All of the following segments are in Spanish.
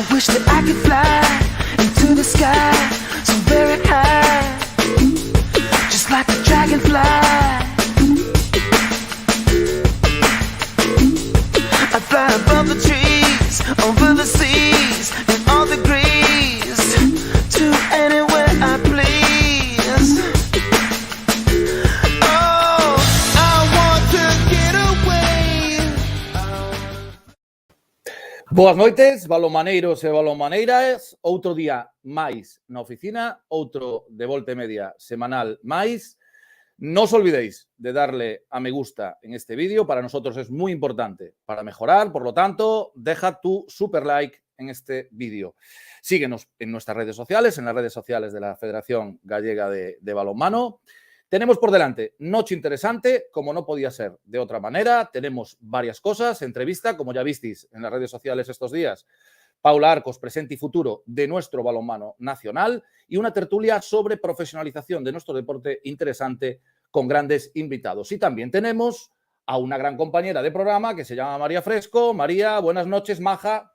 I wish that I could fly into the sky so very high, just like a dragonfly. I'd fly above the trees, over the seas, in all degrees, to anywhere I please. Oh, I want to get away. Boas noites, balonmaneiros e balonmaneiras. Outro día máis na oficina, outro de Volta e Media semanal máis. No os olvidéis de darle a me gusta en este vídeo, para nosotros es muy importante para mejorar, por lo tanto, deja tu super like en este vídeo. Síguenos en nuestras redes sociales, en las redes sociales de la Federación Gallega de Balonmano. Tenemos por delante noche interesante, como no podía ser de otra manera. Tenemos varias cosas, entrevista, como ya visteis en las redes sociales estos días, Paula Arcos, presente y futuro de nuestro balonmano nacional, y una tertulia sobre profesionalización de nuestro deporte interesante con grandes invitados. Y también tenemos a una gran compañera de programa que se llama María Fresco. María, buenas noches, maja.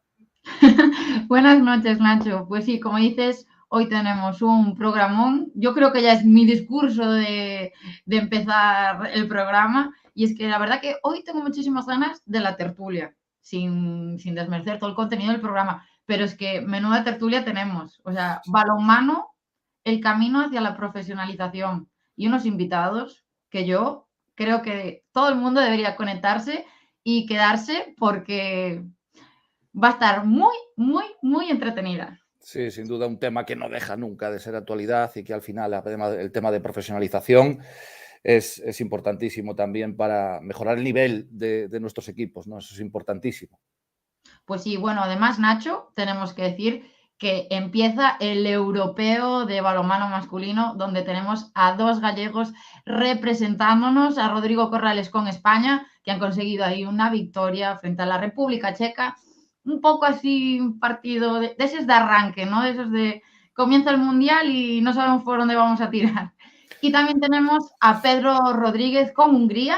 Buenas noches, Nacho. Pues sí, como dices, hoy tenemos un programón. Yo creo que ya es mi discurso de empezar el programa, y es que la verdad que hoy tengo muchísimas ganas de la tertulia, sin desmerecer todo el contenido del programa, pero es que menuda tertulia tenemos. O sea, balonmano, el camino hacia la profesionalización, y unos invitados que yo creo que todo el mundo debería conectarse y quedarse, porque va a estar muy, muy, muy entretenida. Sí, sin duda un tema que no deja nunca de ser actualidad y que al final el tema de profesionalización es importantísimo también para mejorar el nivel de nuestros equipos, ¿no? Eso es importantísimo. Pues sí, bueno, además, Nacho, tenemos que decir que empieza el europeo de balonmano masculino, donde tenemos a dos gallegos representándonos, a Rodrigo Corrales con España, que han conseguido ahí una victoria frente a la República Checa. Un poco así un partido de esos de arranque, ¿no? De esos de comienza el Mundial y no sabemos por dónde vamos a tirar. Y también tenemos a Pedro Rodríguez con Hungría,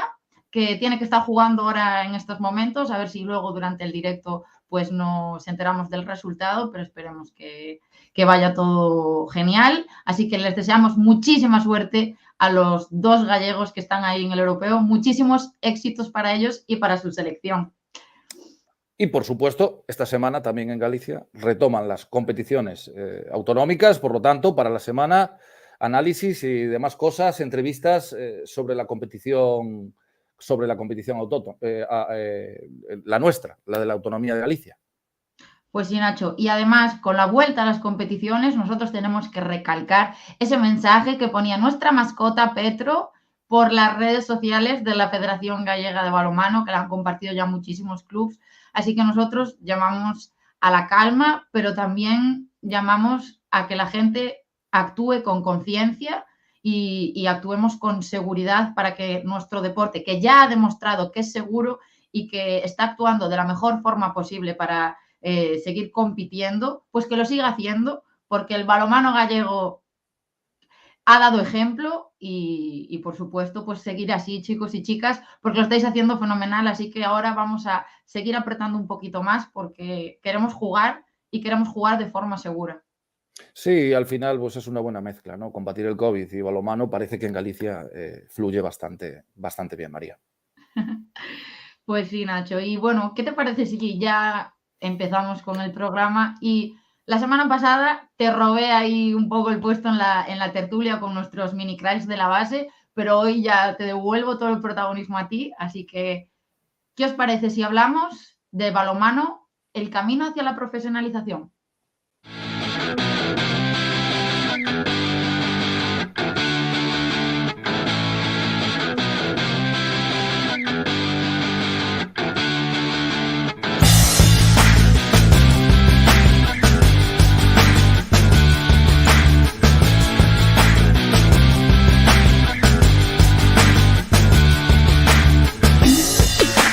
que tiene que estar jugando ahora en estos momentos, a ver si luego durante el directo pues nos enteramos del resultado, pero esperemos que vaya todo genial. Así que les deseamos muchísima suerte a los dos gallegos que están ahí en el europeo, muchísimos éxitos para ellos y para su selección. Y, por supuesto, esta semana también en Galicia retoman las competiciones autonómicas, por lo tanto, para la semana, análisis y demás cosas, entrevistas sobre la competición autónoma, la nuestra, la de la autonomía de Galicia. Pues sí, Nacho. Y además, con la vuelta a las competiciones, nosotros tenemos que recalcar ese mensaje que ponía nuestra mascota Petro por las redes sociales de la Federación Gallega de Balonmano, que la han compartido ya muchísimos clubes. Así que nosotros llamamos a la calma, pero también llamamos a que la gente actúe con conciencia y actuemos con seguridad para que nuestro deporte, que ya ha demostrado que es seguro y que está actuando de la mejor forma posible para seguir compitiendo, pues que lo siga haciendo, porque el balonmano gallego ha dado ejemplo y por supuesto, pues seguir así, chicos y chicas, porque lo estáis haciendo fenomenal. Así que ahora vamos a seguir apretando un poquito más, porque queremos jugar y queremos jugar de forma segura. Sí, al final pues es una buena mezcla, ¿no? Combatir el COVID y balonmano parece que en Galicia fluye bastante bien, María. Pues sí, Nacho. Y bueno, ¿qué te parece si ya empezamos con el programa? Y la semana pasada te robé ahí un poco el puesto en la tertulia con nuestros mini cracks de la base, pero hoy ya te devuelvo todo el protagonismo a ti. Así que, ¿qué os parece si hablamos de balonmano, el camino hacia la profesionalización?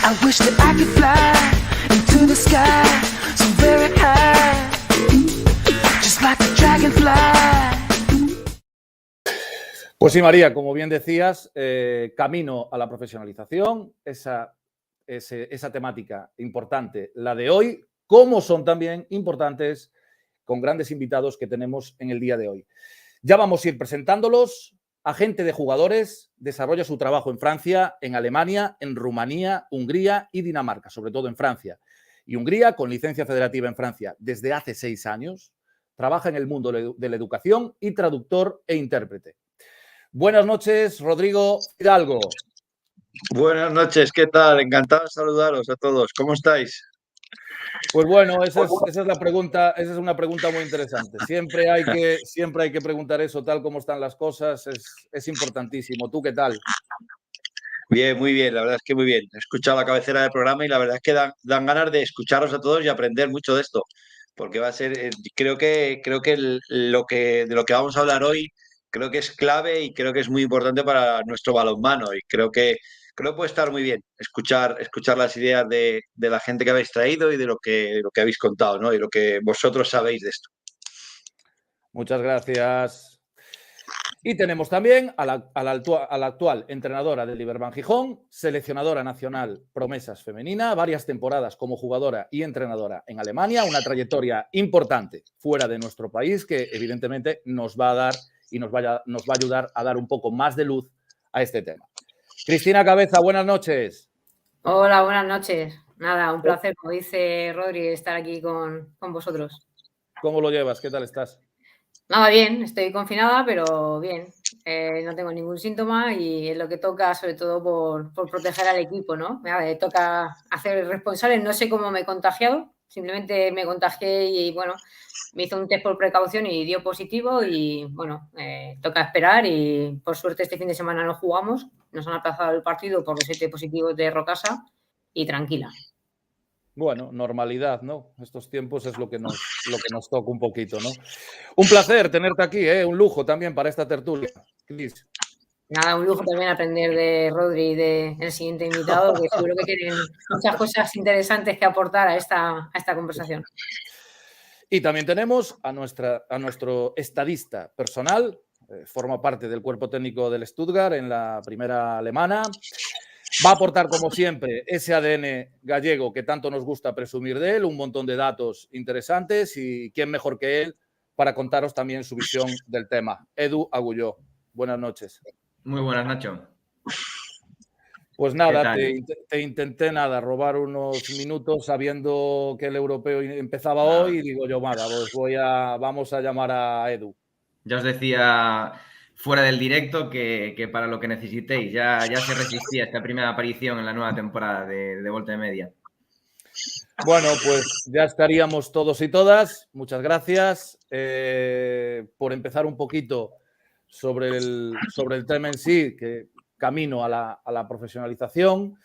I wish that I could fly into the sky so very high, just like a dragonfly. Pues sí, María, como bien decías, camino a la profesionalización, esa temática importante, la de hoy, como son también importantes con grandes invitados que tenemos en el día de hoy. Ya vamos a ir presentándolos. Agente de jugadores, desarrolla su trabajo en Francia, en Alemania, en Rumanía, Hungría y Dinamarca, sobre todo en Francia. Y Hungría, con licencia federativa en Francia desde hace 6 años, trabaja en el mundo de la educación y traductor e intérprete. Buenas noches, Rodrigo Hidalgo. Buenas noches, ¿qué tal? Encantado de saludaros a todos. ¿Cómo estáis? Pues bueno, esa es la pregunta, esa es una pregunta muy interesante. Siempre hay que preguntar eso, tal como están las cosas, es importantísimo. ¿Tú qué tal? Bien, muy bien, la verdad es que muy bien. He escuchado la cabecera del programa y la verdad es que dan ganas de escucharos a todos y aprender mucho de esto, porque va a ser, creo que de lo que vamos a hablar hoy, creo que es clave y creo que es muy importante para nuestro balonmano y creo que puede estar muy bien escuchar las ideas de la gente que habéis traído y de lo que habéis contado, ¿no? Y lo que vosotros sabéis de esto. Muchas gracias. Y tenemos también a la actual entrenadora del Liberbank Gijón, seleccionadora nacional promesas femenina, varias temporadas como jugadora y entrenadora en Alemania, una trayectoria importante fuera de nuestro país que evidentemente nos va a dar y nos va a ayudar a dar un poco más de luz a este tema. Cristina Cabeza, buenas noches. Hola, buenas noches. Nada, un placer, como dice Rodri, estar aquí con vosotros. ¿Cómo lo llevas? ¿Qué tal estás? Nada, bien, estoy confinada, pero bien. No tengo ningún síntoma y es lo que toca, sobre todo por proteger al equipo, ¿no? Me toca hacer responsable. No sé cómo me he contagiado, simplemente me contagié y, bueno, me hizo un test por precaución y dio positivo y, bueno, toca esperar y, por suerte, este fin de semana no jugamos. Nos han aplazado el partido por los 7 positivos de Rocasa y tranquila. Bueno, normalidad, ¿no? Estos tiempos es lo que nos toca un poquito, ¿no? Un placer tenerte aquí, ¿eh? Un lujo también para esta tertulia, Cris. Nada, un lujo también aprender de Rodri y del siguiente invitado, que seguro que tienen muchas cosas interesantes que aportar a esta conversación. Y también tenemos a nuestro estadista personal, forma parte del cuerpo técnico del Stuttgart en la primera alemana. Va a aportar, como siempre, ese ADN gallego que tanto nos gusta presumir de él, un montón de datos interesantes y quién mejor que él para contaros también su visión del tema. Edu Agulló, buenas noches. Muy buenas, Nacho. Pues nada, te intenté robar unos minutos sabiendo que el europeo empezaba hoy y digo yo, nada, pues vamos a llamar a Edu. Ya os decía fuera del directo que para lo que necesitéis, ya se resistía esta primera aparición en la nueva temporada de Volte Media. Bueno, pues ya estaríamos todos y todas. Muchas gracias por empezar un poquito sobre el tema en sí, que camino a la profesionalización.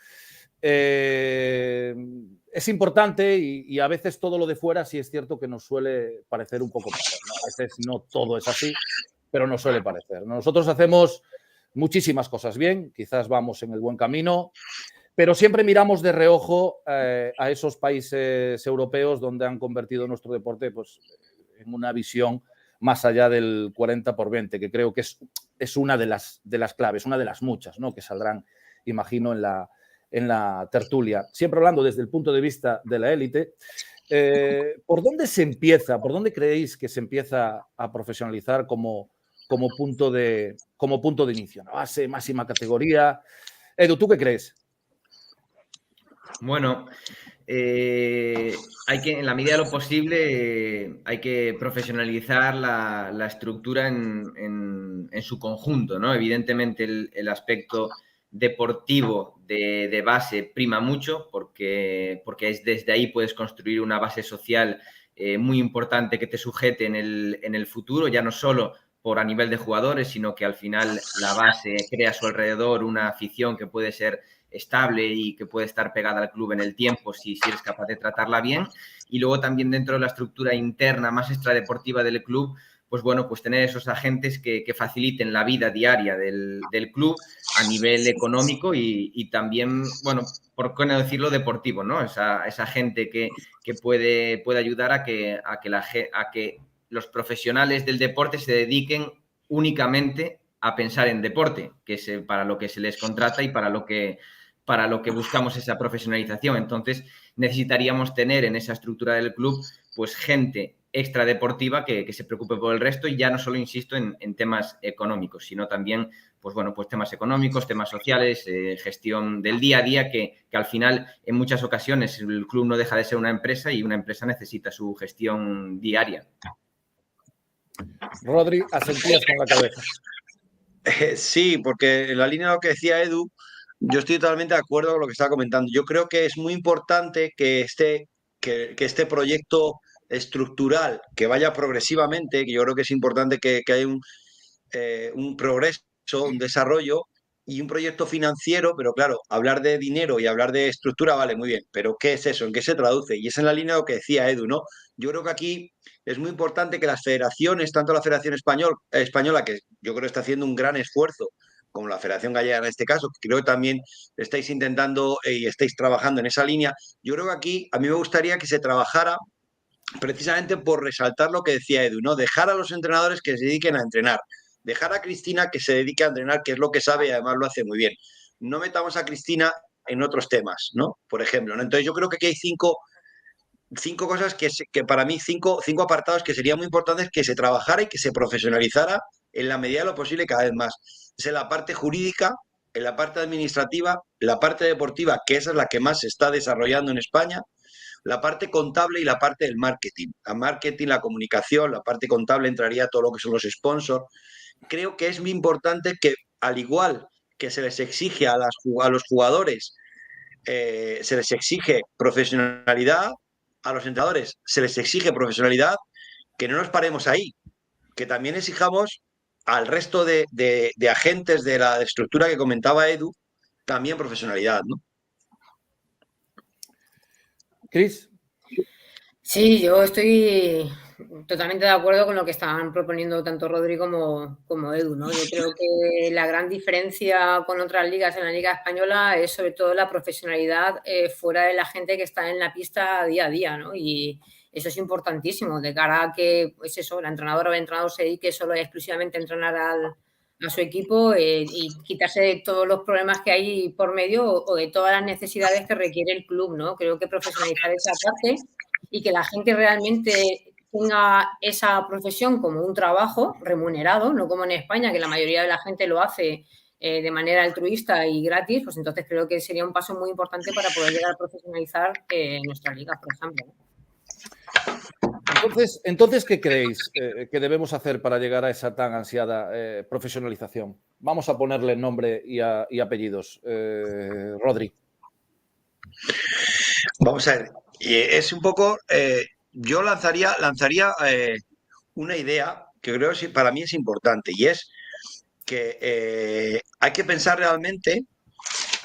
Es importante y a veces todo lo de fuera sí es cierto que nos suele parecer un poco mejor, ¿no? A veces no todo es así, pero nos suele parecer. Nosotros hacemos muchísimas cosas bien, quizás vamos en el buen camino, pero siempre miramos de reojo a esos países europeos donde han convertido nuestro deporte pues, en una visión más allá del 40x20, que creo que es una de las claves, una de las muchas, ¿no? Que saldrán, imagino, en la tertulia. Siempre hablando desde el punto de vista de la élite, ¿por dónde se empieza? ¿Por dónde creéis que se empieza a profesionalizar como punto de inicio? ¿No? Base, máxima categoría. Edu, ¿tú qué crees? Bueno, hay que, en la medida de lo posible, hay que profesionalizar la estructura en su conjunto, ¿no? Evidentemente el aspecto deportivo de base prima mucho porque es desde ahí puedes construir una base social muy importante que te sujete en el futuro, ya no solo por a nivel de jugadores, sino que al final la base crea a su alrededor una afición que puede ser estable y que puede estar pegada al club en el tiempo si eres capaz de tratarla bien. Y luego también dentro de la estructura interna más extradeportiva del club, pues bueno, pues tener esos agentes que faciliten la vida diaria del club a nivel económico y también, bueno, por qué no decirlo, deportivo, ¿no? Esa gente que puede ayudar a que los profesionales del deporte se dediquen únicamente a pensar en deporte, que es para lo que se les contrata y para lo que buscamos esa profesionalización. Entonces, necesitaríamos tener en esa estructura del club pues gente extradeportiva que se preocupe por el resto, y ya no solo, insisto, en temas económicos, sino también pues bueno, pues temas económicos, temas sociales, gestión del día a día, que al final en muchas ocasiones el club no deja de ser una empresa y una empresa necesita su gestión diaria. Rodri, asentías con la cabeza. Sí, porque en la línea de lo que decía Edu, yo estoy totalmente de acuerdo con lo que estaba comentando. Yo creo que es muy importante que este proyecto estructural, que vaya progresivamente, que yo creo que es importante que haya un progreso, un desarrollo y un proyecto financiero, pero claro, hablar de dinero y hablar de estructura, vale, muy bien, pero ¿qué es eso? ¿En qué se traduce? Y es en la línea de lo que decía Edu, ¿no? Yo creo que aquí es muy importante que las federaciones, tanto la Federación Española, que yo creo que está haciendo un gran esfuerzo, como la Federación Gallega en este caso, que creo que también estáis intentando y estáis trabajando en esa línea, yo creo que aquí a mí me gustaría que se trabajara precisamente por resaltar lo que decía Edu, ¿no? Dejar a los entrenadores que se dediquen a entrenar, dejar a Cristina que se dedique a entrenar, que es lo que sabe y además lo hace muy bien. No metamos a Cristina en otros temas, ¿no? Por ejemplo, ¿no? Entonces yo creo que aquí hay cinco cosas que para mí, cinco apartados que serían muy importantes que se trabajara y que se profesionalizara en la medida de lo posible cada vez más. Es en la parte jurídica, en la parte administrativa, la parte deportiva, que esa es la que más se está desarrollando en España, la parte contable y la parte del marketing. La marketing, la comunicación, la parte contable entraría todo lo que son los sponsors. Creo que es muy importante que, al igual que se les exige a los jugadores, se les exige profesionalidad, a los entrenadores se les exige profesionalidad, que no nos paremos ahí, que también exijamos al resto de agentes de la estructura que comentaba Edu, también profesionalidad, ¿no? Cris. Sí, yo estoy totalmente de acuerdo con lo que estaban proponiendo tanto Rodri como Edu, ¿no? Yo creo que la gran diferencia con otras ligas en la Liga Española es sobre todo la profesionalidad fuera de la gente que está en la pista día a día, ¿no? Y eso es importantísimo de cara a que, pues eso, la entrenadora o el entrenador se dedique solo y exclusivamente a entrenar a su equipo y quitarse de todos los problemas que hay por medio o de todas las necesidades que requiere el club, ¿no? Creo que profesionalizar esa parte y que la gente realmente tenga esa profesión como un trabajo remunerado, no como en España, que la mayoría de la gente lo hace de manera altruista y gratis, pues entonces creo que sería un paso muy importante para poder llegar a profesionalizar nuestra liga, por ejemplo. Entonces, ¿qué creéis que debemos hacer para llegar a esa tan ansiada profesionalización? Vamos a ponerle nombre y apellidos. Rodri. Vamos a ver, es un poco, yo lanzaría una idea que creo que para mí es importante, y es que hay que pensar realmente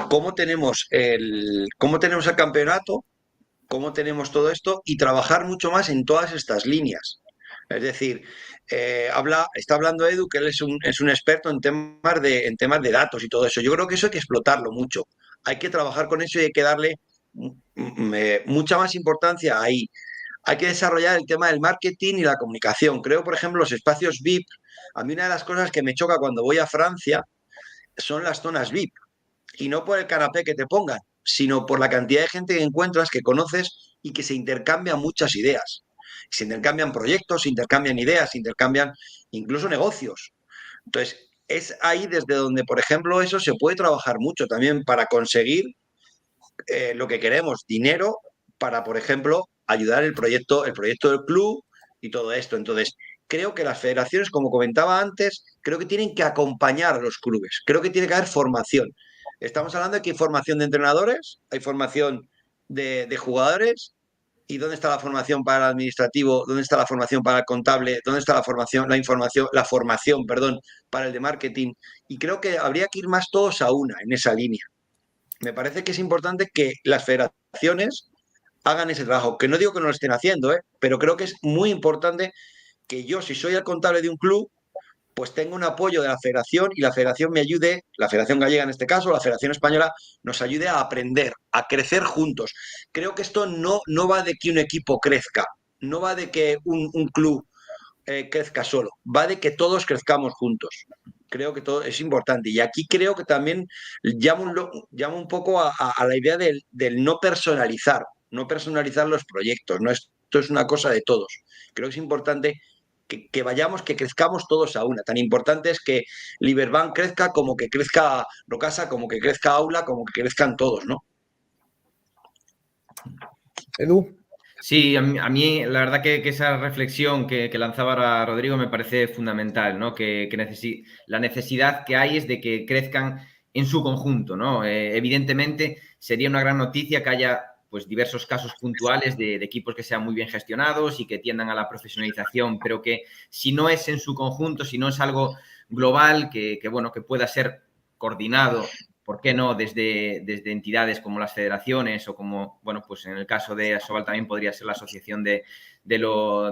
cómo tenemos el campeonato, cómo tenemos todo esto y trabajar mucho más en todas estas líneas. Es decir, está hablando Edu, que él es un experto en temas de datos y todo eso. Yo creo que eso hay que explotarlo mucho. Hay que trabajar con eso y hay que darle mucha más importancia ahí. Hay que desarrollar el tema del marketing y la comunicación. Creo, por ejemplo, los espacios VIP. A mí una de las cosas que me choca cuando voy a Francia son las zonas VIP. Y no por el canapé que te pongan, sino por la cantidad de gente que encuentras, que conoces y que se intercambian muchas ideas. Se intercambian proyectos, se intercambian ideas, se intercambian incluso negocios. Entonces, es ahí desde donde, por ejemplo, eso se puede trabajar mucho también para conseguir lo que queremos, dinero para, por ejemplo, ayudar el proyecto del club y todo esto. Entonces, creo que las federaciones, como comentaba antes, creo que tienen que acompañar a los clubes. Creo que tiene que haber formación. Estamos hablando de que hay formación de entrenadores, hay formación de jugadores. ¿Y dónde está la formación para el administrativo? ¿Dónde está la formación para el contable? ¿Dónde está la formación para el de marketing? Y creo que habría que ir más todos a una en esa línea. Me parece que es importante que las federaciones hagan ese trabajo, que no digo que no lo estén haciendo, pero creo que es muy importante que yo, si soy el contable de un club, pues tenga un apoyo de la federación y la federación me ayude, la Federación Gallega en este caso, la Federación Española, nos ayude a aprender, a crecer juntos. Creo que esto no va de que un equipo crezca, no va de que un club crezca solo, va de que todos crezcamos juntos. Creo que todo es importante. Y aquí creo que también llamo un poco a la idea del no personalizar. no personalizar los proyectos, no, esto es una cosa de todos. Creo que es importante que vayamos, que crezcamos todos a una. Tan importante es que Liberbank crezca como que crezca Rocasa, como que crezca Aula, como que crezcan todos, ¿no? Edu. Sí, a mí la verdad que esa reflexión que lanzaba ahora Rodrigo me parece fundamental, ¿no? La necesidad que hay es de que crezcan en su conjunto, ¿no? Evidentemente sería una gran noticia que haya pues diversos casos puntuales de equipos que sean muy bien gestionados y que tiendan a la profesionalización, pero que si no es en su conjunto, si no es algo global, que pueda ser coordinado, ¿por qué no? Desde entidades como las federaciones o como, pues en el caso de Asobal también podría ser la asociación de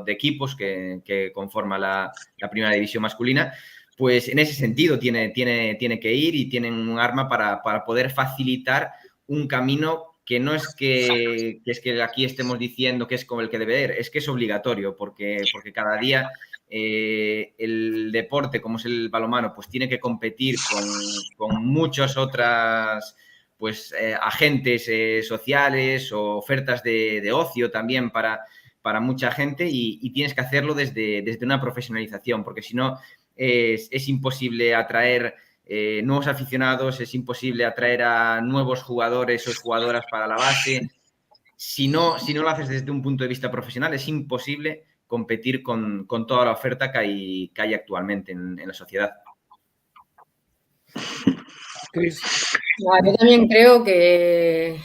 equipos que conforma la primera división masculina, pues en ese sentido tiene que ir y tienen un arma para poder facilitar un camino que no es que aquí estemos diciendo que es como el que debe ser, es que es obligatorio, porque cada día el deporte, como es el balonmano, pues tiene que competir con muchas otras agentes sociales o ofertas de ocio también para mucha gente y tienes que hacerlo desde una profesionalización, porque si no es imposible atraer nuevos aficionados, es imposible atraer a nuevos jugadores o jugadoras para la base. Si no lo haces desde un punto de vista profesional, es imposible competir con toda la oferta que hay actualmente en la sociedad. Yo también creo que,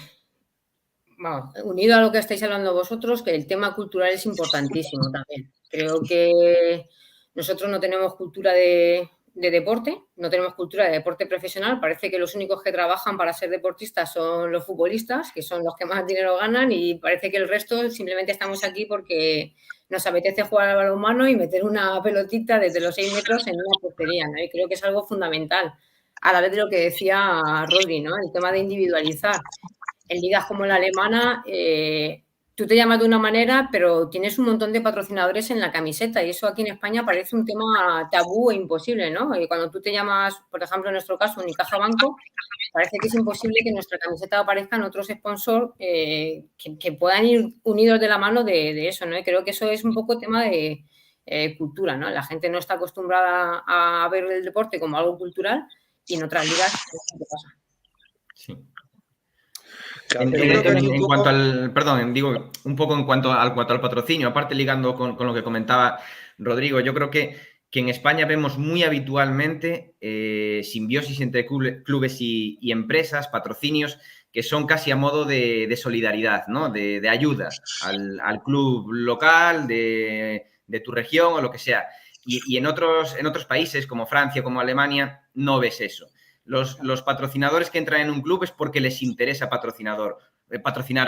unido a lo que estáis hablando vosotros, que el tema cultural es importantísimo también. Creo que nosotros no tenemos cultura de deporte, no tenemos cultura de deporte profesional. Parece que los únicos que trabajan para ser deportistas son los futbolistas, que son los que más dinero ganan, y parece que el resto simplemente estamos aquí porque nos apetece jugar al balonmano y meter una pelotita desde los 6 metros en una portería, ¿no? Y creo que es algo fundamental, a la vez de lo que decía Rodri, ¿no? El tema de individualizar. En ligas como la alemana, tú te llamas de una manera, pero tienes un montón de patrocinadores en la camiseta y eso aquí en España parece un tema tabú e imposible, ¿no? Y cuando tú te llamas, por ejemplo, en nuestro caso, Unicaja Banco, parece que es imposible que en nuestra camiseta aparezcan otros sponsors que puedan ir unidos de la mano de eso, ¿no? Y creo que eso es un poco tema de cultura, ¿no? La gente no está acostumbrada a ver el deporte como algo cultural y en otras ligas ¿qué pasa? Sí. En cuanto al, perdón, digo, un poco en cuanto al patrocinio, aparte ligando con lo que comentaba Rodrigo, yo creo que en España vemos muy habitualmente simbiosis entre clubes y empresas, patrocinios, que son casi a modo de solidaridad, ¿no? De ayuda al club local, de tu región o lo que sea. Y en otros países como Francia, como Alemania, no ves eso. Los patrocinadores que entran en un club es porque les interesa patrocinar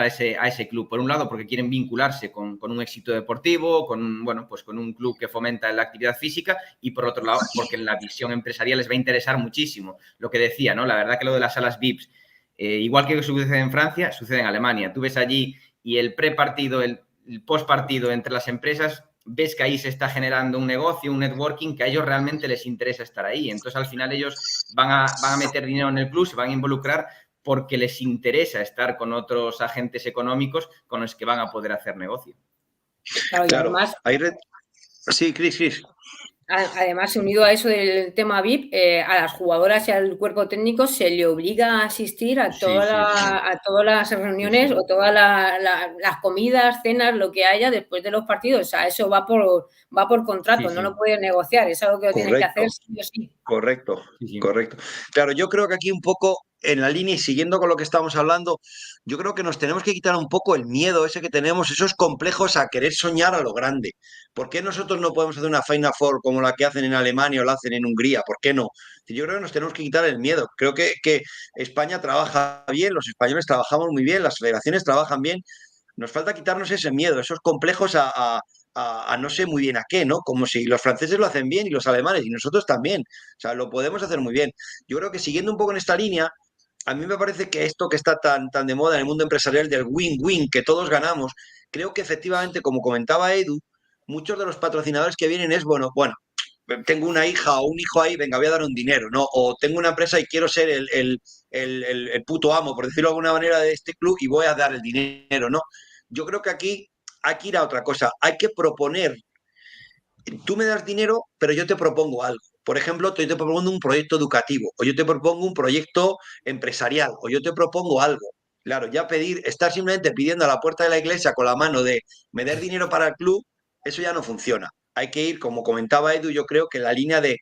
a ese club. Por un lado, porque quieren vincularse con un éxito deportivo, con un club que fomenta la actividad física, y por otro lado, porque en la visión empresarial les va a interesar muchísimo. Lo que decía, ¿no? La verdad que lo de las salas VIPs, igual que sucede en Francia, sucede en Alemania. Tú ves allí y el prepartido, el postpartido entre las empresas, ves que ahí se está generando un negocio, un networking, que a ellos realmente les interesa estar ahí. Entonces, al final, ellos van a meter dinero en el club, se van a involucrar porque les interesa estar con otros agentes económicos con los que van a poder hacer negocio. Claro. Además, sí, Cris. Además, unido a eso del tema VIP, a las jugadoras y al cuerpo técnico se le obliga a asistir a todas las reuniones o todas las comidas, cenas, lo que haya después de los partidos. O sea, eso va por contrato, no lo puedes negociar, es algo que lo tienes que hacer sí o sí. Correcto. Claro, yo creo que aquí un poco en la línea y siguiendo con lo que estamos hablando, yo creo que nos tenemos que quitar un poco el miedo ese que tenemos, esos complejos a querer soñar a lo grande. ¿Por qué nosotros no podemos hacer una Final Four como la que hacen en Alemania o la hacen en Hungría? ¿Por qué no? Yo creo que nos tenemos que quitar el miedo. Creo que España trabaja bien, los españoles trabajamos muy bien, las federaciones trabajan bien. Nos falta quitarnos ese miedo, esos complejos a no sé muy bien a qué, ¿no? Como si los franceses lo hacen bien y los alemanes y nosotros también. O sea, lo podemos hacer muy bien. Yo creo que siguiendo un poco en esta línea, a mí me parece que esto que está tan de moda en el mundo empresarial del win-win, que todos ganamos, creo que efectivamente, como comentaba Edu, muchos de los patrocinadores que vienen es, bueno, tengo una hija o un hijo ahí, venga, voy a dar un dinero, ¿no? O tengo una empresa y quiero ser el puto amo, por decirlo de alguna manera, de este club y voy a dar el dinero, ¿no? Yo creo que aquí hay que ir a otra cosa, hay que proponer. Tú me das dinero, pero yo te propongo algo. Por ejemplo, yo te propongo un proyecto educativo, o yo te propongo un proyecto empresarial, o yo te propongo algo. Claro, ya estar simplemente pidiendo a la puerta de la iglesia con la mano de me des dinero para el club, eso ya no funciona. Hay que ir, como comentaba Edu, yo creo que en la línea de,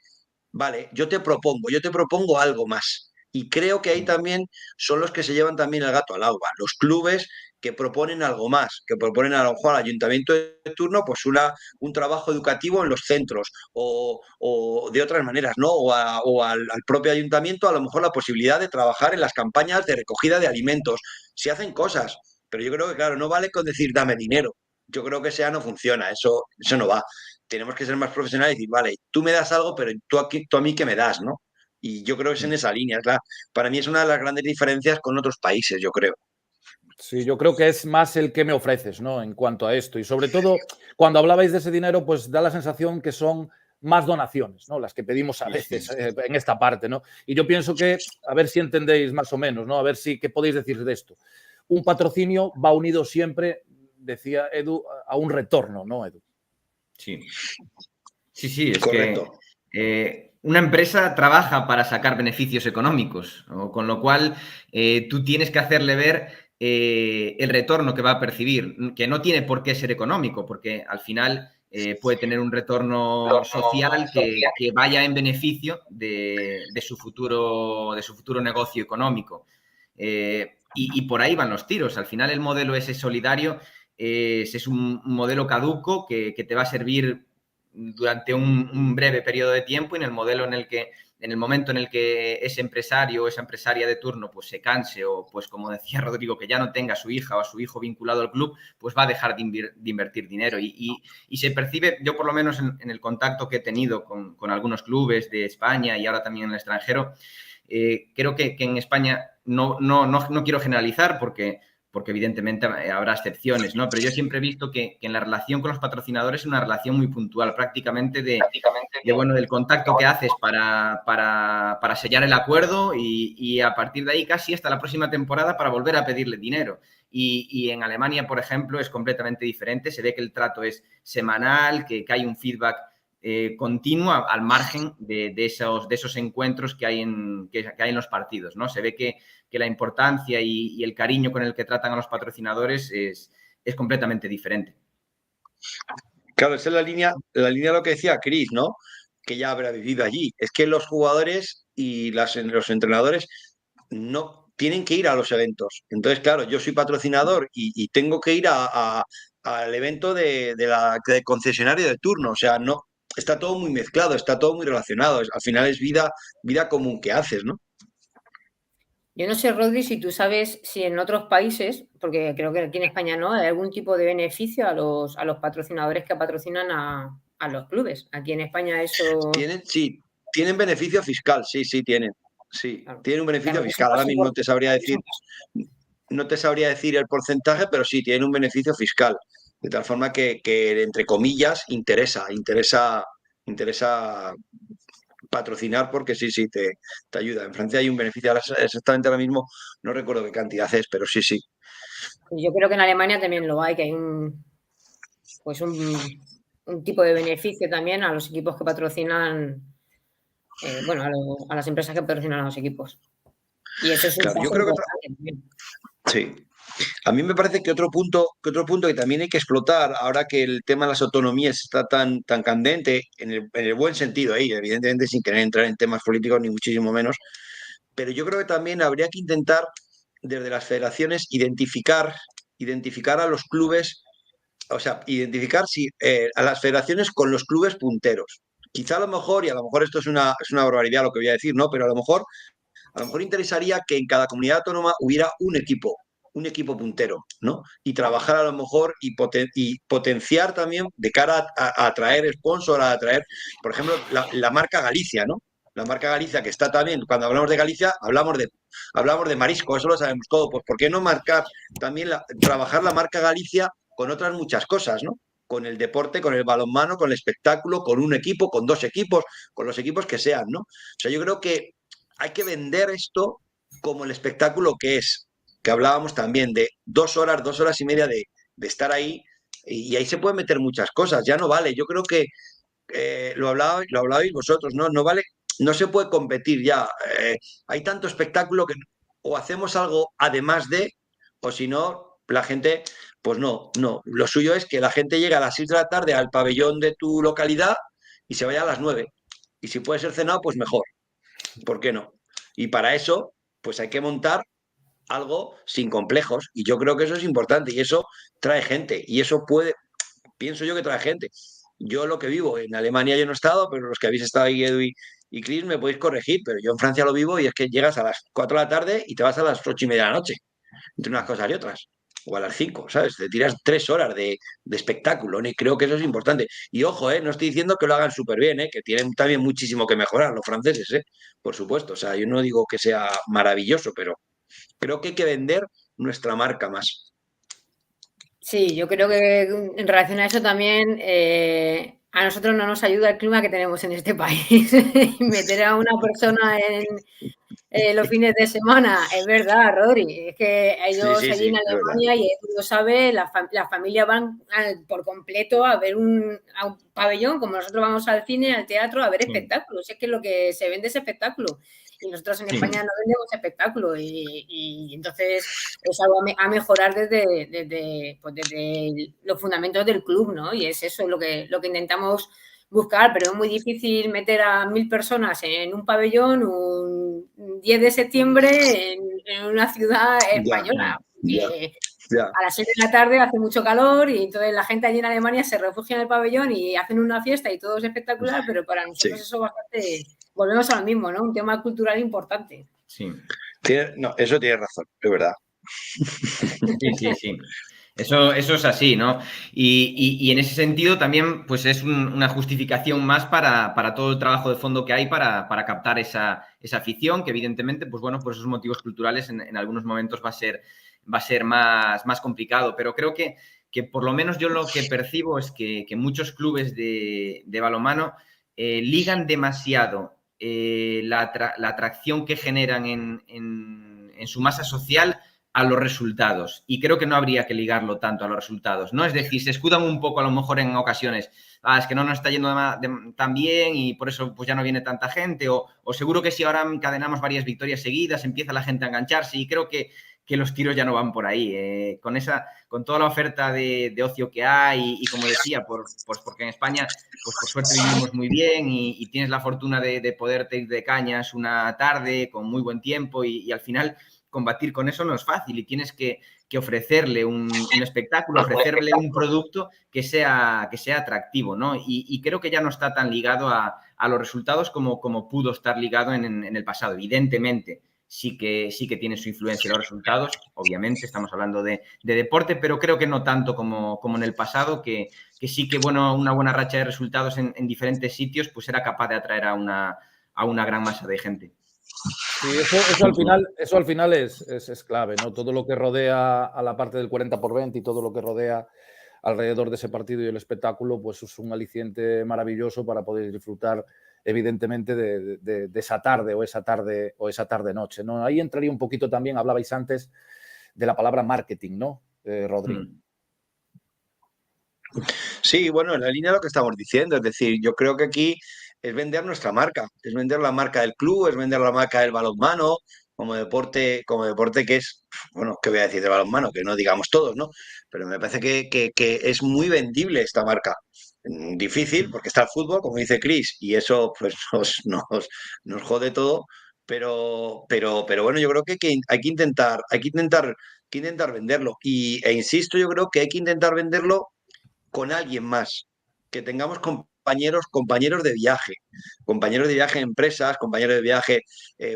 vale, yo te propongo algo más. Y creo que ahí también son los que se llevan también el gato al agua. Los clubes que proponen algo más, que proponen a lo mejor al ayuntamiento de turno, pues un trabajo educativo en los centros o de otras maneras, ¿no? O al propio ayuntamiento a lo mejor la posibilidad de trabajar en las campañas de recogida de alimentos. Se hacen cosas, pero yo creo que, claro, no vale con decir dame dinero. Yo creo que eso ya no funciona, eso no va. Tenemos que ser más profesionales y decir, vale, tú me das algo, pero tú a mí qué me das, ¿no? Y yo creo que es en esa línea. Para mí es una de las grandes diferencias con otros países, yo creo. Sí, yo creo que es más el que me ofreces, ¿no? En cuanto a esto. Y sobre todo, cuando hablabais de ese dinero, pues da la sensación que son más donaciones, ¿no? Las que pedimos a veces en esta parte, ¿no? Y yo pienso que, a ver si entendéis más o menos, ¿no? A ver si qué podéis decir de esto. Un patrocinio va unido siempre, decía Edu, a un retorno, ¿no, Edu? Sí. Sí, es correcto. que una empresa trabaja para sacar beneficios económicos, ¿no? Con lo cual tú tienes que hacerle ver el retorno que va a percibir, que no tiene por qué ser económico, porque al final puede tener un retorno social que vaya en beneficio de su futuro negocio económico. Y por ahí van los tiros. Al final el modelo ese solidario es un modelo caduco que te va a servir durante un breve periodo de tiempo, y en el momento en el que ese empresario o esa empresaria de turno pues se canse, o pues como decía Rodrigo, que ya no tenga a su hija o a su hijo vinculado al club, pues va a dejar de invertir dinero. Y se percibe, yo por lo menos en el contacto que he tenido con algunos clubes de España y ahora también en el extranjero, creo que en España no quiero generalizar porque evidentemente habrá excepciones, ¿no? Pero yo siempre he visto que en la relación con los patrocinadores es una relación muy puntual, prácticamente del contacto que haces para sellar el acuerdo y a partir de ahí casi hasta la próxima temporada para volver a pedirle dinero. Y en Alemania, por ejemplo, es completamente diferente. Se ve que el trato es semanal, que hay un feedback continuo al margen de esos encuentros que hay en los partidos, ¿no? Se ve que la importancia y el cariño con el que tratan a los patrocinadores es completamente diferente. Claro, esa es la línea de lo que decía Chris, ¿no? Que ya habrá vivido allí. Es que los jugadores y los entrenadores no tienen que ir a los eventos. Entonces, claro, yo soy patrocinador y tengo que ir al evento de concesionario de turno. O sea, no, está todo muy mezclado, está todo muy relacionado. Al final es vida común que haces, ¿no? Yo no sé, Rodri, si tú sabes si en otros países, porque creo que aquí en España no, hay algún tipo de beneficio a los patrocinadores que patrocinan a los clubes. Aquí en España eso... Tienen beneficio fiscal, sí, tienen. Sí, Claro. tienen un beneficio Claro, fiscal. Ahora mismo no te sabría decir el porcentaje, pero sí, tienen un beneficio fiscal. De tal forma que entre comillas, interesa patrocinar porque sí, te ayuda. En Francia hay un beneficio, exactamente ahora mismo no recuerdo qué cantidad es, pero sí. Yo creo que en Alemania también lo hay, que hay un tipo de beneficio también a los equipos que patrocinan, a las empresas que patrocinan a los equipos. Y eso es un claro, yo paso creo que importante también. sí. A mí me parece que otro punto que también hay que explotar, ahora que el tema de las autonomías está tan candente, en el buen sentido, evidentemente sin querer entrar en temas políticos ni muchísimo menos, pero yo creo que también habría que intentar desde las federaciones identificar a los clubes, o sea, identificar a las federaciones con los clubes punteros. Quizá a lo mejor, y a lo mejor esto es una barbaridad lo que voy a decir, ¿no? Pero a lo mejor interesaría que en cada comunidad autónoma hubiera un equipo puntero, ¿no? Y trabajar a lo mejor y potenciar también de cara a atraer sponsor, a atraer, por ejemplo, la marca Galicia, ¿no? La marca Galicia, que está también, cuando hablamos de Galicia, hablamos de marisco, eso lo sabemos todo. Pues ¿por qué no trabajar la marca Galicia con otras muchas cosas, ¿no? Con el deporte, con el balonmano, con el espectáculo, con un equipo, con dos equipos, con los equipos que sean, ¿no? O sea, yo creo que hay que vender esto como el espectáculo que es, que hablábamos también de 2 horas y media de estar ahí, y ahí se pueden meter muchas cosas, ya no vale. Yo creo que lo hablabais vosotros, ¿no? No vale, no se puede competir ya. Hay tanto espectáculo que o hacemos algo además de, o si no, la gente, pues no. Lo suyo es que la gente llegue a las 6 de la tarde al pabellón de tu localidad y se vaya a las 9. Y si puede ser cenado, pues mejor. ¿Por qué no? Y para eso, pues hay que montar algo sin complejos. Y yo creo que eso es importante y eso trae gente. Y eso puede, pienso yo que trae gente. Yo lo que vivo, en Alemania yo no he estado, pero los que habéis estado ahí, Edu y Chris, me podéis corregir, pero yo en Francia lo vivo y es que llegas a las 4 de la tarde y te vas a las 8:30 de la noche, entre unas cosas y otras. O a las 5, ¿sabes? Te tiras 3 horas de espectáculo, ¿no? Y creo que eso es importante. Y ojo, no estoy diciendo que lo hagan súper bien, que tienen también muchísimo que mejorar los franceses, por supuesto. O sea, yo no digo que sea maravilloso, pero creo que hay que vender nuestra marca más. Sí, yo creo que en relación a eso también a nosotros no nos ayuda el clima que tenemos en este país. Meter a una persona en los fines de semana, es verdad, Rodri, es que ellos Sí, allí en es verdad. Alemania, y tú lo sabes, las familias van por completo a ver a un pabellón, como nosotros vamos al cine, al teatro, a ver espectáculos. Es que lo que se vende es espectáculo. Y nosotros en España no vendemos espectáculo. Y entonces es algo a mejorar desde los fundamentos del club, ¿no? Y es eso lo que intentamos buscar, pero es muy difícil meter a 1000 personas en un pabellón un 10 de septiembre en una ciudad española. Ya. A las 6 de la tarde hace mucho calor y entonces la gente allí en Alemania se refugia en el pabellón y hacen una fiesta y todo es espectacular, pero para nosotros eso bastante, volvemos a lo mismo, ¿no? Un tema cultural importante. Sí. No, eso tiene razón, es verdad. Sí. Eso es así, ¿no? Y en ese sentido también pues es una justificación más para todo el trabajo de fondo que hay para captar esa afición, que evidentemente, pues bueno, por esos motivos culturales en algunos momentos va a ser más complicado. Pero creo que por lo menos yo lo que percibo es que muchos clubes de balonmano ligan demasiado la atracción que generan en su masa social a los resultados. Y creo que no habría que ligarlo tanto a los resultados, ¿no? Es decir, se escudan un poco a lo mejor en ocasiones. Es que no nos está yendo tan bien y por eso pues ya no viene tanta gente. O seguro que si ahora encadenamos varias victorias seguidas, empieza la gente a engancharse. Y creo que los tiros ya no van por ahí. Con toda la oferta de ocio que hay y como decía, porque en España, pues por suerte vivimos muy bien y tienes la fortuna de poderte ir de cañas una tarde con muy buen tiempo y al final combatir con eso no es fácil y tienes que ofrecerle un espectáculo, ofrecerle un producto que sea atractivo, ¿no? Y creo que ya no está tan ligado a los resultados como pudo estar ligado en el pasado. Evidentemente, sí que tiene su influencia los resultados, obviamente, estamos hablando de deporte, pero creo que no tanto como en el pasado, que sí que una buena racha de resultados en diferentes sitios pues era capaz de atraer a una gran masa de gente. Sí, eso al final es clave, ¿no? Todo lo que rodea a la parte del 40x20 y todo lo que rodea alrededor de ese partido y el espectáculo, pues es un aliciente maravilloso para poder disfrutar, evidentemente, de esa tarde o esa tarde-noche, ¿no? Ahí entraría un poquito también, hablabais antes de la palabra marketing, ¿no, Rodri? Sí, bueno, en la línea de lo que estamos diciendo, es decir, yo creo que aquí es vender nuestra marca, es vender la marca del club, es vender la marca del balonmano como deporte que es, bueno, ¿qué voy a decir de balonmano? Que no digamos todos, ¿no? Pero me parece que es muy vendible esta marca. Difícil, porque está el fútbol, como dice Chris, y eso pues nos jode todo, pero bueno, yo creo que hay que intentar venderlo. E insisto, yo creo que hay que intentar venderlo con alguien más, que tengamos compañeros de viaje en empresas, compañeros de viaje,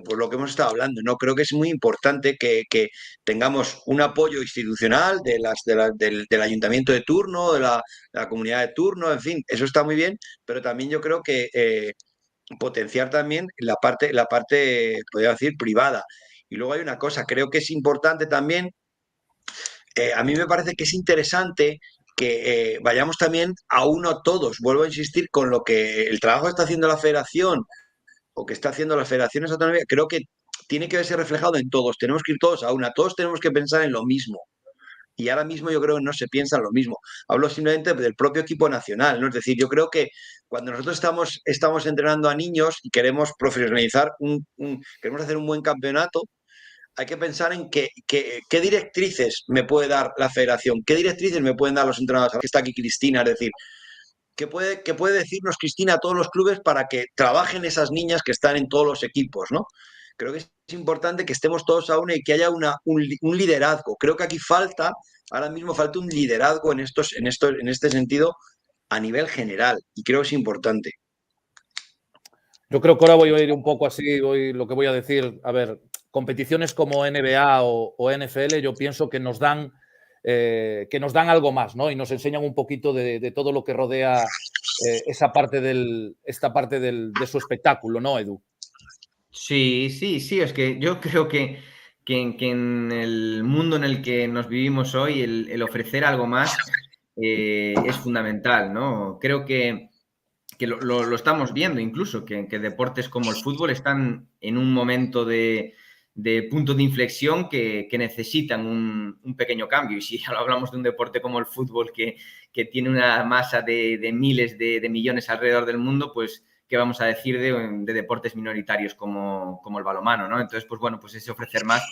por lo que hemos estado hablando. No creo que es muy importante que tengamos un apoyo institucional del ayuntamiento de turno, de la comunidad de turno, en fin, eso está muy bien, pero también yo creo que potenciar también la parte, podría decir, privada. Y luego hay una cosa, creo que es importante también, a mí me parece que es interesante que vayamos también a uno todos. Vuelvo a insistir con lo que el trabajo que está haciendo la federación o que está haciendo las federaciones autonómicas. Creo que tiene que verse reflejado en todos. Tenemos que ir todos a una, todos tenemos que pensar en lo mismo. Y ahora mismo yo creo que no se piensa en lo mismo. Hablo simplemente del propio equipo nacional, ¿no? Es decir, yo creo que cuando nosotros estamos entrenando a niños y queremos profesionalizar, queremos hacer un buen campeonato, hay que pensar en qué directrices me puede dar la federación, qué directrices me pueden dar los entrenadores. Aquí está aquí Cristina, es decir, ¿qué puede decirnos Cristina a todos los clubes para que trabajen esas niñas que están en todos los equipos, ¿no? Creo que es importante que estemos todos a una y que haya un liderazgo. Creo que aquí ahora mismo falta un liderazgo en este sentido a nivel general y creo que es importante. Yo creo que ahora voy a ir un poco así, lo que voy a decir, a ver, competiciones como NBA o NFL, yo pienso que nos dan algo más, ¿no? Y nos enseñan un poquito de todo lo que rodea esta parte de su espectáculo, ¿no, Edu? Sí, es que yo creo que en el mundo en el que nos vivimos hoy, el ofrecer algo más es fundamental, ¿no? Creo que lo estamos viendo incluso, que deportes como el fútbol están en un momento de punto de inflexión que necesitan un pequeño cambio. Y si hablamos de un deporte como el fútbol que tiene una masa de miles de millones alrededor del mundo, pues ¿qué vamos a decir de deportes minoritarios como el balonmano, ¿no? Entonces, pues bueno, pues ese ofrecer más,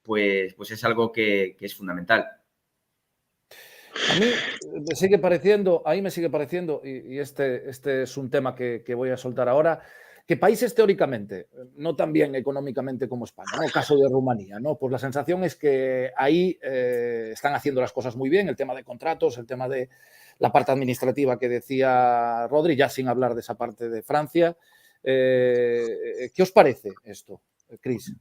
pues es algo que es fundamental. A mí me sigue pareciendo, y este es un tema que voy a soltar ahora, que países teóricamente no tan bien económicamente como España, ¿no? Caso de Rumanía, ¿no? Pues la sensación es que ahí están haciendo las cosas muy bien, el tema de contratos, el tema de la parte administrativa que decía Rodri, ya sin hablar de esa parte de Francia. ¿Qué os parece esto, Cris?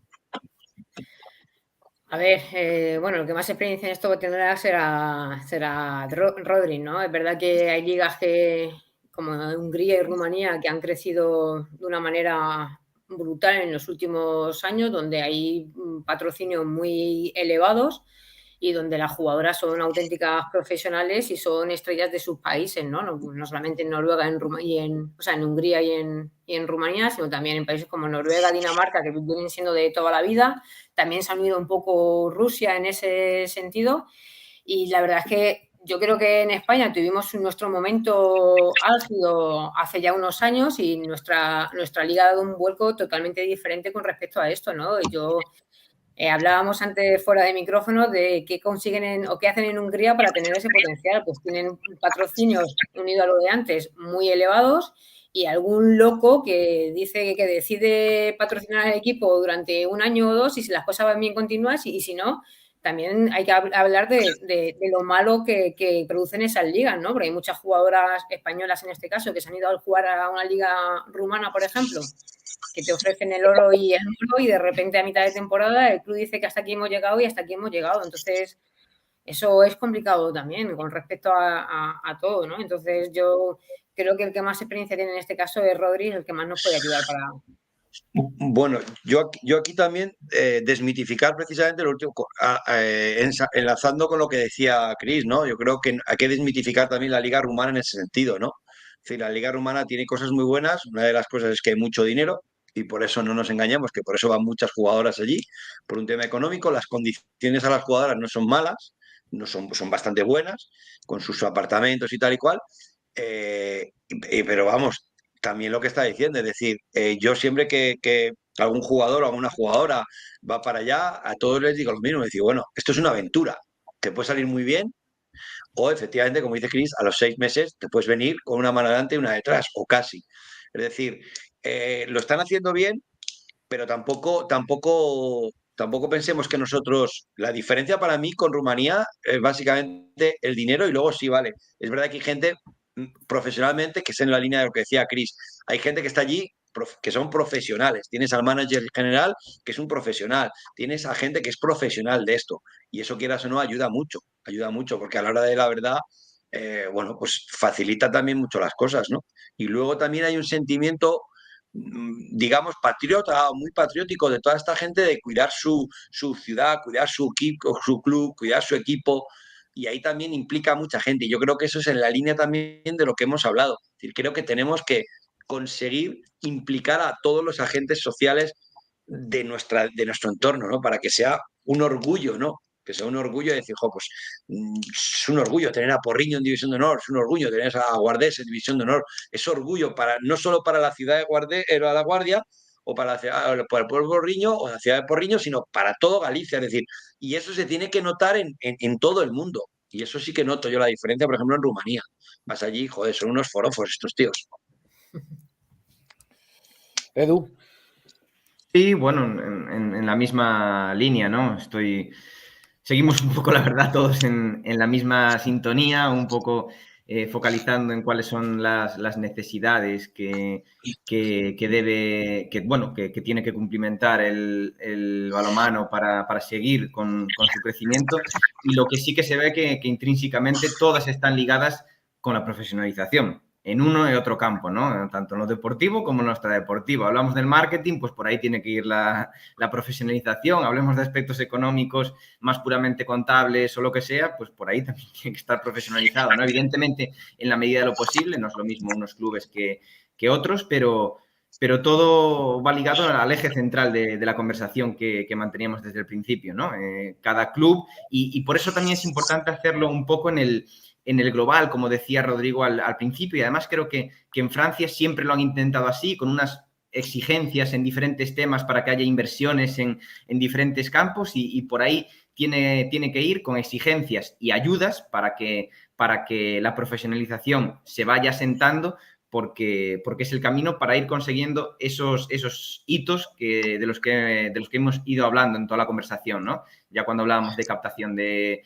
A ver, bueno, el que más experiencia en esto tendrá será Rodri, ¿no? Es verdad que hay ligas como Hungría y Rumanía que han crecido de una manera brutal en los últimos años, donde hay patrocinios muy elevados y donde las jugadoras son auténticas profesionales y son estrellas de sus países, ¿no? No solamente en Noruega, en Hungría y en Rumanía, sino también en países como Noruega, Dinamarca, que vienen siendo de toda la vida. También se ha unido un poco Rusia en ese sentido. Y la verdad es que yo creo que en España tuvimos nuestro momento álgido hace ya unos años y nuestra liga ha dado un vuelco totalmente diferente con respecto a esto, ¿no? Hablábamos antes fuera de micrófono de qué consiguen o qué hacen en Hungría para tener ese potencial. Pues tienen patrocinios, unido a lo de antes, muy elevados y algún loco que dice que decide patrocinar al equipo durante un año o dos y si las cosas van bien continúas y si no, también hay que hablar de lo malo que producen esas ligas, ¿no? Porque hay muchas jugadoras españolas en este caso que se han ido a jugar a una liga rumana, por ejemplo, que te ofrecen el oro y el oro y de repente a mitad de temporada el club dice que hasta aquí hemos llegado y hasta aquí hemos llegado. Entonces, eso es complicado también con respecto a todo, ¿no? Entonces, yo creo que el que más experiencia tiene en este caso es Rodri, el que más nos puede ayudar para... Bueno, yo aquí también desmitificar precisamente lo último, enlazando con lo que decía Cris, ¿no? Yo creo que hay que desmitificar también la liga rumana en ese sentido, ¿no? Es decir, la liga rumana tiene cosas muy buenas, una de las cosas es que hay mucho dinero y por eso no nos engañemos, que por eso van muchas jugadoras allí, por un tema económico, las condiciones a las jugadoras no son malas, son bastante buenas, con sus apartamentos y tal y cual, pero vamos, también lo que está diciendo, es decir, yo siempre que algún jugador o alguna jugadora va para allá, a todos les digo lo mismo, me digo, bueno, esto es una aventura, te puede salir muy bien, o efectivamente, como dice Chris, a los 6 meses te puedes venir con una mano adelante y una detrás, o casi. Es decir, lo están haciendo bien, pero tampoco pensemos que nosotros, la diferencia para mí con Rumanía es básicamente el dinero y luego sí, vale, es verdad que hay gente profesionalmente que es en la línea de lo que decía Chris, hay gente que está allí que son profesionales, tienes al manager general que es un profesional, tienes a gente que es profesional de esto y eso quieras o no ayuda mucho porque a la hora de la verdad bueno, pues facilita también mucho las cosas, ¿no? Y luego también hay un sentimiento digamos, patriota o muy patriótico de toda esta gente de cuidar su ciudad, cuidar su equipo, su club, cuidar su equipo. Y ahí también implica a mucha gente. Y yo creo que eso es en la línea también de lo que hemos hablado. Es decir, creo que tenemos que conseguir implicar a todos los agentes sociales de nuestro entorno, ¿no? Para que sea un orgullo, ¿no? Que sea un orgullo de decir, jo, pues es un orgullo tener a Porriño en División de Honor, es un orgullo tener a Guardés en División de Honor, es orgullo no solo para la ciudad de La Guardia, o para el pueblo de Porriño, o la ciudad de Porriño, sino para todo Galicia, es decir, y eso se tiene que notar en todo el mundo. Y eso sí que noto yo la diferencia, por ejemplo, en Rumanía. Vas allí, joder, son unos forofos estos tíos. Edu. Sí, bueno, en la misma línea, ¿no? Seguimos un poco, la verdad, todos en la misma sintonía, un poco focalizando en cuáles son las necesidades que tiene que cumplimentar el balonmano para seguir con su crecimiento, y lo que sí que se ve que intrínsecamente todas están ligadas con la profesionalización en uno y otro campo, ¿no? Tanto en lo deportivo como en lo extradeportivo. Hablamos del marketing, pues por ahí tiene que ir la profesionalización. Hablemos de aspectos económicos más puramente contables o lo que sea, pues por ahí también tiene que estar profesionalizado, ¿no? Evidentemente, en la medida de lo posible, no es lo mismo unos clubes que otros, pero todo va ligado al eje central de la conversación que manteníamos desde el principio, ¿no? Cada club, y por eso también es importante hacerlo un poco en el global, como decía Rodrigo al principio, y además creo que en Francia siempre lo han intentado así, con unas exigencias en diferentes temas para que haya inversiones en diferentes campos, y por ahí tiene que ir con exigencias y ayudas para que la profesionalización se vaya asentando, porque es el camino para ir consiguiendo esos hitos de los que hemos ido hablando en toda la conversación, ¿no? Ya cuando hablábamos de captación de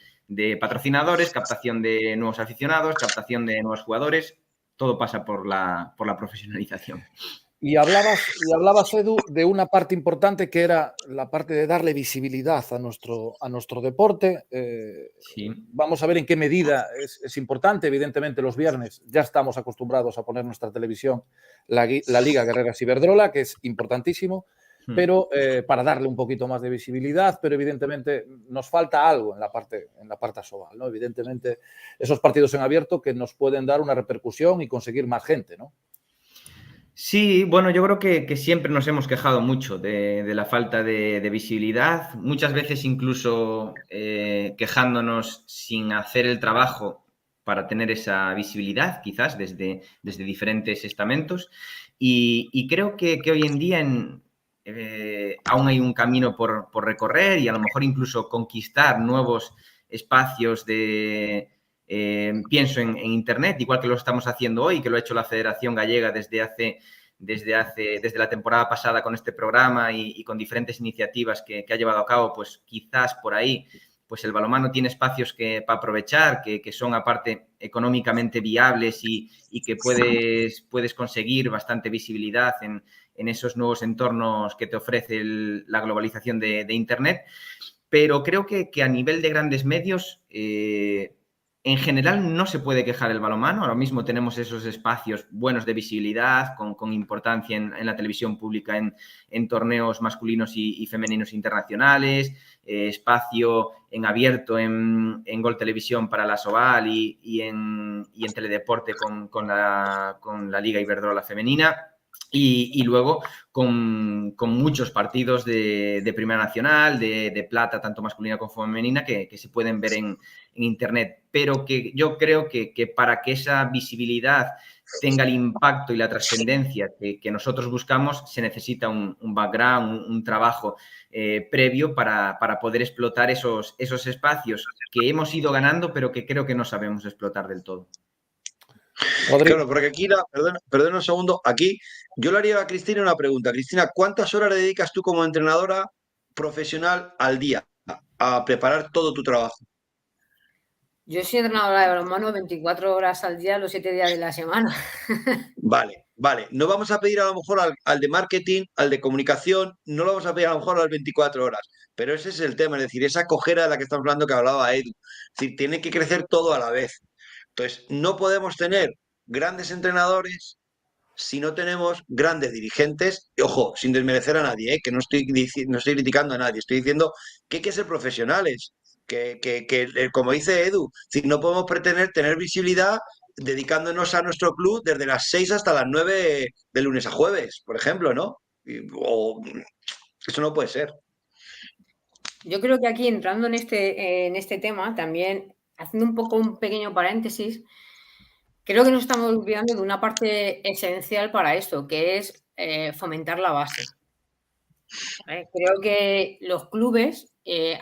patrocinadores, captación de nuevos aficionados, captación de nuevos jugadores, todo pasa por la profesionalización. Y hablabas, Edu, de una parte importante que era la parte de darle visibilidad a nuestro deporte. Sí. Vamos a ver en qué medida es importante. Evidentemente, los viernes ya estamos acostumbrados a poner nuestra televisión la Liga Guerreras Iberdrola, que es importantísimo, pero para darle un poquito más de visibilidad, pero evidentemente nos falta algo en la parte asobal, ¿no? Evidentemente, esos partidos en abierto que nos pueden dar una repercusión y conseguir más gente, ¿no? Sí, bueno, yo creo que siempre nos hemos quejado mucho de la falta de visibilidad, muchas veces incluso quejándonos sin hacer el trabajo para tener esa visibilidad, quizás desde diferentes estamentos, y creo que hoy en día aún hay un camino por recorrer, y a lo mejor incluso conquistar nuevos espacios pienso en Internet, igual que lo estamos haciendo hoy, que lo ha hecho la Federación Gallega desde la temporada pasada con este programa y con diferentes iniciativas que ha llevado a cabo. Pues quizás por ahí pues el balonmano tiene espacios para aprovechar, que son aparte económicamente viables y que puedes conseguir bastante visibilidad en esos nuevos entornos que te ofrece la globalización de Internet. Pero creo que a nivel de grandes medios, en general no se puede quejar el balonmano. Ahora mismo tenemos esos espacios buenos de visibilidad, con importancia en la televisión pública, en torneos masculinos y femeninos internacionales, espacio en abierto en Gol Televisión para la Asobal y en Teledeporte con la Liga Iberdrola femenina. Y luego con muchos partidos de Primera Nacional, de plata, tanto masculina como femenina, que se pueden ver en Internet. Pero que yo creo que para que esa visibilidad tenga el impacto y la trascendencia que nosotros buscamos, se necesita un background, un trabajo previo para poder explotar esos espacios que hemos ido ganando, pero que creo que no sabemos explotar del todo. Claro, porque aquí, perdona un segundo, aquí yo le haría a Cristina una pregunta. Cristina, ¿cuántas horas le dedicas tú como entrenadora profesional al día a preparar todo tu trabajo? Yo soy entrenadora de balonmano 24 horas al día, los 7 días de la semana. Vale. No vamos a pedir a lo mejor al de marketing, al de comunicación, no lo vamos a pedir a lo mejor a las 24 horas, pero ese es el tema, es decir, esa cojera de la que estamos hablando que hablaba Edu. Es decir, tiene que crecer todo a la vez. Entonces, no podemos tener grandes entrenadores si no tenemos grandes dirigentes, y, ojo, sin desmerecer a nadie, que no estoy criticando a nadie, estoy diciendo que hay que ser profesionales, como dice Edu, si no podemos pretender tener visibilidad dedicándonos a nuestro club desde las 6 hasta las 9 de lunes a jueves, por ejemplo, ¿no? Eso no puede ser. Yo creo que aquí, entrando en este tema, también haciendo un poco un pequeño paréntesis, creo que nos estamos olvidando de una parte esencial para esto, que es fomentar la base. Creo que los clubes,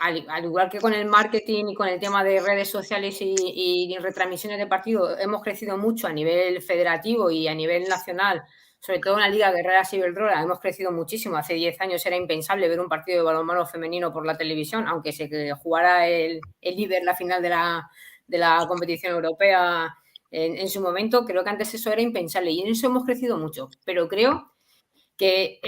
al igual que con el marketing y con el tema de redes sociales y retransmisiones de partidos, hemos crecido mucho a nivel federativo y a nivel nacional, sobre todo en la Liga Guerrera Iberdrola, hemos crecido muchísimo. Hace 10 años era impensable ver un partido de balonmano femenino por la televisión, aunque se jugara el Iber la final de la competición europea en su momento. Creo que antes eso era impensable y en eso hemos crecido mucho, pero creo que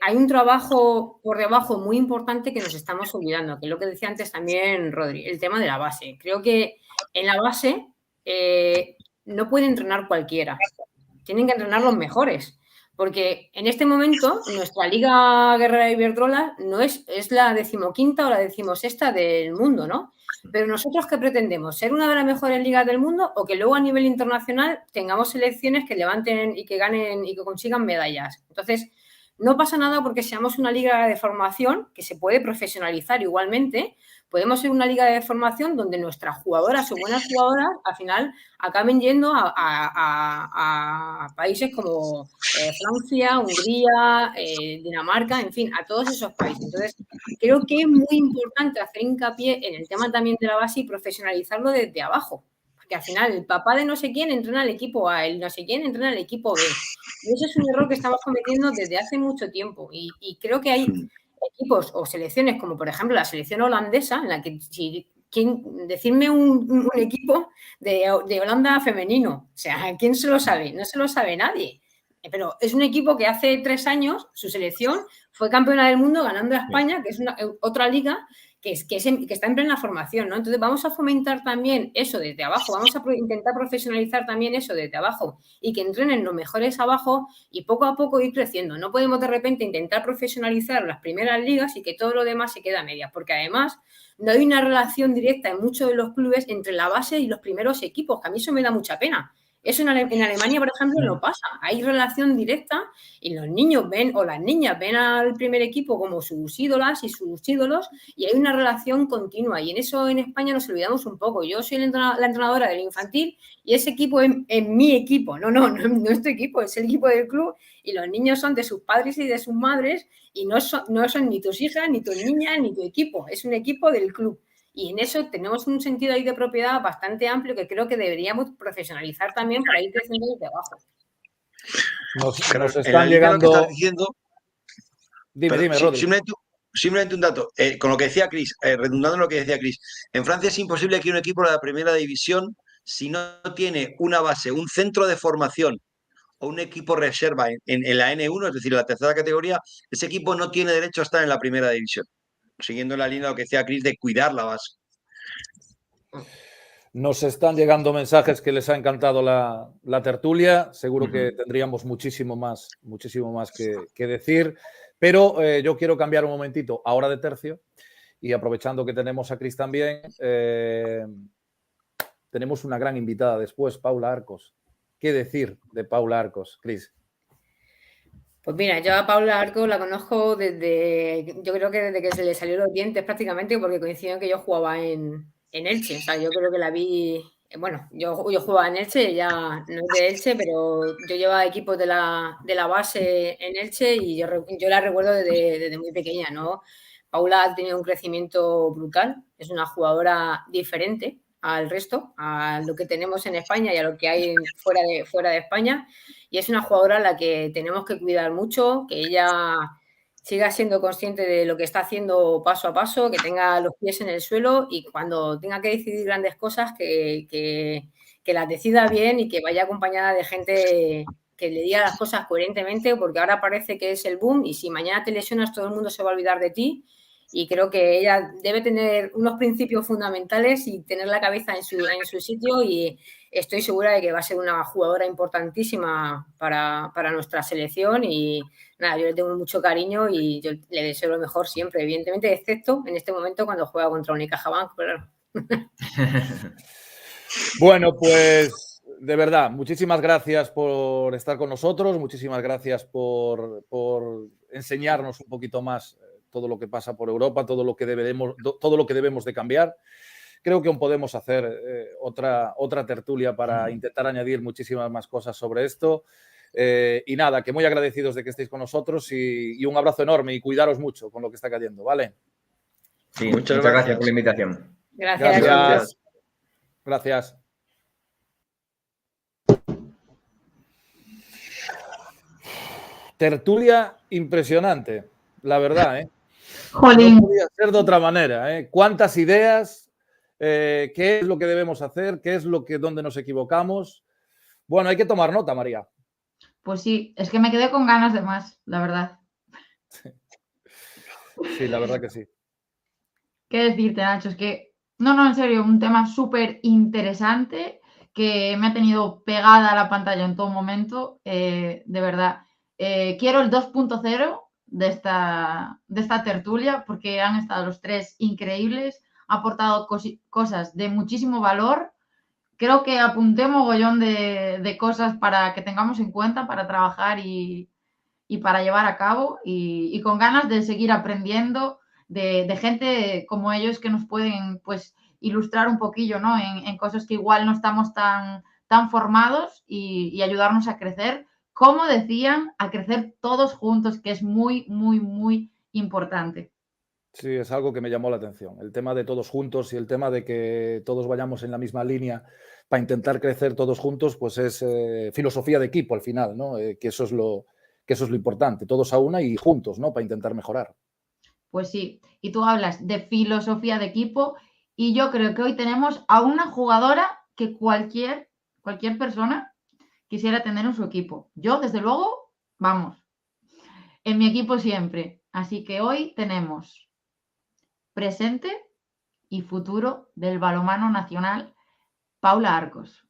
hay un trabajo por debajo muy importante que nos estamos olvidando, que es lo que decía antes también Rodri, el tema de la base. Creo que en la base no puede entrenar cualquiera, tienen que entrenar los mejores, porque en este momento nuestra Liga Guerrera Iberdrola no es la 15ª o la 16ª del mundo, ¿no? Pero nosotros, ¿qué pretendemos? ¿Ser una de las mejores ligas del mundo o que luego a nivel internacional tengamos selecciones que levanten y que ganen y que consigan medallas? Entonces, no pasa nada porque seamos una liga de formación que se puede profesionalizar igualmente. Podemos ser una liga de formación donde nuestras jugadoras o buenas jugadoras al final acaben yendo a países como Francia, Hungría, Dinamarca, en fin, a todos esos países. Entonces, creo que es muy importante hacer hincapié en el tema también de la base y profesionalizarlo desde abajo. Porque al final el papá de no sé quién entrena al equipo A, el no sé quién entrena al equipo B. Y eso es un error que estamos cometiendo desde hace mucho tiempo. Y creo que hay equipos o selecciones como, por ejemplo, la selección holandesa, en la que decirme un equipo de Holanda femenino. O sea, ¿quién se lo sabe? No se lo sabe nadie. Pero es un equipo que hace 3 años, su selección fue campeona del mundo ganando a España, que es otra liga que está en plena formación, ¿no? Entonces vamos a fomentar también eso desde abajo, vamos a intentar profesionalizar también eso desde abajo y que entrenen los mejores abajo y poco a poco ir creciendo. No podemos de repente intentar profesionalizar las primeras ligas y que todo lo demás se quede a medias, porque además no hay una relación directa en muchos de los clubes entre la base y los primeros equipos, que a mí eso me da mucha pena. Eso en Alemania, por ejemplo, no pasa. Hay relación directa y los niños ven o las niñas ven al primer equipo como sus ídolas y sus ídolos y hay una relación continua. Y en eso en España nos olvidamos un poco. Yo soy la entrenadora del infantil y ese equipo es mi equipo. No es tu equipo, es el equipo del club y los niños son de sus padres y de sus madres y no son ni tus hijas, ni tus niñas, ni tu equipo. Es un equipo del club. Y en eso tenemos un sentido ahí de propiedad bastante amplio que creo que deberíamos profesionalizar también para ir creciendo desde abajo. Nos están llegando... Lo que estás diciendo... Dime, Rodri. Simplemente un dato. Con lo que decía Cris, redundando en lo que decía Cris, en Francia es imposible que un equipo de la primera división, si no tiene una base, un centro de formación o un equipo reserva en la N1, es decir, en la tercera categoría, ese equipo no tiene derecho a estar en la primera división. Siguiendo la línea de lo que decía Cris de cuidar la base. Nos están llegando mensajes que les ha encantado la tertulia. Seguro que tendríamos muchísimo más que decir. Pero yo quiero cambiar un momentito ahora de tercio y aprovechando que tenemos a Cris también, tenemos una gran invitada después, Paula Arcos. ¿Qué decir de Paula Arcos, Cris? Pues mira, yo a Paula Arcos la conozco yo creo que desde que se le salieron los dientes prácticamente, porque coincidió que yo jugaba en Elche. O sea, yo creo que la vi, bueno, yo jugaba en Elche, ella no es de Elche, pero yo llevaba equipos de la base en Elche y yo la recuerdo desde muy pequeña, ¿no? Paula ha tenido un crecimiento brutal, es una jugadora diferente al resto, a lo que tenemos en España y a lo que hay fuera de España. Y es una jugadora a la que tenemos que cuidar mucho, que ella siga siendo consciente de lo que está haciendo paso a paso, que tenga los pies en el suelo y cuando tenga que decidir grandes cosas, que las decida bien y que vaya acompañada de gente que le diga las cosas coherentemente, porque ahora parece que es el boom y si mañana te lesionas todo el mundo se va a olvidar de ti. Y creo que ella debe tener unos principios fundamentales y tener la cabeza en su sitio y estoy segura de que va a ser una jugadora importantísima para nuestra selección y nada, yo le tengo mucho cariño y yo le deseo lo mejor siempre, evidentemente, excepto en este momento cuando juega contra Unicaja Bank, claro. Bueno, pues de verdad, muchísimas gracias por estar con nosotros, muchísimas gracias por enseñarnos un poquito más todo lo que pasa por Europa, todo lo que debemos de cambiar. Creo que aún podemos hacer otra tertulia para intentar añadir muchísimas más cosas sobre esto. Y nada, que muy agradecidos de que estéis con nosotros y un abrazo enorme y cuidaros mucho con lo que está cayendo, ¿vale? Sí, muchas gracias por la invitación. Gracias. Gracias. Tertulia impresionante, la verdad, ¿eh? Jolín. No podía ser de otra manera, ¿eh? Cuántas ideas, qué es lo que debemos hacer, qué es dónde nos equivocamos. Bueno, hay que tomar nota, María. Pues sí, es que me quedé con ganas de más, la verdad. Sí, la verdad que sí. ¿Qué decirte, Nacho? Es que, no, en serio, un tema súper interesante que me ha tenido pegada a la pantalla en todo momento, de verdad. Quiero el 2.0 de esta tertulia porque han estado los tres increíbles, ha aportado cosas de muchísimo valor. Creo que apunté mogollón de cosas para que tengamos en cuenta para trabajar y para llevar a cabo y con ganas de seguir aprendiendo de gente como ellos que nos pueden pues ilustrar un poquillo, ¿no? En cosas que igual no estamos tan formados y ayudarnos a crecer, como decían, a crecer todos juntos, que es muy, muy, muy importante. Sí, es algo que me llamó la atención. El tema de todos juntos y el tema de que todos vayamos en la misma línea para intentar crecer todos juntos, pues es filosofía de equipo al final, ¿no? Que eso es lo importante, todos a una y juntos, ¿no? Para intentar mejorar. Pues sí, y tú hablas de filosofía de equipo y yo creo que hoy tenemos a una jugadora que cualquier persona quisiera tener en su equipo. Yo, desde luego, vamos, en mi equipo siempre. Así que hoy tenemos presente y futuro del balonmano nacional, Paula Arcos.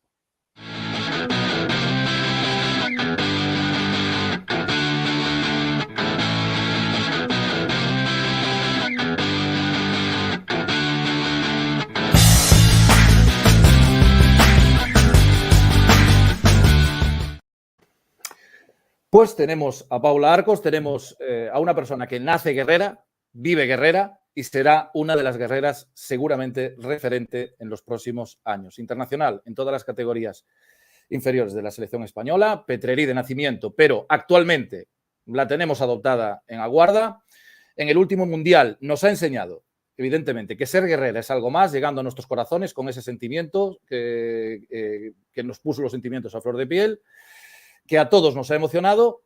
Pues tenemos a Paula Arcos, tenemos a una persona que nace guerrera, vive guerrera y será una de las guerreras seguramente referente en los próximos años. Internacional en todas las categorías inferiores de la selección española, petrerí de nacimiento, pero actualmente la tenemos adoptada en Aguarda. En el último mundial nos ha enseñado, evidentemente, que ser guerrera es algo más, llegando a nuestros corazones con ese sentimiento que nos puso los sentimientos a flor de piel, que a todos nos ha emocionado,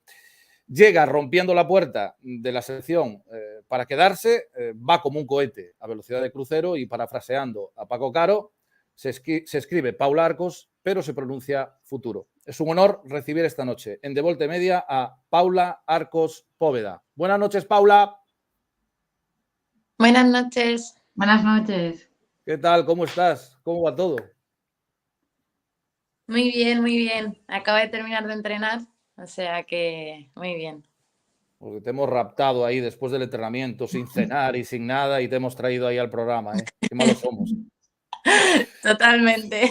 llega rompiendo la puerta de la selección para quedarse, va como un cohete a velocidad de crucero y, parafraseando a Paco Caro, se escribe Paula Arcos, pero se pronuncia futuro. Es un honor recibir esta noche en De Volte Media a Paula Arcos Póveda. Buenas noches, Paula. Buenas noches. Buenas noches. ¿Qué tal? ¿Cómo estás? ¿Cómo va todo? Muy bien, muy bien. Acabo de terminar de entrenar, o sea que muy bien. Porque te hemos raptado ahí después del entrenamiento, sin cenar y sin nada, y te hemos traído ahí al programa, ¿eh? Qué malos somos. Totalmente.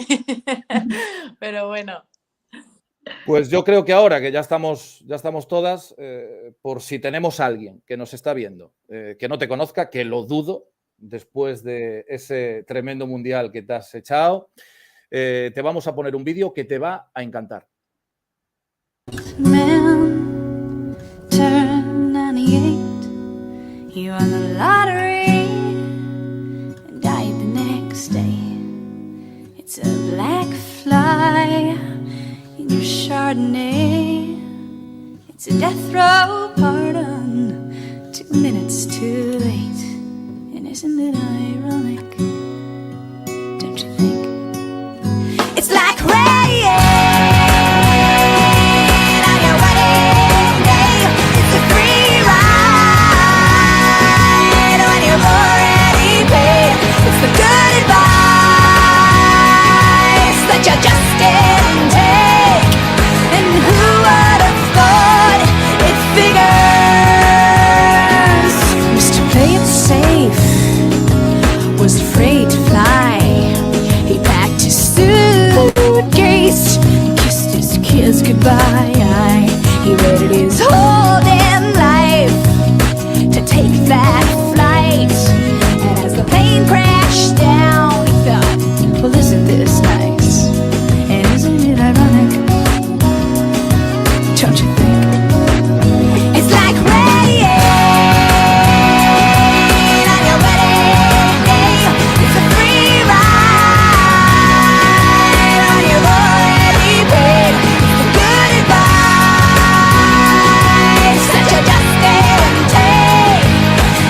Pero bueno. Pues yo creo que ahora que ya estamos todas, por si tenemos a alguien que nos está viendo, que no te conozca, que lo dudo, después de ese tremendo mundial que te has echado, te vamos a poner un vídeo que te va a encantar. Man, turn 98, you won the lottery and died the next day. It's a black fly in your Chardonnay. It's a death row pardon, 2 minutes too late. And isn't it ironic? Don't you think? It's like rain on your wedding day. It's a free ride when you've already paid. It's the good advice that you just didn't take. And who would have thought it figures? Used to play it safe, was Don't you think? It's like rain on your wedding day. It's a free ride on your already paid. It's the good advice that you just give and take.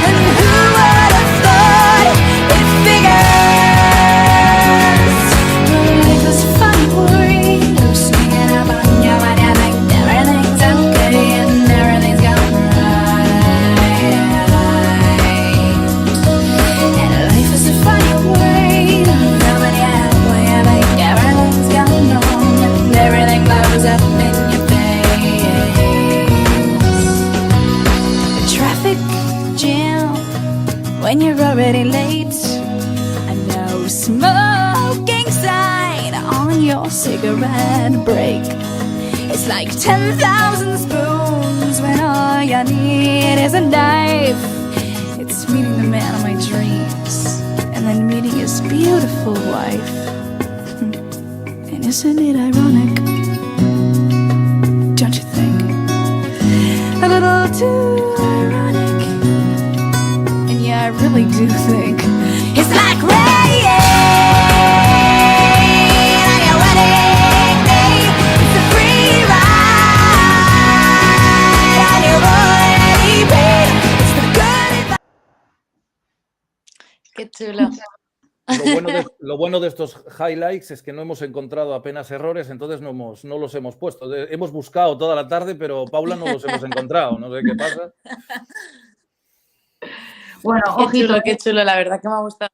And who would have thought it figures? Life is a funny word, sneaking up on you when you think everything's okay and everything's going right. And life is a funny word, coming out when you think everything's going wrong and everything blows up in your face. The traffic jam when you're already late. A no smoking sign on your cigarette break. It's like 10,000 spoons when all you need is a knife. It's meeting the man of my dreams and then meeting his beautiful wife. And isn't it ironic? Don't you think? A little too ironic. And yeah, I really do think it's like rain on your wedding day. It's a free ride on your already paid. It's the good advice. Qué chulo. Lo bueno de estos highlights es que no hemos encontrado apenas errores, entonces no los hemos puesto. Hemos buscado toda la tarde, pero Paula no los hemos encontrado. No sé qué pasa. Bueno, ojito, Qué chulo, la verdad que me ha gustado.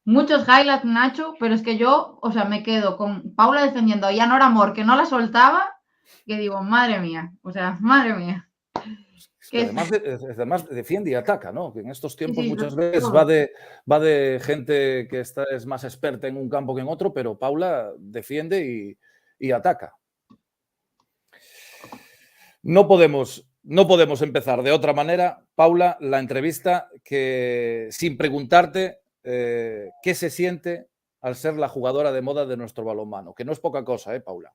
muchos highlights, Nacho, pero es que yo, o sea, me quedo con Paula defendiendo a Yanor Amor, que no la soltaba, que digo, madre mía, o sea, madre mía. Es que además defiende y ataca, ¿no? Que en estos tiempos sí, muchas sí, veces todo. va de gente que es más experta en un campo que en otro, pero Paula defiende y ataca. No podemos empezar de otra manera, Paula, la entrevista que sin preguntarte qué se siente al ser la jugadora de moda de nuestro balonmano, que no es poca cosa, Paula.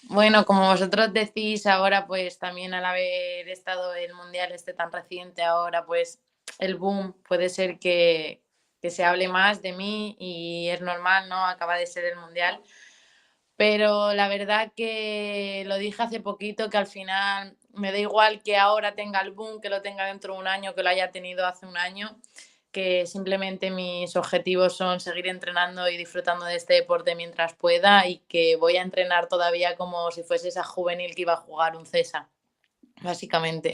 Bueno, como vosotros decís ahora, pues también al haber estado el Mundial tan reciente ahora, pues el boom puede ser que se hable más de mí y es normal, ¿no? Acaba de ser el Mundial. Pero la verdad que lo dije hace poquito, que al final me da igual que ahora tenga el boom, que lo tenga dentro de un año, que lo haya tenido hace un año, que simplemente mis objetivos son seguir entrenando y disfrutando de este deporte mientras pueda y que voy a entrenar todavía como si fuese esa juvenil que iba a jugar un CESA, básicamente.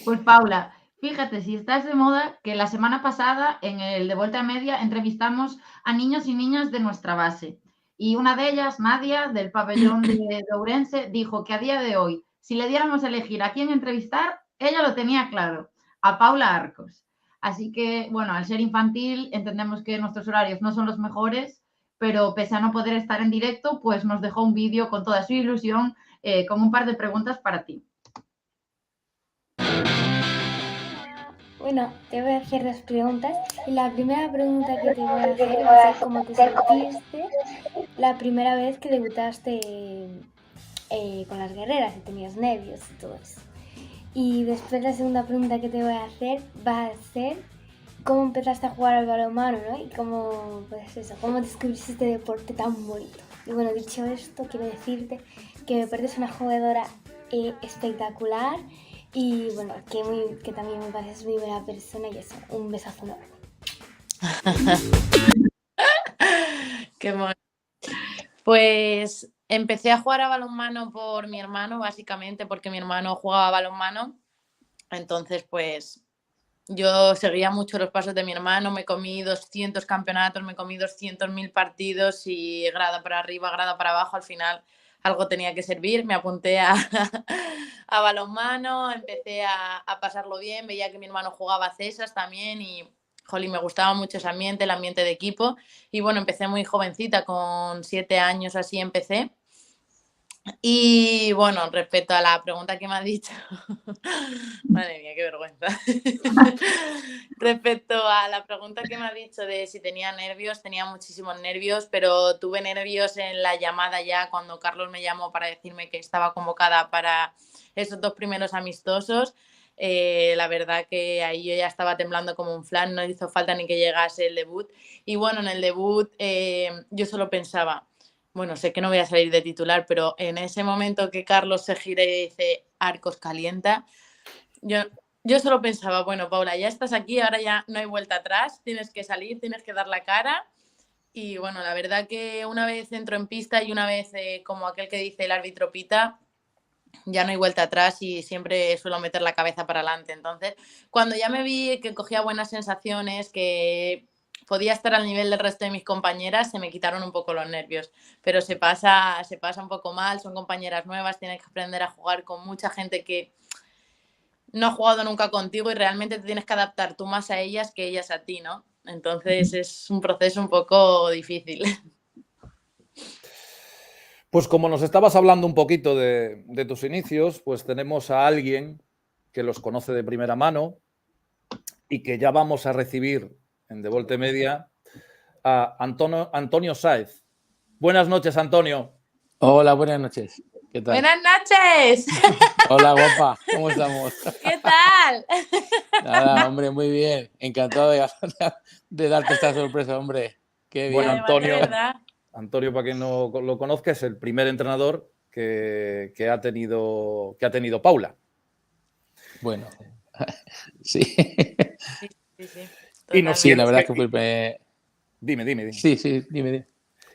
Pues Paula, fíjate, si estás de moda, que la semana pasada en el de Vuelta a Media entrevistamos a niños y niñas de nuestra base. Y una de ellas, Nadia, del pabellón de Ourense, dijo que a día de hoy, si le diéramos a elegir a quién entrevistar, ella lo tenía claro, a Paula Arcos. Así que, bueno, al ser infantil, entendemos que nuestros horarios no son los mejores, pero pese a no poder estar en directo, pues nos dejó un vídeo con toda su ilusión, con un par de preguntas para ti. Bueno, te voy a hacer dos preguntas. Y la primera pregunta que te voy a hacer va a ser cómo te sentiste la primera vez que debutaste con las guerreras y tenías nervios y todo eso. Y después la segunda pregunta que te voy a hacer va a ser cómo empezaste a jugar al balonmano, ¿no? Y cómo, pues eso, cómo descubriste este deporte tan bonito. Y bueno, dicho esto, quiero decirte que me pareces una jugadora espectacular. Y bueno, que también me pareces muy buena persona y eso, un besazo enorme. Qué mono. Pues empecé a jugar a balonmano por mi hermano, básicamente, porque mi hermano jugaba a balonmano. Entonces, pues yo seguía mucho los pasos de mi hermano, me comí 200 campeonatos, me comí 200.000 partidos y grada para arriba, grada para abajo, al final algo tenía que servir, me apunté a balonmano, empecé a pasarlo bien, veía que mi hermano jugaba cesas también y, jolín, me gustaba mucho ese ambiente, el ambiente de equipo. Y bueno, empecé muy jovencita, con 7 años así empecé. Y bueno, respecto a la pregunta que me has dicho, madre mía, qué vergüenza. Respecto a la pregunta que me has dicho de si tenía nervios, tenía muchísimos nervios, pero tuve nervios en la llamada ya cuando Carlos me llamó para decirme que estaba convocada para esos 2 primeros amistosos. La verdad que ahí yo ya estaba temblando como un flan, no hizo falta ni que llegase el debut. Y bueno, en el debut yo solo pensaba, bueno, sé que no voy a salir de titular, pero en ese momento que Carlos se gira y dice Arcos calienta, yo solo pensaba, bueno, Paula, ya estás aquí, ahora ya no hay vuelta atrás, tienes que salir, tienes que dar la cara. Y bueno, la verdad que una vez entro en pista y una vez, como aquel que dice el árbitro pita, ya no hay vuelta atrás y siempre suelo meter la cabeza para adelante. Entonces, cuando ya me vi que cogía buenas sensaciones, que podía estar al nivel del resto de mis compañeras, se me quitaron un poco los nervios. Pero se pasa un poco mal, son compañeras nuevas, tienes que aprender a jugar con mucha gente que no ha jugado nunca contigo y realmente te tienes que adaptar tú más a ellas que ellas a ti, ¿no? Entonces es un proceso un poco difícil. Pues como nos estabas hablando un poquito de tus inicios, pues tenemos a alguien que los conoce de primera mano y que ya vamos a recibir en De Volte Media a Antonio Sáez. Buenas noches, Antonio. Hola, buenas noches. ¿Qué tal? ¡Buenas noches! Hola, guapa. ¿Cómo estamos? ¿Qué tal? Nada, hombre, muy bien. Encantado de darte esta sorpresa, hombre. Qué bien. Bueno, Además, de Antonio, verdad. Antonio, para quien no lo conozca, es el primer entrenador que ha tenido Paula. Bueno, sí. Sí. Y nos Sí, la tienes verdad que- que fue el primer... Dime. Sí, dime.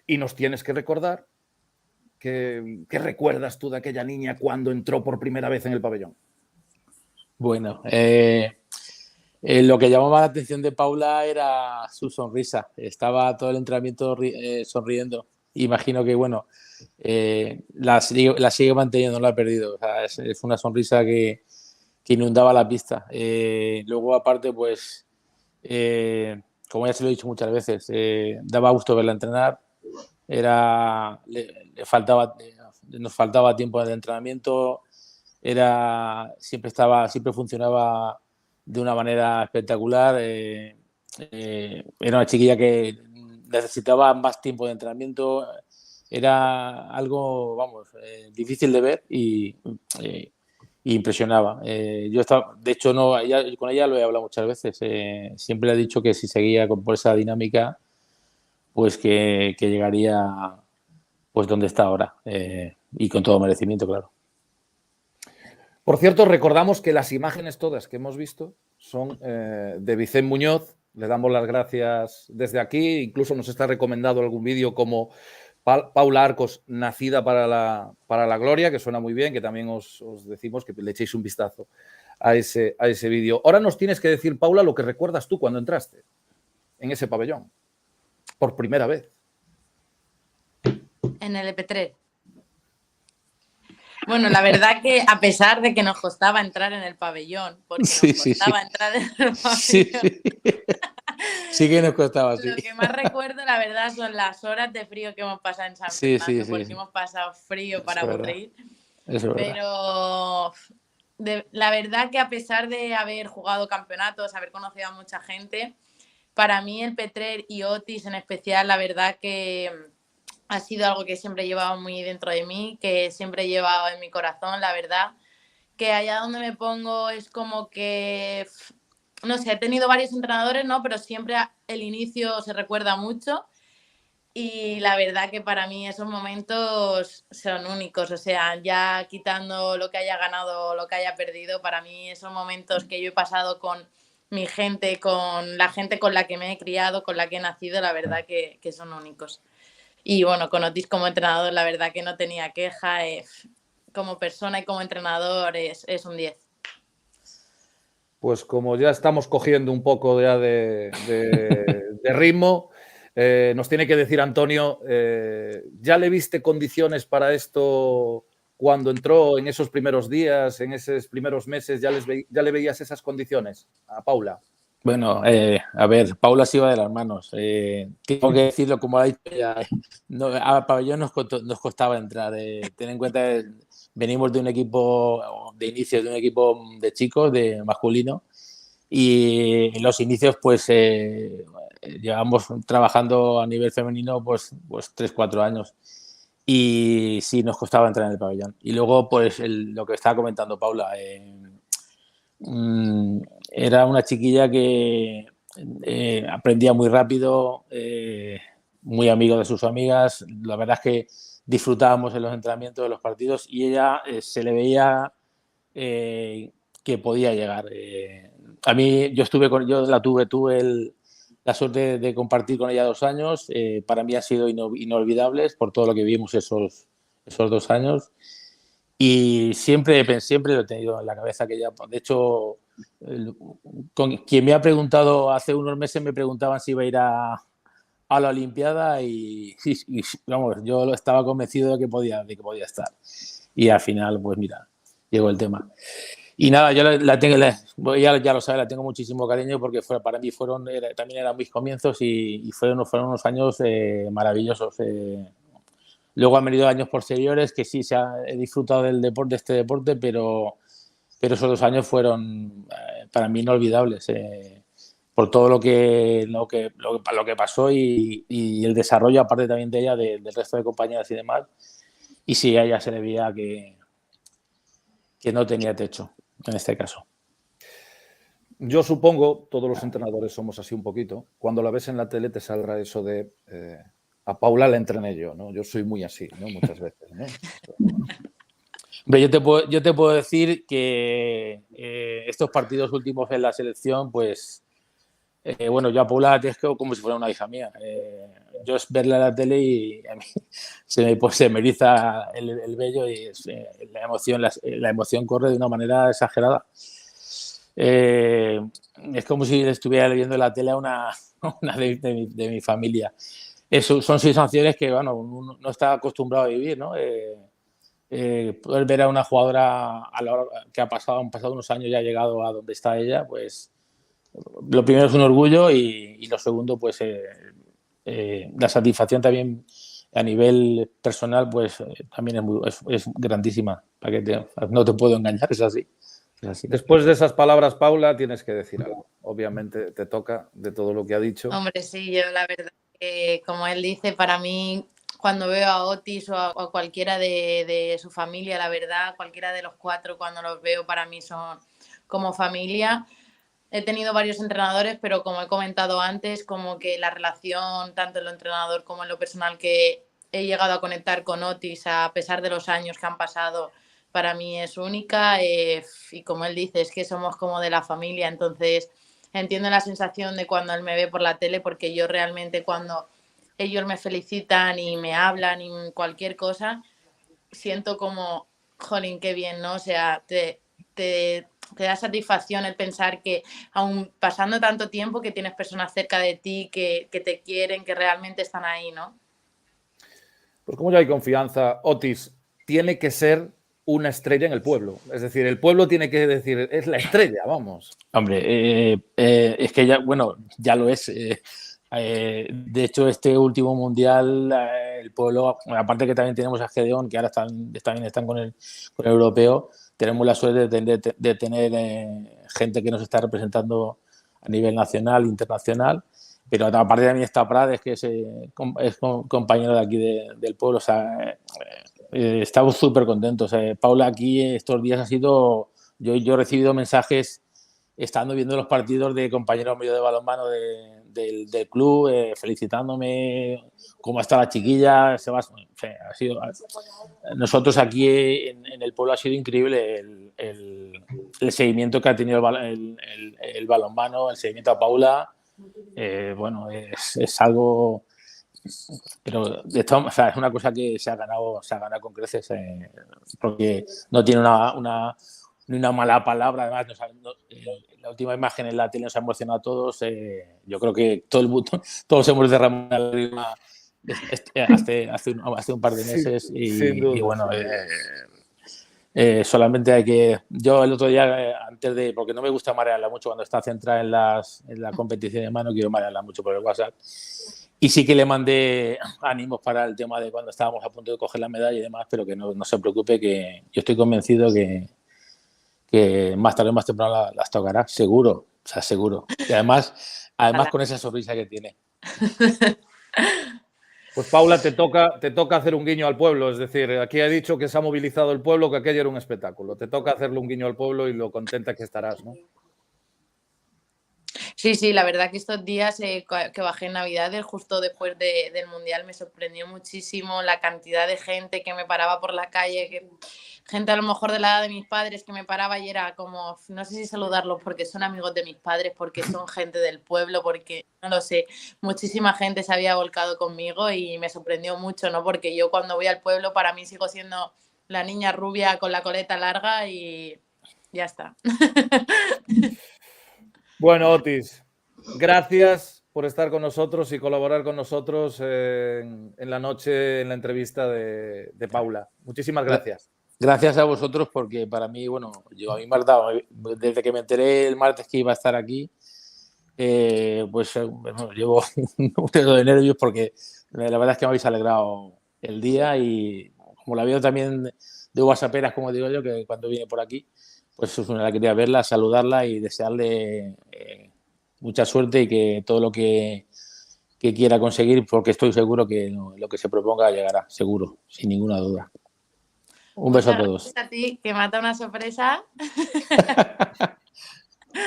Y nos tienes que recordar ¿qué recuerdas tú de aquella niña cuando entró por primera vez en el pabellón? Bueno, lo que llamaba la atención de Paula era su sonrisa. Estaba todo el entrenamiento sonriendo. Imagino que, bueno, la sigue manteniendo, no la ha perdido. O sea, es una sonrisa que inundaba la pista. Luego, aparte, pues, como ya se lo he dicho muchas veces, daba gusto verla entrenar. Nos faltaba tiempo de entrenamiento. Siempre funcionaba de una manera espectacular. Era una chiquilla que necesitaba más tiempo de entrenamiento. Era algo, vamos, difícil de ver y impresionaba. De hecho, con ella lo he hablado muchas veces. Siempre le he dicho que si seguía por esa dinámica, pues que llegaría pues donde está ahora. Y con todo merecimiento, claro. Por cierto, recordamos que las imágenes todas que hemos visto son de Vicent Muñoz. Le damos las gracias desde aquí. Incluso nos está recomendado algún vídeo como Paula Arcos, nacida para la gloria, que suena muy bien, que también os decimos que le echéis un vistazo a ese vídeo. Ahora nos tienes que decir, Paula, lo que recuerdas tú cuando entraste en ese pabellón, por primera vez. En el EP3. Bueno, la verdad que a pesar de que nos costaba entrar en el pabellón, porque nos costaba entrar en el pabellón. Sí que nos costaba, sí. Lo que más recuerdo, la verdad, son las horas de frío que hemos pasado en San Fernando, porque hemos pasado frío para aburrir. Pero la verdad que a pesar de haber jugado campeonatos, haber conocido a mucha gente, para mí el Petrer y Otis en especial, la verdad que ha sido algo que siempre he llevado muy dentro de mí, que siempre he llevado en mi corazón, la verdad, que allá donde me pongo es como que, no sé, he tenido varios entrenadores, ¿no? Pero siempre el inicio se recuerda mucho y la verdad que para mí esos momentos son únicos, o sea, ya quitando lo que haya ganado o lo que haya perdido, para mí esos momentos que yo he pasado con mi gente, con la gente con la que me he criado, con la que he nacido, la verdad que son únicos. Y bueno, con Otis como entrenador, la verdad que no tenía queja. Como persona y como entrenador es un 10. Pues como ya estamos cogiendo un poco ya de ritmo, nos tiene que decir Antonio, ¿ya le viste condiciones para esto cuando entró en esos primeros días, en esos primeros meses? ¿Ya le veías esas condiciones a Paula? Bueno, a ver, Paula se iba de las manos. Tengo que decirlo como ha dicho ella. No, a Pabellón nos costaba entrar. Ten en cuenta que venimos de un equipo de inicio, de un equipo de chicos, de masculino, y en los inicios pues llevamos trabajando a nivel femenino pues 3-4 años. Y sí, nos costaba entrar en el pabellón. Y luego, pues lo que estaba comentando Paula, era una chiquilla que aprendía muy rápido, muy amigo de sus amigas. La verdad es que disfrutábamos en los entrenamientos de los partidos y ella se le veía que podía llegar. A mí, yo la tuve la suerte de compartir con ella 2 años. Para mí han sido inolvidables por todo lo que vimos esos 2 años. Y siempre lo he tenido en la cabeza que ya, de hecho, con quien me ha preguntado hace unos meses me preguntaban si iba a ir a la Olimpiada y vamos, yo estaba convencido de que podía estar. Y al final, pues mira, llegó el tema. Y nada, yo la tengo, ya lo sabe, la tengo muchísimo cariño porque para mí también eran mis comienzos y fueron unos años maravillosos. Luego han venido años posteriores que sí he disfrutado de este deporte, pero esos 2 años fueron para mí inolvidables por todo lo que pasó y el desarrollo, aparte también de ella, del resto de compañeras y demás. Y sí, a ella se le veía que no tenía techo, en este caso. Yo supongo, todos los entrenadores somos así un poquito, cuando la ves en la tele te saldrá eso de... a Paula la entrené yo, ¿no? Yo soy muy así, ¿no? Muchas veces, ¿no? Hombre, yo te puedo decir que estos partidos últimos en la selección, pues, bueno, yo a Paula la tengo como si fuera una hija mía. Yo es verla en la tele y a mí se me eriza el vello y la emoción corre de una manera exagerada. Es como si estuviera viendo en la tele a una de mi familia. Son sensaciones que, bueno, uno no está acostumbrado a vivir, ¿no? Poder ver a una jugadora a la hora que han pasado unos años y ha llegado a donde está ella, pues lo primero es un orgullo y lo segundo, pues la satisfacción también a nivel personal, pues también es grandísima. No te puedo engañar, es así. Después de esas palabras, Paula, tienes que decir algo. Obviamente te toca de todo lo que ha dicho. Hombre, sí, yo la verdad que, como él dice, para mí, cuando veo a Otis o a cualquiera de su familia, la verdad, cualquiera de los 4, cuando los veo, para mí son como familia. He tenido varios entrenadores, pero como he comentado antes, como que la relación, tanto en lo entrenador como en lo personal, que he llegado a conectar con Otis, a pesar de los años que han pasado, para mí es única. Y como él dice, es que somos como de la familia, entonces entiendo la sensación de cuando él me ve por la tele, porque yo realmente cuando ellos me felicitan y me hablan y cualquier cosa, siento como, jolín, qué bien, ¿no? O sea, te da satisfacción el pensar que aún pasando tanto tiempo que tienes personas cerca de ti que te quieren, que realmente están ahí, ¿no? Pues como ya hay confianza, Otis tiene que ser una estrella en el pueblo. Es decir, el pueblo tiene que decir, es la estrella, vamos. Hombre, es que ya lo es. De hecho, este último mundial, el pueblo, aparte que también tenemos a Gedeón, que ahora también están con el europeo, tenemos la suerte de tener gente que nos está representando a nivel nacional, internacional, pero aparte también está Prades, que es compañero de aquí del pueblo. O sea, estamos súper contentos. Paula, aquí estos días ha sido... Yo he recibido mensajes estando viendo los partidos de compañeros míos de balonmano del club, felicitándome cómo está la chiquilla. Nosotros aquí en el pueblo ha sido increíble el seguimiento que ha tenido el balonmano, el seguimiento a Paula. Bueno, es algo... Pero es una cosa que se ha ganado con creces, porque no tiene ni una mala palabra. Además, la última imagen en la tele nos ha emocionado a todos. Yo creo que todos hemos derramado una lágrima hace un par de meses. Y bueno, Solamente hay que... Yo el otro día, porque no me gusta marearla mucho cuando está centrada en la competición de mano, no quiero marearla mucho por el WhatsApp. Y sí que le mandé ánimos para el tema de cuando estábamos a punto de coger la medalla y demás, pero que no se preocupe, que yo estoy convencido que más tarde o más temprano las tocará, seguro, o sea, seguro. Y además con esa sonrisa que tiene. Pues Paula, te toca hacer un guiño al pueblo, es decir, aquí he dicho que se ha movilizado el pueblo, que aquello era un espectáculo. Te toca hacerle un guiño al pueblo y lo contenta que estarás, ¿no? Sí, la verdad que estos días que bajé en Navidades, justo después del Mundial, me sorprendió muchísimo la cantidad de gente que me paraba por la calle, gente a lo mejor de la edad de mis padres que me paraba y era como, no sé si saludarlos porque son amigos de mis padres, porque son gente del pueblo, porque no lo sé, muchísima gente se había volcado conmigo y me sorprendió mucho, ¿no? Porque yo cuando voy al pueblo para mí sigo siendo la niña rubia con la coleta larga y ya está. Bueno, Otis, gracias por estar con nosotros y colaborar con nosotros en la noche, en la entrevista de Paula. Muchísimas gracias. Gracias a vosotros porque para mí, bueno, a mí me has dado, desde que me enteré el martes que iba a estar aquí, pues bueno, llevo un dedo de nervios porque la verdad es que me habéis alegrado el día y como la veo también de whatsapperas, como digo yo, que cuando viene por aquí, pues la quería verla, saludarla y desearle mucha suerte y que todo lo que quiera conseguir, porque estoy seguro que lo que se proponga llegará, seguro, sin ninguna duda. Un beso a todos. Gracias a ti, que mata una sorpresa.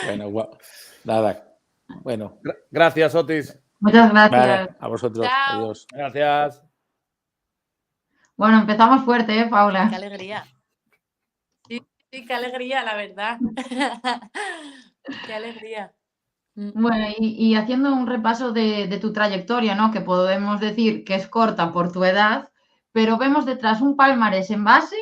Bueno, nada. Bueno. Gracias, Otis. Muchas gracias. Vale, a vosotros. Chao. Adiós. Gracias. Bueno, empezamos fuerte, Paula? Qué alegría. Sí, qué alegría, la verdad. Qué alegría. Bueno, y haciendo un repaso de tu trayectoria, ¿no? Que podemos decir que es corta por tu edad, pero vemos detrás un palmarés en base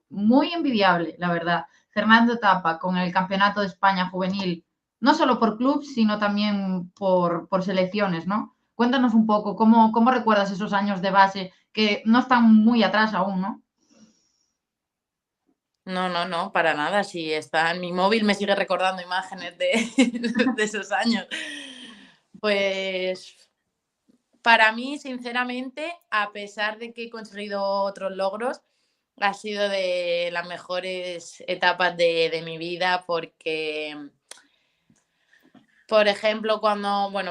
muy envidiable, la verdad. Fernando Tapa con el Campeonato de España Juvenil, no solo por club, sino también por selecciones, ¿no? Cuéntanos un poco, ¿cómo recuerdas esos años de base que no están muy atrás aún, ¿no? No, para nada. Si está en mi móvil, me sigue recordando imágenes de esos años. Pues para mí, sinceramente, a pesar de que he conseguido otros logros, ha sido de las mejores etapas de mi vida porque, por ejemplo,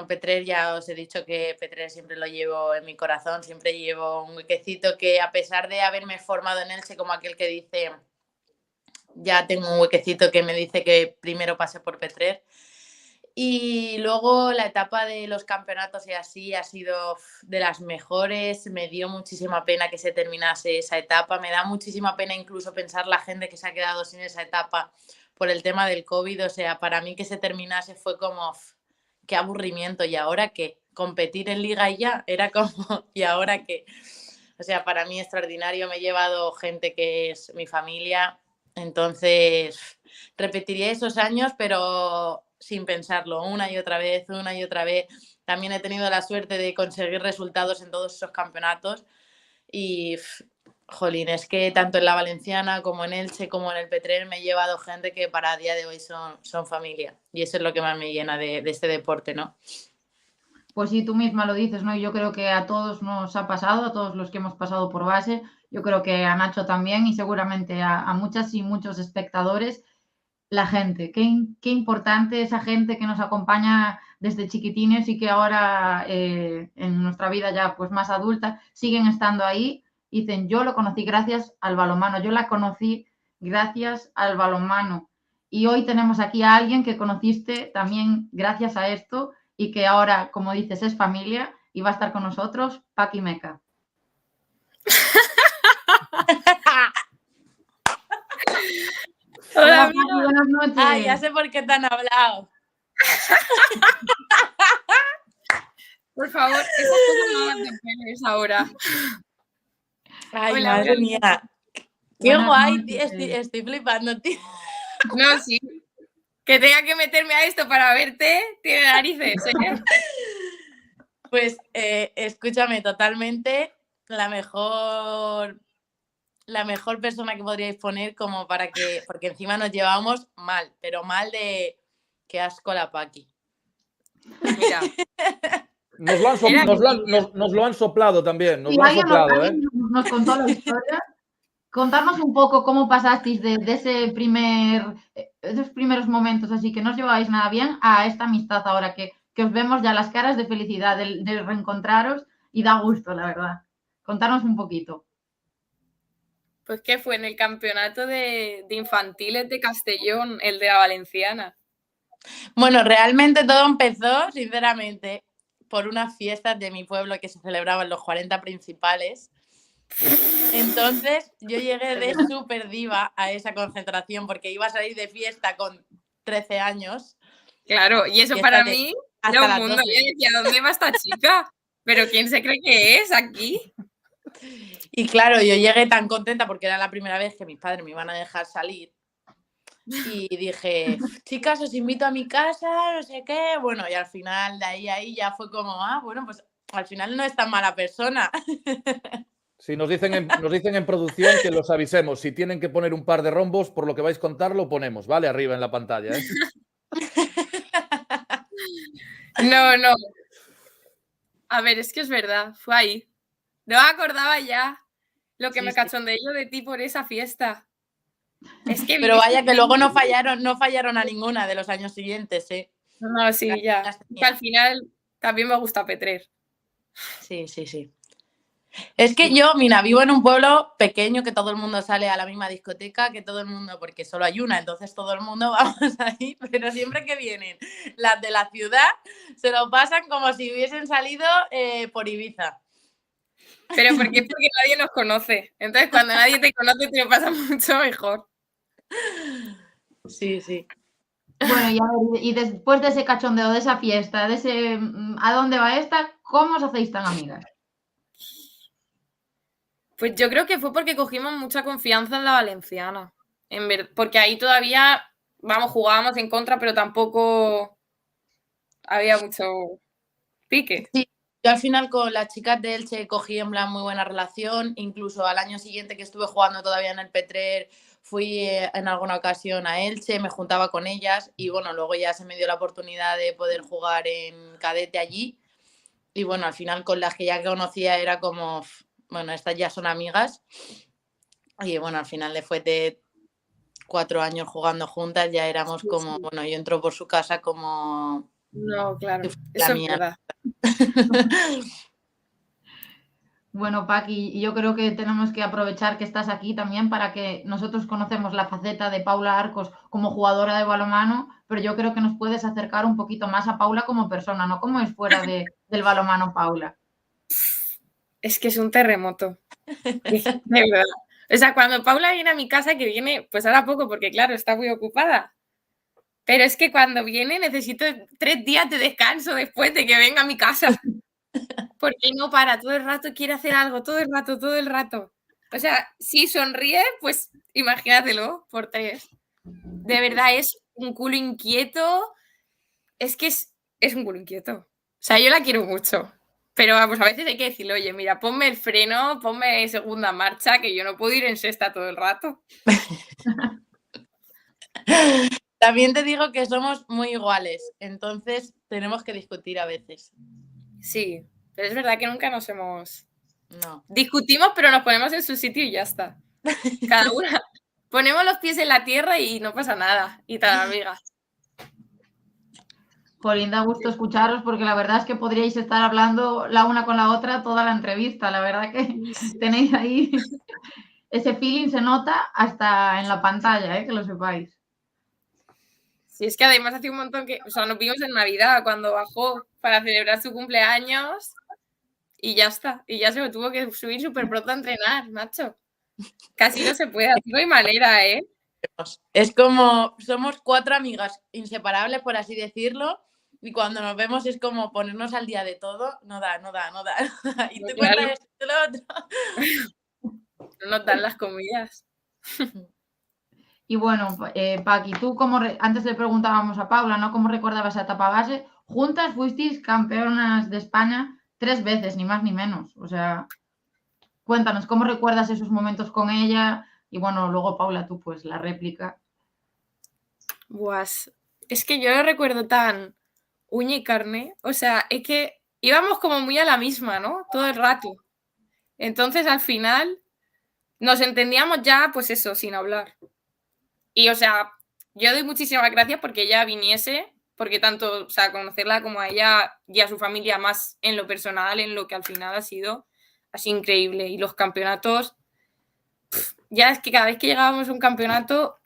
Petrer, ya os he dicho que Petrer siempre lo llevo en mi corazón, siempre llevo un huequecito que a pesar de haberme formado en Elche como aquel que dice, ya tengo un huequecito que me dice que primero pasé por Petrer. Y luego la etapa de los campeonatos y así ha sido de las mejores, me dio muchísima pena que se terminase esa etapa, me da muchísima pena incluso pensar la gente que se ha quedado sin esa etapa por el tema del COVID, o sea, para mí que se terminase fue como, qué aburrimiento, ¿y ahora qué? Competir en liga y ya, era como, ¿y ahora qué? O sea, para mí extraordinario, me he llevado gente que es mi familia, entonces repetiría esos años, pero sin pensarlo, una y otra vez. También he tenido la suerte de conseguir resultados en todos esos campeonatos y, jolín, es que tanto en la Valenciana como en Elche como en el Petrer me he llevado gente que para día de hoy son familia y eso es lo que más me llena de este deporte, ¿no? Pues sí, tú misma lo dices, ¿no? Yo creo que a todos nos ha pasado, a todos los que hemos pasado por base, yo creo que a Nacho también y seguramente a muchas y muchos espectadores. La gente, qué importante esa gente que nos acompaña desde chiquitines y que ahora en nuestra vida ya pues más adulta siguen estando ahí. Dicen, yo lo conocí gracias al balonmano, yo la conocí gracias al balonmano. Y hoy tenemos aquí a alguien que conociste también gracias a esto y que ahora, como dices, es familia y va a estar con nosotros, Paqui Meca. Hola, Paqui, buenas noches. Ay, ya sé por qué te han hablado. Por favor, esas cosas no las desveles ahora. Ay, Hola, madre mía. Qué guay, estoy flipando, tío. No, sí. Que tenga que meterme a esto para verte, tiene narices, ¿eh? Pues escúchame, totalmente la mejor la mejor persona que podríais poner como para que, porque encima nos llevábamos mal, pero mal de qué asco la Paqui. Mira, Nos lo han, so- Era nos lo han- envidia. nos lo han soplado también, nos Y lo han alguien soplado, ¿eh? nos contó la historia. Contarnos un poco cómo pasasteis de esos primeros momentos, así que no os lleváis nada bien, a esta amistad ahora que os vemos ya las caras de felicidad de reencontraros y da gusto, la verdad. Contarnos un poquito. Pues que fue en el campeonato de infantiles de Castellón, el de la Valenciana. Bueno, realmente todo empezó, sinceramente, por unas fiestas de mi pueblo que se celebraban los 40 principales. Entonces yo llegué de súper diva a esa concentración porque iba a salir de fiesta con 13 años. Claro, y eso Y para hasta mí hasta era un las mundo. 12. Yo decía, ¿dónde va esta chica? ¿Pero quién se cree que es aquí? Y claro, yo llegué tan contenta porque era la primera vez que mis padres me iban a dejar salir. Y dije, chicas, os invito a mi casa, no sé qué. Bueno, y al final, de ahí ya fue como, bueno, pues al final no es tan mala persona. Sí, nos dicen en producción que los avisemos. Si tienen que poner un par de rombos, por lo que vais a contar, lo ponemos, ¿vale? Arriba en la pantalla, ¿eh? No. A ver, es que es verdad, fue ahí. No me acordaba ya lo que Sí, me sí. cachondeé yo de ti por esa fiesta. Es que Pero vaya que viviste- luego no fallaron a ninguna de los años siguientes, ¿eh? No, sí, ya. Las Que tenía. al final también me gusta Petrer. Sí. Es que yo, mira, vivo en un pueblo pequeño que todo el mundo sale a la misma discoteca, que todo el mundo, porque solo hay una, entonces todo el mundo vamos ahí, pero siempre que vienen las de la ciudad se lo pasan como si hubiesen salido por Ibiza. Pero porque es porque nadie nos conoce. Entonces, cuando nadie te conoce, te lo pasa mucho mejor. Sí. Bueno, y, a ver, y después de ese cachondeo, de esa fiesta, de ese ¿a dónde va esta? ¿Cómo os hacéis tan amigas? Pues yo creo que fue porque cogimos mucha confianza en la Valenciana. Porque ahí todavía, jugábamos en contra, pero tampoco había mucho pique. Sí, yo al final con las chicas de Elche cogí en plan muy buena relación, incluso al año siguiente que estuve jugando todavía en el Petrer, fui en alguna ocasión a Elche, me juntaba con ellas y bueno, luego ya se me dio la oportunidad de poder jugar en cadete allí y bueno, al final con las que ya conocía era como, bueno, estas ya son amigas y bueno, al final después de 4 años jugando juntas ya éramos como, bueno, yo entro por su casa como... No, claro, la eso mía. es verdad. Bueno, Paqui, yo creo que tenemos que aprovechar que estás aquí también para que nosotros conocemos la faceta de Paula Arcos como jugadora de balonmano, pero yo creo que nos puedes acercar un poquito más a Paula como persona, no como es fuera del balonmano Paula. Es que es un terremoto. De verdad. O sea, cuando Paula viene a mi casa, que viene, pues ahora poco, porque claro, está muy ocupada. Pero es que cuando viene necesito 3 días de descanso después de que venga a mi casa. Porque no para, todo el rato quiere hacer algo, todo el rato. O sea, si sonríe, pues imagínatelo por 3. De verdad, es un culo inquieto. Es que es un culo inquieto. O sea, yo la quiero mucho. Pero vamos, a veces hay que decirle, oye, mira, ponme el freno, ponme segunda marcha, que yo no puedo ir en sexta todo el rato. También te digo que somos muy iguales, entonces tenemos que discutir a veces. Sí, pero es verdad que nunca nos hemos... No. Discutimos, pero nos ponemos en su sitio y ya está. Cada una. Ponemos los pies en la tierra y no pasa nada. Y tan amigas. Jolín, da gusto escucharos porque la verdad es que podríais estar hablando la una con la otra toda la entrevista. La verdad que tenéis ahí ese feeling, se nota hasta en la pantalla, que lo sepáis. Sí, es que además hace un montón que... O sea, nos vimos en Navidad cuando bajó para celebrar su cumpleaños y ya está. Y ya se lo tuvo que subir súper pronto a entrenar, macho. Casi no se puede, no hay manera, ¿eh? Es como, somos 4 amigas inseparables, por así decirlo, y cuando nos vemos es como ponernos al día de todo, no da. Y No, tú claro. cuentas esto y lo otro. No nos dan las comidas. Y bueno, Paqui, tú antes le preguntábamos a Paula, ¿no? ¿Cómo recordabas esa etapa base? Juntas fuisteis campeonas de España 3 veces, ni más ni menos. O sea, cuéntanos, ¿cómo recuerdas esos momentos con ella? Y bueno, luego Paula, tú pues la réplica. Buas. Es que yo lo recuerdo tan uña y carne. O sea, es que íbamos como muy a la misma, ¿no? Todo el rato. Entonces, al final, nos entendíamos ya, pues eso, sin hablar. Y, o sea, yo doy muchísimas gracias porque ella viniese, porque tanto, o sea, conocerla como a ella y a su familia más en lo personal, en lo que al final ha sido así increíble. Y los campeonatos, ya es que cada vez que llegábamos a un campeonato,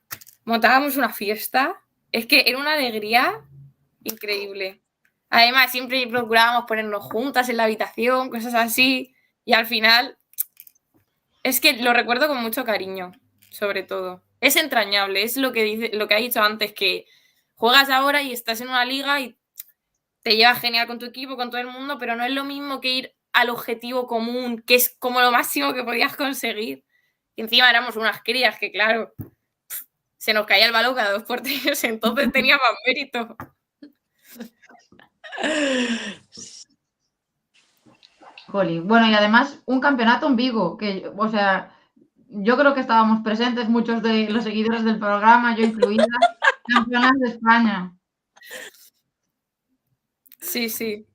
montábamos una fiesta. Es que era una alegría increíble. Además, siempre procurábamos ponernos juntas en la habitación, cosas así. Y al final, es que lo recuerdo con mucho cariño, sobre todo. Es entrañable, es lo que ha dicho antes, que juegas ahora y estás en una liga y te llevas genial con tu equipo, con todo el mundo, pero no es lo mismo que ir al objetivo común, que es como lo máximo que podías conseguir. Y encima éramos unas crías que, claro, se nos caía el balón cada 2 por 3, entonces tenía más mérito. Jolín. Bueno, y además un campeonato en Vigo, que, o sea, yo creo que estábamos presentes muchos de los seguidores del programa, yo incluida, campeonas de España. Sí, sí.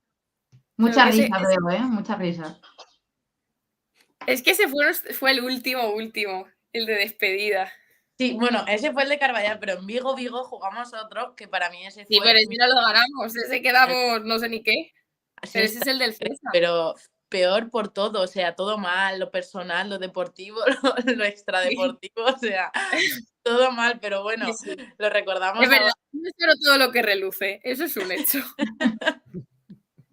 Mucha Creo que risa, veo, ¿eh? Mucha risa. Es que ese fue el último, el de despedida. Sí, bueno, ese fue el de Carballal, pero en Vigo jugamos otro que para mí ese fue... Sí, pero ese no lo ganamos, ese quedamos no sé ni qué. Pero ese es el del César. Pero peor por todo, o sea, todo mal, lo personal, lo deportivo, lo extradeportivo, o sea, todo mal, pero bueno, Sí, sí. lo recordamos Es verdad, ahora. no es solo todo lo que reluce, eso es un hecho.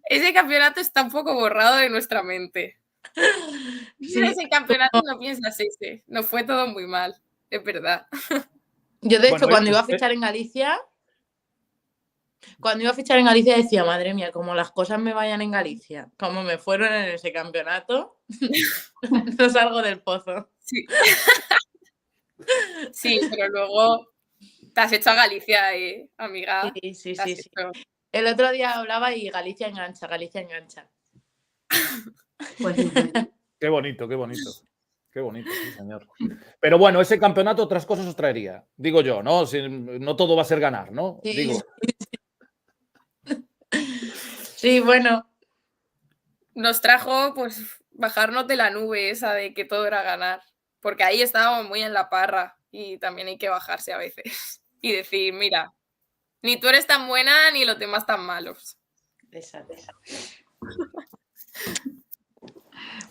Ese campeonato está un poco borrado de nuestra mente. Sí, Ese campeonato no piensas ese, nos fue todo muy mal, es verdad. yo de hecho Bueno, cuando iba a fichar en Galicia, decía, madre mía, como las cosas me vayan en Galicia, como me fueron en ese campeonato, no salgo del pozo. Sí. Sí, pero luego te has hecho a Galicia, amiga. Sí. Te has hecho. El otro día hablaba y Galicia engancha. Pues sí. Qué bonito, qué bonito. Qué bonito, sí, señor. Pero bueno, ese campeonato otras cosas os traería, digo yo, ¿no? Si, no todo va a ser ganar, ¿no? Sí, Digo. Sí, bueno. Nos trajo, pues, bajarnos de la nube esa de que todo era ganar. Porque ahí estábamos muy en la parra y también hay que bajarse a veces y decir, mira, ni tú eres tan buena ni los demás tan malos. Exacto.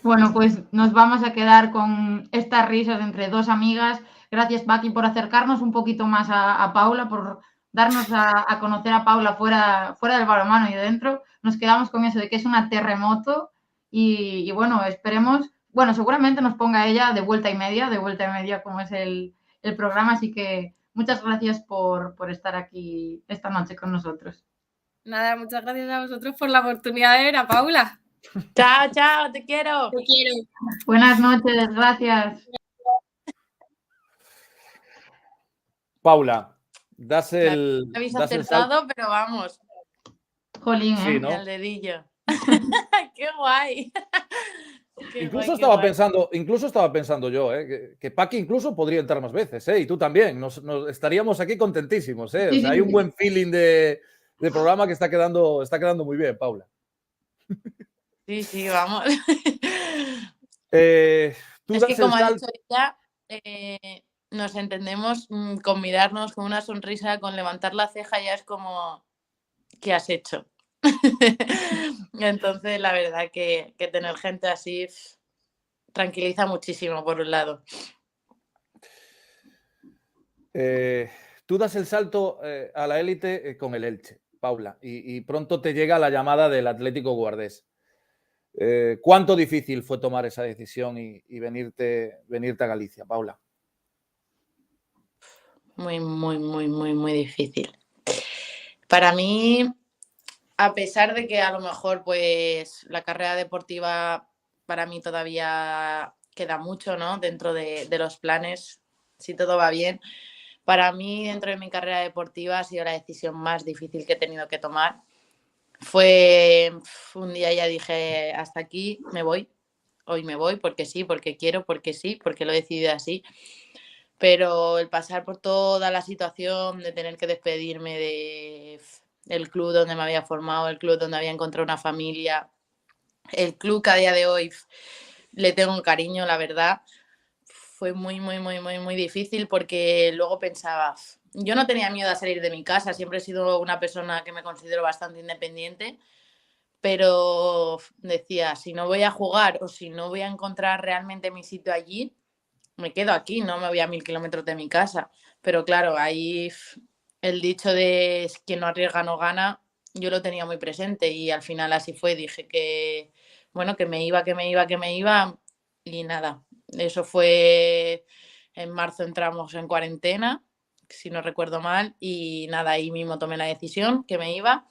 Bueno, pues nos vamos a quedar con estas risas entre dos amigas. Gracias, Paqui, por acercarnos un poquito más a Paula, por darnos a conocer a Paula fuera del balonmano y dentro. Nos quedamos con eso de que es una terremoto y bueno, esperemos, bueno, seguramente nos ponga ella de vuelta y media como es el programa, así que muchas gracias por estar aquí esta noche con nosotros. Nada, muchas gracias a vosotros por la oportunidad de ver a Paula. Chao, te quiero. Te quiero. Buenas noches, gracias. Paula, das el. Habéis das el acertado, pero vamos. Jolín, Sí, ¿no? Al dedillo. ¡Qué guay! Qué Incluso guay, estaba pensando yo, que Paqui incluso podría entrar más veces, y tú también. Nos estaríamos aquí contentísimos, O sea, hay un buen feeling de programa que está quedando muy bien, Paula. Sí, vamos. Tú es das que como el ha dicho ella, nos entendemos con mirarnos con una sonrisa, con levantar la ceja, ya es como, ¿qué has hecho? Entonces, la verdad que tener gente así tranquiliza muchísimo, por un lado. Tú das el salto a la élite con el Elche, Paula, y pronto te llega la llamada del Atlético Guardés. ¿Cuánto difícil fue tomar esa decisión y venirte a Galicia, Paula? Muy difícil. Para mí, a pesar de que a lo mejor pues la carrera deportiva para mí todavía queda mucho, ¿no? Dentro de los planes, si todo va bien. Para mí, dentro de mi carrera deportiva, ha sido la decisión más difícil que he tenido que tomar. Fue un día ya dije, hasta aquí me voy. hoy me voy porque sí, porque quiero, porque sí, porque lo he decidido así. Pero el pasar por toda la situación de tener que despedirme del club donde me había formado, el club donde había encontrado una familia, el club que a día de hoy le tengo un cariño, la verdad, fue muy difícil porque luego pensaba, yo no tenía miedo a salir de mi casa, siempre he sido una persona que me considero bastante independiente, pero decía, si no voy a jugar o si no voy a encontrar realmente mi sitio allí, me quedo aquí, no me voy a 1000 kilómetros de mi casa. Pero claro, ahí el dicho de quien no arriesga no gana, yo lo tenía muy presente y al final así fue. Dije que, bueno, que me iba y nada. Eso fue en marzo, entramos en cuarentena, si no recuerdo mal, y nada, ahí mismo tomé la decisión que me iba.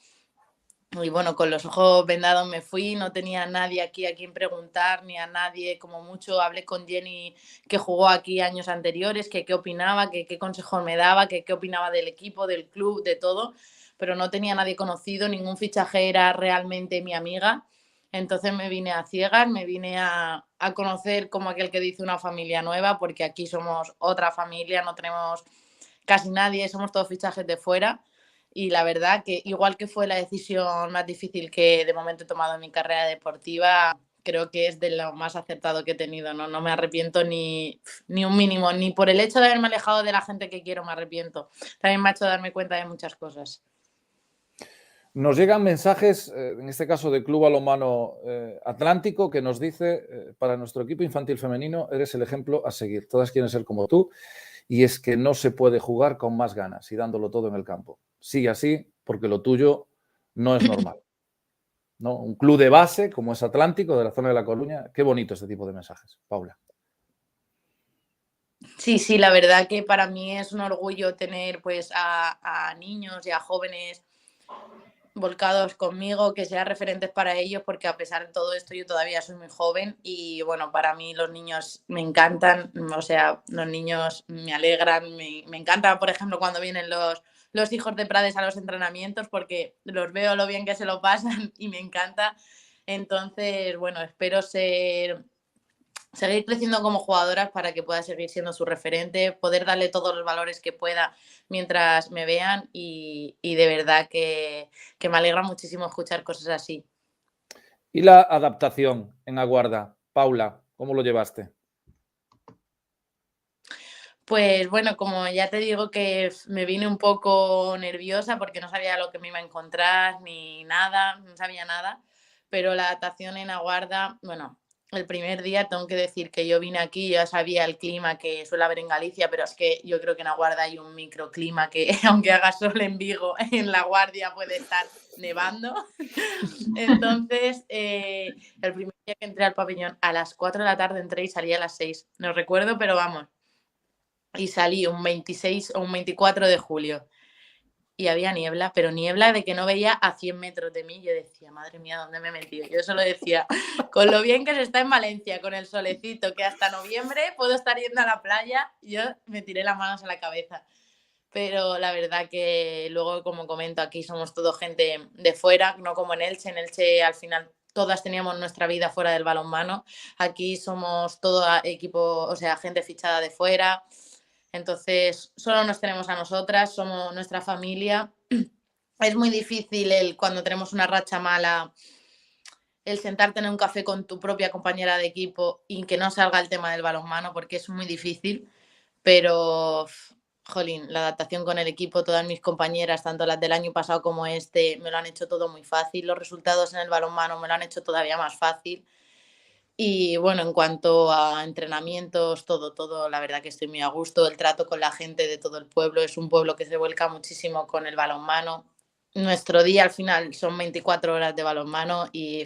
Y bueno, con los ojos vendados me fui, no tenía a nadie aquí a quien preguntar, ni a nadie, como mucho hablé con Jenny, que jugó aquí años anteriores, que qué opinaba, que qué consejos me daba, que qué opinaba del equipo, del club, de todo, pero no tenía a nadie conocido, ningún fichaje era realmente mi amiga. Entonces me vine a ciegas, me vine a conocer como aquel que dice una familia nueva, porque aquí somos otra familia, no tenemos casi nadie, somos todos fichajes de fuera. Y la verdad que igual que fue la decisión más difícil que de momento he tomado en mi carrera deportiva, creo que es de lo más acertado que he tenido, ¿no? No me arrepiento ni un mínimo, ni por el hecho de haberme alejado de la gente que quiero me arrepiento. También me ha hecho darme cuenta de muchas cosas. Nos llegan mensajes, en este caso del Club Balonmano Atlántico, que nos dice, para nuestro equipo infantil femenino eres el ejemplo a seguir. Todas quieren ser como tú y es que no se puede jugar con más ganas y dándolo todo en el campo. Sigue así porque lo tuyo no es normal, ¿no? Un club de base como es Atlántico, de la zona de La Coruña. Qué bonito este tipo de mensajes, Paula. Sí, la verdad que para mí es un orgullo tener pues a niños y a jóvenes volcados conmigo, que sean referentes para ellos, porque a pesar de todo esto yo todavía soy muy joven y bueno, para mí los niños me encantan, o sea, los niños me alegran, me encantan, por ejemplo, cuando vienen los hijos de Prades a los entrenamientos, porque los veo lo bien que se lo pasan y me encanta. Entonces, bueno, espero seguir creciendo como jugadoras para que pueda seguir siendo su referente, poder darle todos los valores que pueda mientras me vean y de verdad que me alegra muchísimo escuchar cosas así. ¿Y la adaptación en Aguarda? Paula, ¿cómo lo llevaste? Pues bueno, como ya te digo que me vine un poco nerviosa porque no sabía lo que me iba a encontrar ni nada, no sabía nada, pero la adaptación en Aguarda, bueno, el primer día tengo que decir que yo vine aquí, ya sabía el clima que suele haber en Galicia, pero es que yo creo que en Aguarda hay un microclima que aunque haga sol en Vigo, en La Guardia puede estar nevando. Entonces, el primer día que entré al pabellón a las 4 de la tarde entré y salí a las 6, no recuerdo, pero vamos. Y salí un 26 o un 24 de julio y había niebla, pero niebla de que no veía a 100 metros de mí. Yo decía, madre mía, ¿dónde me he metido? Yo solo decía, con lo bien que se está en Valencia, con el solecito, que hasta noviembre puedo estar yendo a la playa, yo me tiré las manos a la cabeza. Pero la verdad que luego, como comento, aquí somos todo gente de fuera, no como en Elche. En Elche al final todas teníamos nuestra vida fuera del balonmano. Aquí somos todo equipo, o sea, gente fichada de fuera. Entonces, solo nos tenemos a nosotras, somos nuestra familia. Es muy difícil cuando tenemos una racha mala, el sentarte en un café con tu propia compañera de equipo y que no salga el tema del balonmano, porque es muy difícil. Pero, jolín, la adaptación con el equipo, todas mis compañeras, tanto las del año pasado como este, me lo han hecho todo muy fácil. Los resultados en el balonmano me lo han hecho todavía más fácil. Y bueno, en cuanto a entrenamientos, todo, la verdad que estoy muy a gusto. El trato con la gente de todo el pueblo, es un pueblo que se vuelca muchísimo con el balonmano. Nuestro día al final son 24 horas de balonmano y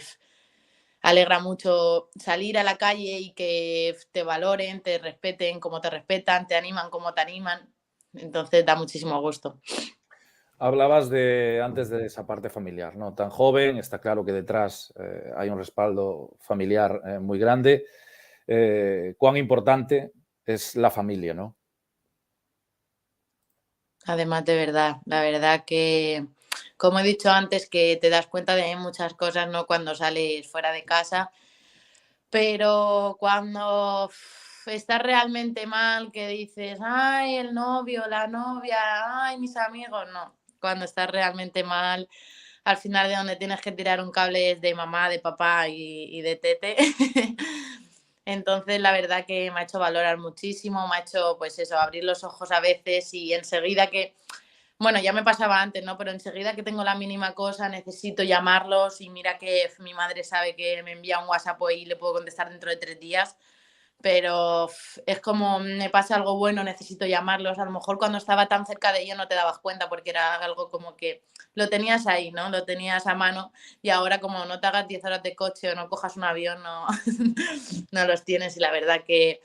alegra mucho salir a la calle y que te valoren, te respeten como te respetan, te animan como te animan. Entonces da muchísimo gusto. Hablabas antes de esa parte familiar, ¿no? Tan joven, está claro que detrás hay un respaldo familiar muy grande. ¿Cuán importante es la familia, no? Además, de verdad, la verdad que, como he dicho antes, que te das cuenta de muchas cosas, ¿no? Cuando sales fuera de casa, Pero cuando estás realmente mal, que dices, ay, el novio, la novia, ay, mis amigos, no. Cuando estás realmente mal, al final de donde tienes que tirar un cable es de mamá, de papá y de tete. Entonces, la verdad que me ha hecho valorar muchísimo, me ha hecho, pues eso, abrir los ojos a veces y enseguida que, bueno, ya me pasaba antes, ¿no? Pero enseguida que tengo la mínima cosa necesito llamarlos y mira que mi madre sabe que me envía un WhatsApp y le puedo contestar dentro de 3 días, pero es como me pasa algo bueno, necesito llamarlos. A lo mejor cuando estaba tan cerca de ellos no te dabas cuenta porque era algo como que lo tenías ahí, ¿no? Lo tenías a mano y ahora como no te hagas 10 horas de coche o no cojas un avión, no, no los tienes y la verdad que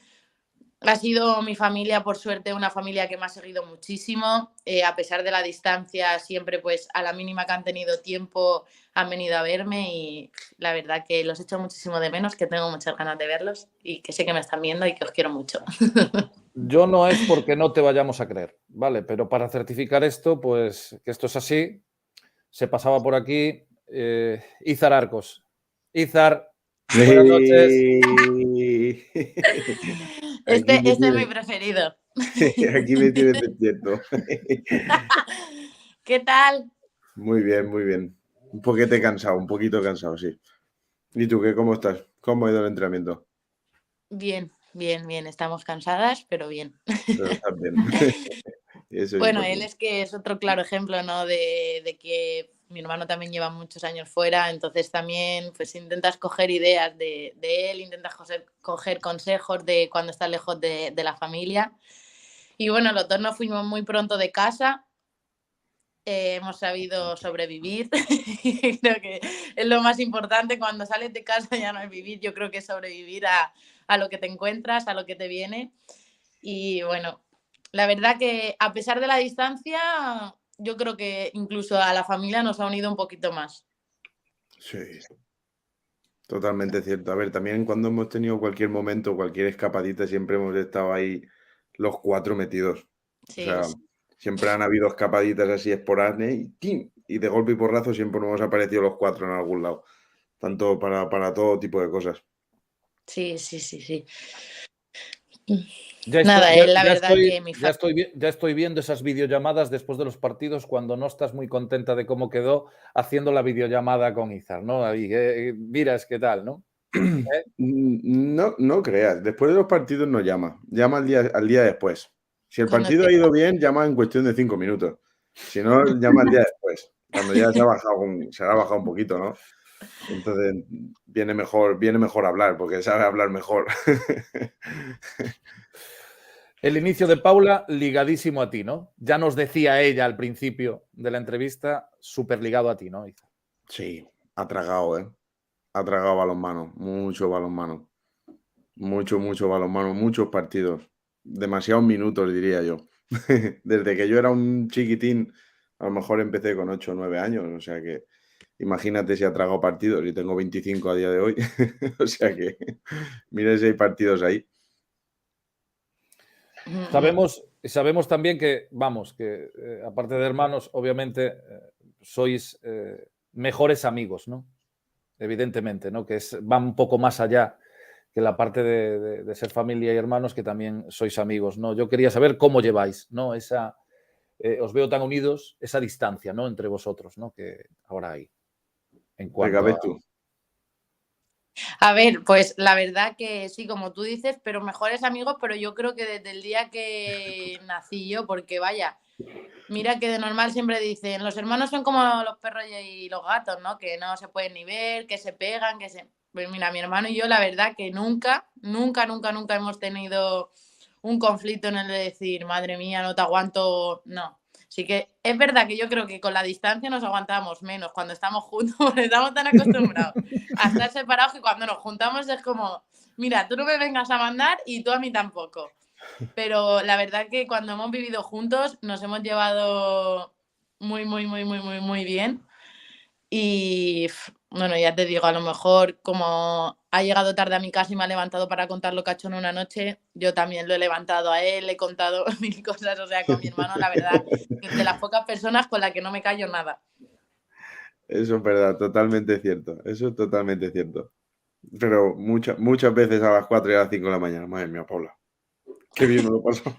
ha sido mi familia, por suerte, una familia que me ha seguido muchísimo. A pesar de la distancia, siempre pues a la mínima que han tenido tiempo han venido a verme y la verdad que los echo muchísimo de menos, que tengo muchas ganas de verlos y que sé que me están viendo y que os quiero mucho. Yo no es porque no te vayamos a creer, ¿vale? Pero para certificar esto, pues que esto es así, se pasaba por aquí Izar Arcos. Izar, buenas noches. Este es mi preferido. Aquí me tienes despierto. ¿Qué tal? Muy bien, muy bien. Un poquito cansado, sí. ¿Y tú qué? ¿Cómo estás? ¿Cómo ha ido el entrenamiento? Bien, bien, bien. Estamos cansadas, pero bien. Pero estás bien. Eso es Bueno, él importante. es que es otro claro ejemplo, ¿no? De que mi hermano también lleva muchos años fuera, entonces también pues intentas coger ideas de él, intentas coger consejos de cuando estás lejos de la familia. Y bueno, los dos nos fuimos muy pronto de casa, hemos sabido sobrevivir. Creo que es lo más importante, cuando sales de casa ya no es vivir, yo creo que es sobrevivir a lo que te encuentras, a lo que te viene. Y bueno, la verdad que a pesar de la distancia, yo creo que incluso a la familia nos ha unido un poquito más. Sí, totalmente cierto. A ver, también cuando hemos tenido cualquier momento, cualquier escapadita, siempre hemos estado ahí los 4 metidos. O Sí, sea, siempre han habido escapaditas así esporádicas y ¡tim! Y de golpe y porrazo siempre nos hemos aparecido los 4 en algún lado. Tanto para todo tipo de cosas. sí, sí, sí, sí. Ya Nada, estoy, es la verdad que mi ya estoy viendo esas videollamadas después de los partidos cuando no estás muy contenta de cómo quedó haciendo la videollamada con Izar, ¿no? Ahí, miras qué tal, ¿no? No, no creas. Después de los partidos no llama. Llama al día después. Si el Cuando partido ha esté- ido bien, llama en cuestión de 5 minutos. Si no, llama al día después. Cuando ya se ha bajado un poquito, ¿no? Entonces viene mejor hablar, porque sabe hablar mejor. El inicio de Paula ligadísimo a ti, ¿no? Ya nos decía ella al principio de la entrevista, súper ligado a ti, ¿no, Izar? Sí, ha tragado, ¿eh? Ha tragado balonmano, mucho balonmano. Mucho balonmano, muchos partidos. Demasiados minutos, diría yo. Desde que yo era un chiquitín, a lo mejor empecé con 8 o 9 años. O sea que imagínate si ha tragado partidos y tengo 25 a día de hoy. O sea que mira si hay partidos ahí. Sabemos también que, vamos, que aparte de hermanos, obviamente sois mejores amigos, ¿no? Evidentemente, ¿no? Que va un poco más allá que la parte de ser familia y hermanos, que también sois amigos, ¿no? Yo quería saber cómo lleváis, ¿no? Os veo tan unidos, esa distancia, ¿no? Entre vosotros, ¿no? Que ahora hay. En cuanto Venga, a... ves tú. A ver, pues la verdad que sí, como tú dices, pero mejores amigos, pero yo creo que desde el día que nací yo, porque vaya, mira que de normal siempre dicen, los hermanos son como los perros y los gatos, ¿no? Que no se pueden ni ver, que se pegan, que se... Pues mira, mi hermano y yo, la verdad que nunca hemos tenido un conflicto en el de decir, madre mía, no te aguanto, no. Así que es verdad que yo creo que con la distancia nos aguantamos menos cuando estamos juntos, porque estamos tan acostumbrados a estar separados que cuando nos juntamos es como, mira, tú no me vengas a mandar y tú a mí tampoco. Pero la verdad que cuando hemos vivido juntos nos hemos llevado muy bien. Y bueno, ya te digo, a lo mejor como ha llegado tarde a mi casa y me ha levantado para contar lo que ha hecho en una noche, yo también lo he levantado a él, le he contado 1000 cosas, o sea, con mi hermano, la verdad, que es de las pocas personas con las que no me callo nada. Eso es verdad, totalmente cierto. Eso es totalmente cierto. Pero muchas veces a las 4 y a las 5 de la mañana. Madre mía, Paula. Qué bien me lo paso.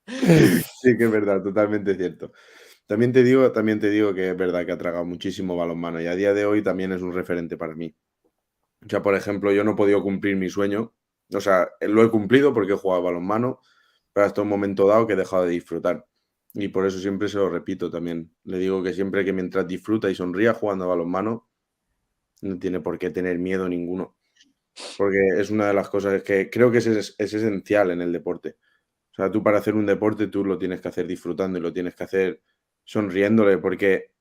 Sí, que es verdad, totalmente cierto. También te digo que es verdad que ha tragado muchísimo balonmano y a día de hoy también es un referente para mí. O sea, por ejemplo, yo no he podido cumplir mi sueño. O sea, lo he cumplido porque he jugado balonmano, pero hasta un momento dado que he dejado de disfrutar. Y por eso siempre se lo repito también. Le digo que siempre que mientras disfruta y sonría jugando a balonmano, no tiene por qué tener miedo ninguno. Porque es una de las cosas que creo que es esencial en el deporte. O sea, tú para hacer un deporte tú lo tienes que hacer disfrutando y lo tienes que hacer sonriéndole, porque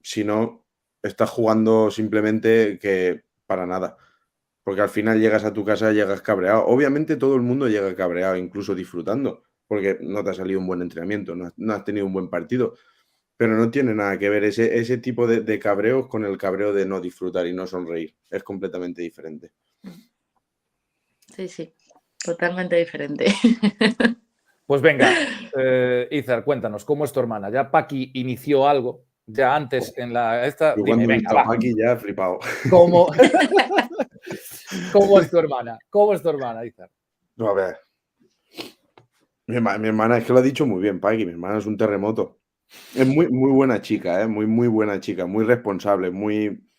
si no, estás jugando simplemente que para nada. Porque al final llegas a tu casa y llegas cabreado. Obviamente todo el mundo llega cabreado, incluso disfrutando, porque no te ha salido un buen entrenamiento, no has tenido un buen partido. Pero no tiene nada que ver ese tipo de cabreos con el cabreo de no disfrutar y no sonreír. Es completamente diferente. Sí, sí, totalmente diferente. Pues venga, Izar, cuéntanos, ¿cómo es tu hermana? Ya Paqui inició algo, ya antes en la... Yo Dime, cuando he venga, visto a va. Paqui ya he flipado. ¿Cómo es tu hermana? ¿Cómo es tu hermana, Izar? No, a ver. Mi hermana es que lo ha dicho muy bien, Paqui. Mi hermana es un terremoto. Es muy, muy buena chica, ¿eh? Muy, muy buena chica. Muy responsable, muy...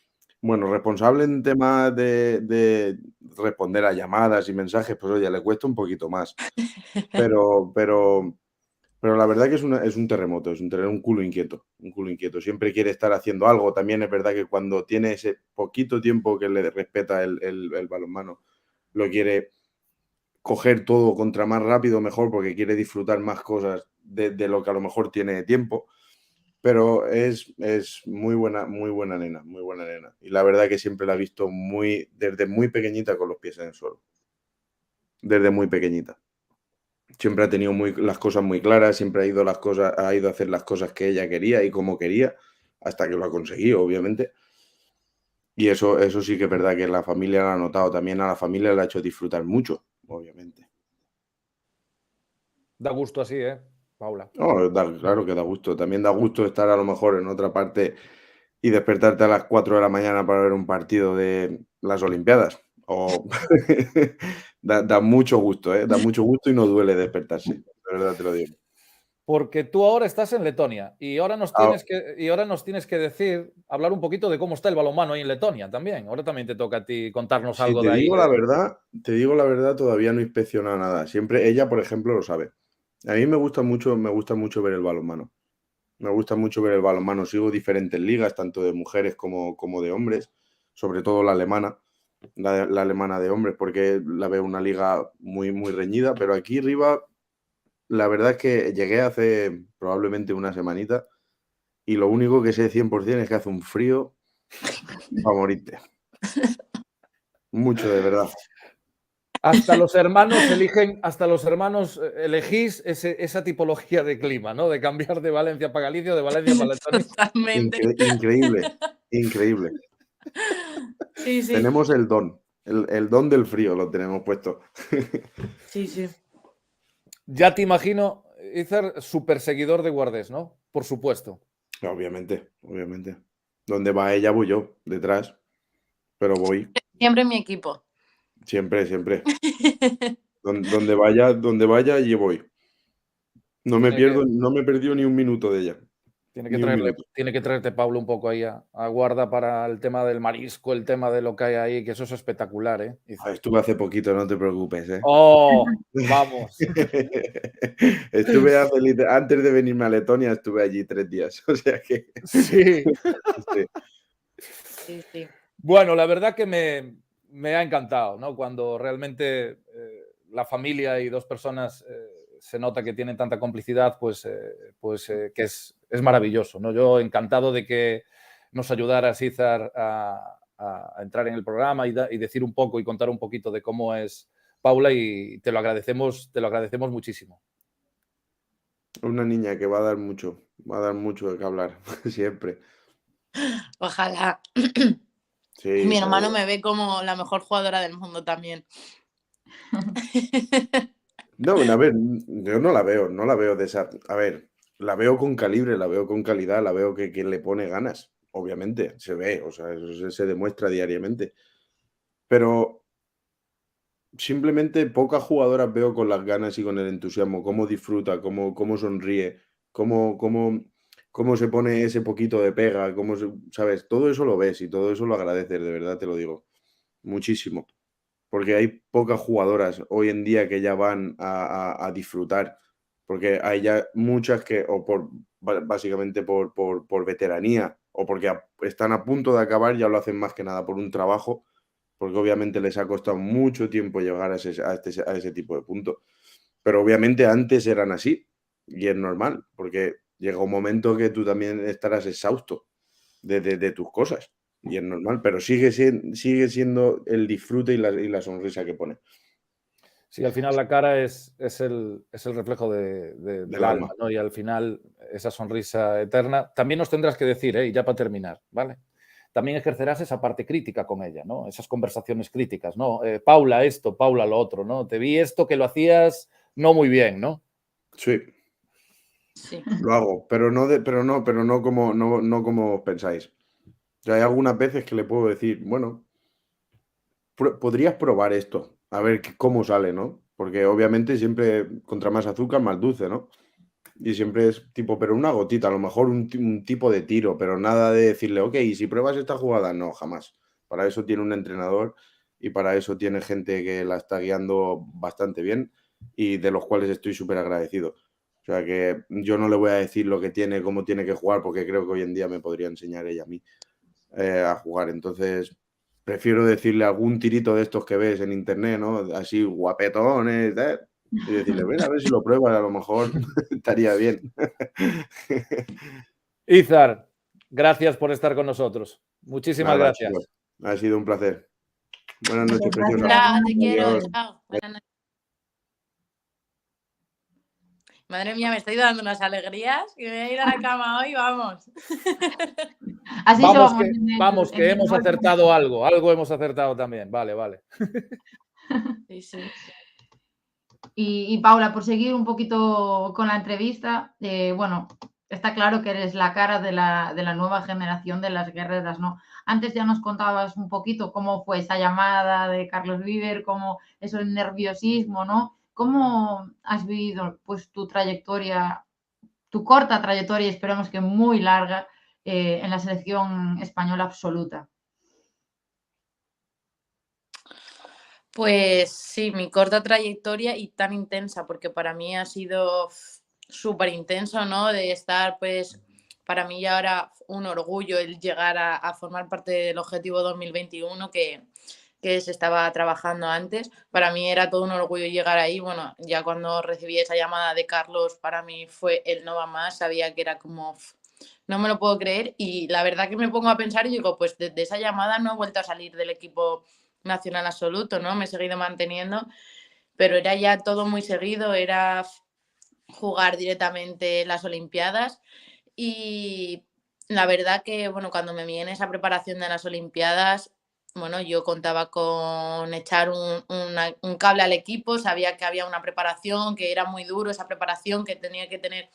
Bueno, responsable en temas de responder a llamadas y mensajes, pues oye, le cuesta un poquito más. Pero la verdad que es un terremoto, un culo inquieto, un culo inquieto. Siempre quiere estar haciendo algo. También es verdad que cuando tiene ese poquito tiempo que le respeta el balonmano, lo quiere coger todo contra más rápido mejor porque quiere disfrutar más cosas de lo que a lo mejor tiene tiempo. Pero es muy buena nena, muy buena nena. Y la verdad que siempre la he visto desde muy pequeñita con los pies en el suelo. Desde muy pequeñita. Siempre ha tenido las cosas muy claras, siempre ha ido a hacer las cosas que ella quería y como quería, hasta que lo ha conseguido, obviamente. Y eso sí que es verdad que la familia lo ha notado. También a la familia le ha hecho disfrutar mucho, obviamente. Da gusto así, ¿eh, Paula? No, claro que da gusto. También da gusto estar a lo mejor en otra parte y despertarte a las 4 de la mañana para ver un partido de las Olimpiadas. Da mucho gusto, ¿eh? Da mucho gusto y no duele despertarse. De verdad te lo digo. Porque tú ahora estás en Letonia y ahora nos tienes que decir, hablar un poquito de cómo está el balonmano ahí en Letonia también. Ahora también te toca a ti contarnos Si algo te de ahí. digo la verdad, todavía no inspecciona nada. Siempre ella, por ejemplo, lo sabe. A mí me gusta mucho ver el balonmano. Me gusta mucho ver el balonmano. Sigo diferentes ligas, tanto de mujeres como de hombres, sobre todo la alemana, la alemana de hombres, porque la veo una liga muy, muy reñida. Pero aquí arriba, la verdad es que llegué hace probablemente una semanita y lo único que sé 100% es que hace un frío para morirte. Mucho, de verdad. Hasta los hermanos elegís esa tipología de clima, ¿no? De cambiar de Valencia para Galicia o de Valencia para Letonia. Totalmente. Increíble. Sí, sí. Tenemos el don del frío lo tenemos puesto. Sí, sí. Ya te imagino, Izar, súper seguidor de Guardés, ¿no? Por supuesto. Obviamente. Donde va ella voy yo, detrás. Pero voy. Siempre mi equipo. Siempre. Donde vaya, allí voy. No me he perdido ni un minuto de ella. Tiene que traerte, Pablo, un poco ahí a Guarda para el tema del marisco, el tema de lo que hay ahí, que eso es espectacular, ¿eh? Estuve hace poquito, no te preocupes, ¿eh? ¡Oh! Vamos. Estuve antes de venirme a Letonia, estuve allí 3 días. O sea que... Sí. Sí. Bueno, la verdad que me ha encantado, ¿no? Cuando realmente la familia y dos personas se nota que tienen tanta complicidad, pues que es maravilloso, ¿no? Yo encantado de que nos ayudaras, Izar, a entrar en el programa y decir un poco y contar un poquito de cómo es Paula, y te lo agradecemos muchísimo. Una niña que va a dar mucho de qué hablar, siempre. Ojalá. Sí, Mi hermano seguro. me ve como la mejor jugadora del mundo también. No, a ver, yo no la veo de esa... A ver, la veo con calibre, la veo con calidad, la veo que le pone ganas. obviamente, se ve, o sea, eso se demuestra diariamente. Pero simplemente pocas jugadoras veo con las ganas y con el entusiasmo, cómo disfruta, cómo sonríe, cómo se pone ese poquito de pega, ¿sabes? Todo eso lo ves y todo eso lo agradeces, de verdad te lo digo, muchísimo. Porque hay pocas jugadoras hoy en día que ya van a disfrutar, porque hay ya muchas que, o básicamente por veteranía, o porque están a punto de acabar, ya lo hacen más que nada por un trabajo, porque obviamente les ha costado mucho tiempo llegar a ese tipo de punto. Pero obviamente antes eran así, y es normal, porque llega un momento que tú también estarás exhausto de tus cosas, y es normal, pero sigue siendo el disfrute y la sonrisa que pone. Sí, al final la cara es el reflejo del alma, ¿no? Y al final esa sonrisa eterna. También nos tendrás que decir, y ya para terminar, ¿vale? También ejercerás esa parte crítica con ella, ¿no? Esas conversaciones críticas, ¿no? Paula esto, Paula lo otro, ¿no? Te vi esto que lo hacías no muy bien, ¿no? Sí. Sí. Lo hago, pero no como pensáis. O sea, hay algunas veces que le puedo decir, bueno, podrías probar esto, a ver cómo sale, ¿no? Porque obviamente siempre contra más azúcar, más dulce, ¿no? Y siempre es tipo, pero una gotita, a lo mejor un tipo de tiro, pero nada de decirle, ok, ¿y si pruebas esta jugada? No, jamás. Para eso tiene un entrenador y para eso tiene gente que la está guiando bastante bien y de los cuales estoy súper agradecido. O sea que yo no le voy a decir lo que tiene, cómo tiene que jugar, porque creo que hoy en día me podría enseñar ella a mí a jugar. Entonces, prefiero decirle algún tirito de estos que ves en internet, ¿no? Así guapetones, y decirle, ven a ver si lo pruebas, a lo mejor estaría bien. Izar, gracias por estar con nosotros. Muchísimas Nada, gracias. chicos, ha sido un placer. Buenas noches, Muchas preciosa. gracias. Chao, te quiero. Adiós. Chao. Buenas noches. Madre mía, me estoy dando unas alegrías que me voy a ir a la cama hoy, vamos. Así Vamos somos. vamos, que hemos acertado algo hemos acertado también. Vale. Sí, sí. Y Paula, por seguir un poquito con la entrevista, bueno, está claro que eres la cara de la nueva generación de las guerreras, ¿no? Antes ya nos contabas un poquito cómo fue esa llamada de Carlos Viver, cómo eso, el nerviosismo, ¿no? ¿Cómo has vivido pues tu trayectoria, tu corta trayectoria, y esperemos que muy larga, en la selección española absoluta? Pues sí, mi corta trayectoria y tan intensa, porque para mí ha sido súper intenso, ¿no? De estar, pues, para mí ya ahora un orgullo el llegar a formar parte del Objetivo 2021 que se estaba trabajando antes. Para mí era todo un orgullo llegar ahí. Bueno, ya cuando recibí esa llamada de Carlos, para mí fue el no va más, sabía que era como, no me lo puedo creer, y la verdad que me pongo a pensar y digo, pues desde esa llamada no he vuelto a salir del equipo nacional absoluto, ¿no? Me he seguido manteniendo, pero era ya todo muy seguido, era jugar directamente las Olimpiadas y la verdad que, bueno, cuando me vi en esa preparación de las Olimpiadas, bueno, yo contaba con echar un cable al equipo, sabía que había una preparación, que era muy duro esa preparación, que tenía que tener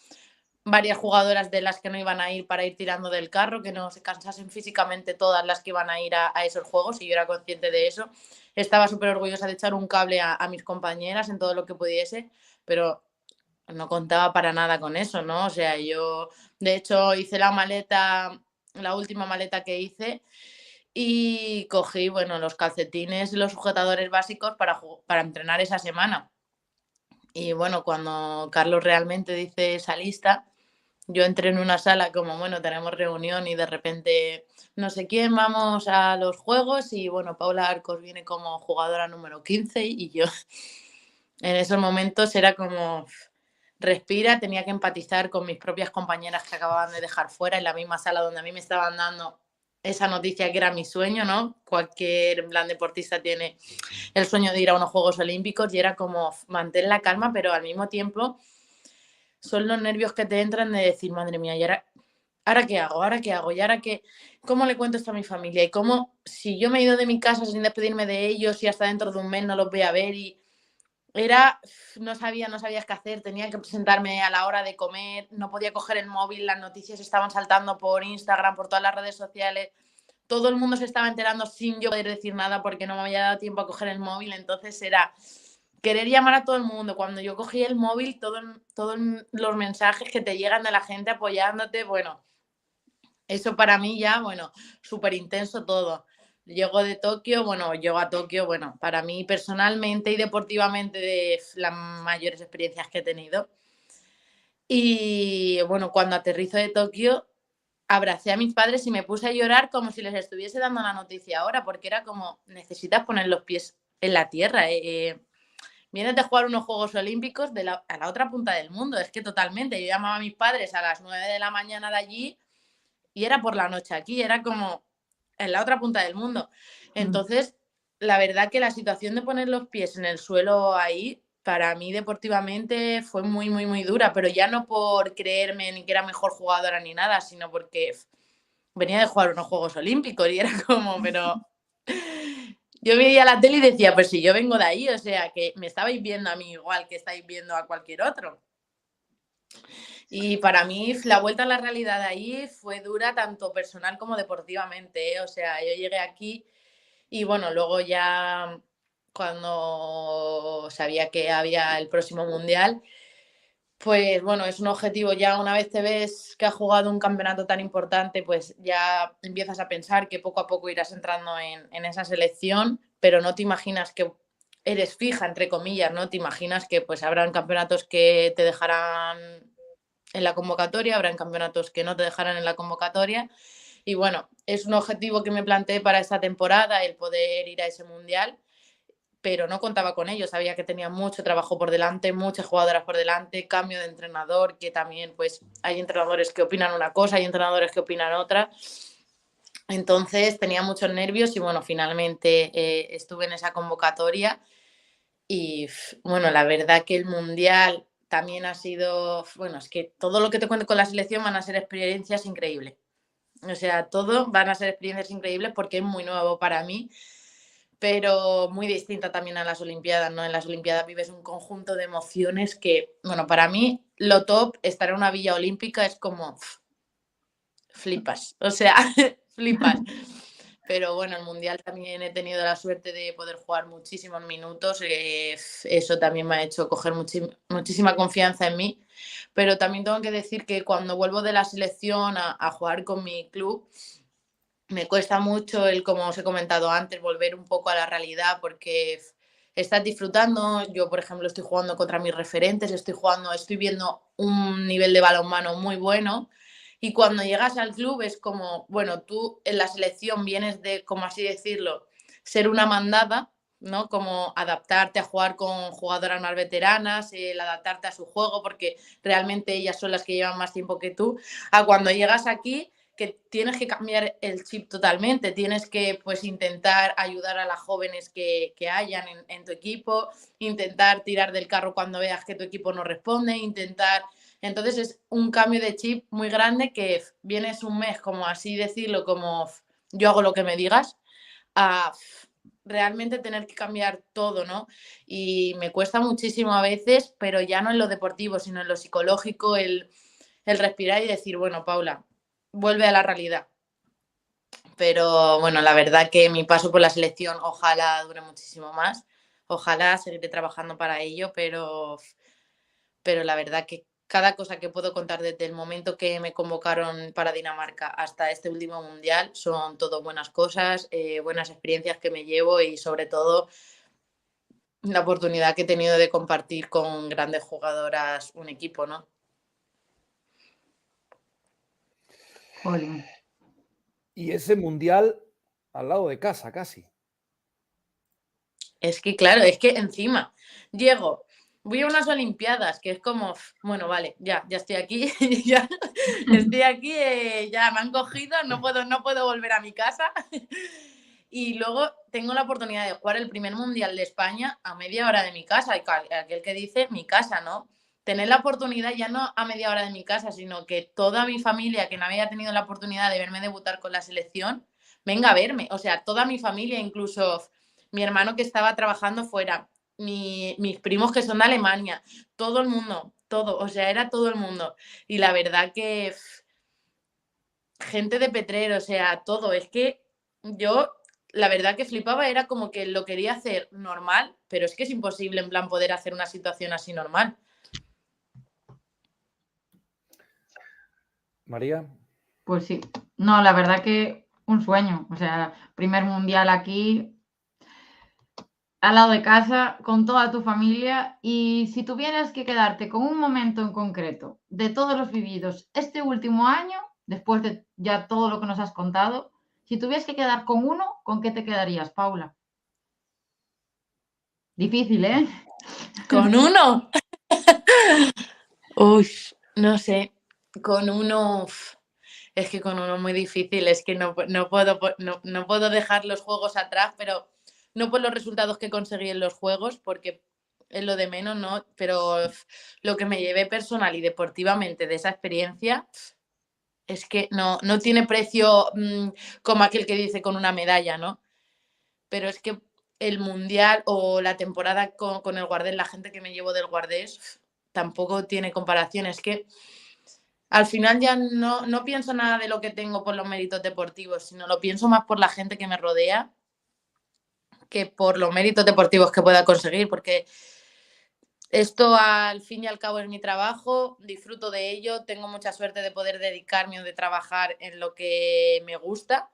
varias jugadoras de las que no iban a ir para ir tirando del carro, que no se cansasen físicamente todas las que iban a ir a esos juegos, y yo era consciente de eso. Estaba súper orgullosa de echar un cable a mis compañeras en todo lo que pudiese, pero no contaba para nada con eso, ¿no? O sea, yo de hecho hice la última maleta que hice, y cogí, bueno, los calcetines y los sujetadores básicos para entrenar esa semana. Y bueno, cuando Carlos realmente dice esa lista, yo entré en una sala como, bueno, tenemos reunión y de repente no sé quién, vamos a los juegos y bueno, Paula Arcos viene como jugadora número 15 y yo en esos momentos era como, respira, tenía que empatizar con mis propias compañeras que acababan de dejar fuera en la misma sala donde a mí me estaban dando esa noticia que era mi sueño, ¿no? Cualquier plan deportista tiene el sueño de ir a unos Juegos Olímpicos y era como, mantén la calma, pero al mismo tiempo son los nervios que te entran de decir, madre mía, ¿y ahora qué hago? ¿Ahora qué hago? ¿Y ahora qué? ¿Cómo le cuento esto a mi familia? Y cómo, si yo me he ido de mi casa sin despedirme de ellos y hasta dentro de un mes no los voy a ver, y no sabías qué hacer, tenía que presentarme a la hora de comer, no podía coger el móvil, las noticias estaban saltando por Instagram, por todas las redes sociales, todo el mundo se estaba enterando sin yo poder decir nada porque no me había dado tiempo a coger el móvil, entonces era querer llamar a todo el mundo. Cuando yo cogí el móvil, todos los mensajes que te llegan de la gente apoyándote, bueno, eso para mí ya, bueno, súper intenso todo. Llego a Tokio, bueno, para mí personalmente y deportivamente de las mayores experiencias que he tenido. Y bueno, cuando aterrizo de Tokio, abracé a mis padres y me puse a llorar como si les estuviese dando la noticia ahora, porque era como, necesitas poner los pies en la tierra. Vienes de jugar unos Juegos Olímpicos a la otra punta del mundo, es que totalmente. Yo llamaba a mis padres a las 9 de la mañana de allí y era por la noche aquí, era como en la otra punta del mundo. Entonces, la verdad que la situación de poner los pies en el suelo ahí, para mí deportivamente fue muy, muy, muy dura, pero ya no por creerme ni que era mejor jugadora ni nada, sino porque venía de jugar unos Juegos Olímpicos y era como, pero yo veía la tele y decía, pues si yo vengo de ahí, o sea, que me estabais viendo a mí igual que estáis viendo a cualquier otro. Y para mí la vuelta a la realidad ahí fue dura tanto personal como deportivamente, ¿eh? O sea, yo llegué aquí y bueno, luego ya cuando sabía que había el próximo mundial, pues bueno, es un objetivo ya una vez te ves que has jugado un campeonato tan importante, pues ya empiezas a pensar que poco a poco irás entrando en esa selección, pero no te imaginas que eres fija, entre comillas, ¿no? Te imaginas que pues habrán campeonatos que te dejarán en la convocatoria, habrán campeonatos que no te dejarán en la convocatoria y bueno, es un objetivo que me planteé para esta temporada, el poder ir a ese mundial, pero no contaba con ello, sabía que tenía mucho trabajo por delante, muchas jugadoras por delante, cambio de entrenador, que también pues hay entrenadores que opinan una cosa, hay entrenadores que opinan otra, entonces tenía muchos nervios y bueno, finalmente estuve en esa convocatoria y bueno, la verdad que el mundial también ha sido, bueno, es que todo lo que te cuento con la selección van a ser experiencias increíbles. O sea, todo van a ser experiencias increíbles porque es muy nuevo para mí, pero muy distinta también a las Olimpiadas, ¿no? En las Olimpiadas vives un conjunto de emociones que, bueno, para mí lo top, estar en una villa olímpica es como flipas, o sea, flipas. Pero bueno, el Mundial también he tenido la suerte de poder jugar muchísimos minutos. Eso también me ha hecho coger muchísima confianza en mí. Pero también tengo que decir que cuando vuelvo de la selección a jugar con mi club, me cuesta mucho como os he comentado antes, volver un poco a la realidad porque estás disfrutando. Yo, por ejemplo, estoy jugando contra mis referentes, estoy viendo un nivel de balonmano muy bueno. Y cuando llegas al club es como, bueno, tú en la selección vienes de, como así decirlo, ser una mandada, ¿no? Como adaptarte a jugar con jugadoras más veteranas, el adaptarte a su juego, porque realmente ellas son las que llevan más tiempo que tú, a cuando llegas aquí que tienes que cambiar el chip totalmente, tienes que pues intentar ayudar a las jóvenes que hayan en tu equipo, intentar tirar del carro cuando veas que tu equipo no responde, entonces es un cambio de chip muy grande que vienes un mes, como así decirlo, como yo hago lo que me digas, a realmente tener que cambiar todo, ¿no? Y me cuesta muchísimo a veces, pero ya no en lo deportivo, sino en lo psicológico, el respirar y decir, bueno, Paula, vuelve a la realidad. Pero bueno, la verdad que mi paso por la selección ojalá dure muchísimo más, ojalá seguiré trabajando para ello, pero la verdad que cada cosa que puedo contar desde el momento que me convocaron para Dinamarca hasta este último mundial son todo buenas cosas, buenas experiencias que me llevo y sobre todo la oportunidad que he tenido de compartir con grandes jugadoras un equipo, ¿no? Jolín. Y ese mundial al lado de casa, casi. Es que claro, es que encima llego, voy a unas Olimpiadas, que es como, bueno, vale, ya estoy aquí, ya estoy aquí, ya me han cogido, no puedo volver a mi casa. Y luego tengo la oportunidad de jugar el primer mundial de España a media hora de mi casa, y aquel que dice mi casa, ¿no? Tener la oportunidad ya no a media hora de mi casa, sino que toda mi familia que no había tenido la oportunidad de verme debutar con la selección, venga a verme. O sea, toda mi familia, incluso mi hermano que estaba trabajando fuera, mis primos que son de Alemania, todo el mundo, todo, o sea, era todo el mundo. Y la verdad que gente de Petrer, o sea, todo, es que yo, la verdad que flipaba, era como que lo quería hacer normal, pero es que es imposible en plan poder hacer una situación así normal. María. Pues sí, no, la verdad que un sueño, o sea, primer mundial aquí, al lado de casa, con toda tu familia, y si tuvieras que quedarte con un momento en concreto de todos los vividos este último año, después de ya todo lo que nos has contado, si tuvieras que quedar con uno, ¿con qué te quedarías, Paula? Difícil, ¿eh? ¿Con uno? Uy, no sé, con uno... Es que con uno muy difícil, es que no puedo dejar los juegos atrás, pero no por los resultados que conseguí en los juegos, porque es lo de menos, ¿no? Pero lo que me llevé personal y deportivamente de esa experiencia es que no tiene precio como aquel que dice con una medalla, ¿no? Pero es que el mundial o la temporada con el Guardés, la gente que me llevo del Guardés, tampoco tiene comparación. Es que al final ya no pienso nada de lo que tengo por los méritos deportivos, sino lo pienso más por la gente que me rodea que por los méritos deportivos que pueda conseguir, porque esto al fin y al cabo es mi trabajo, disfruto de ello, tengo mucha suerte de poder dedicarme o de trabajar en lo que me gusta,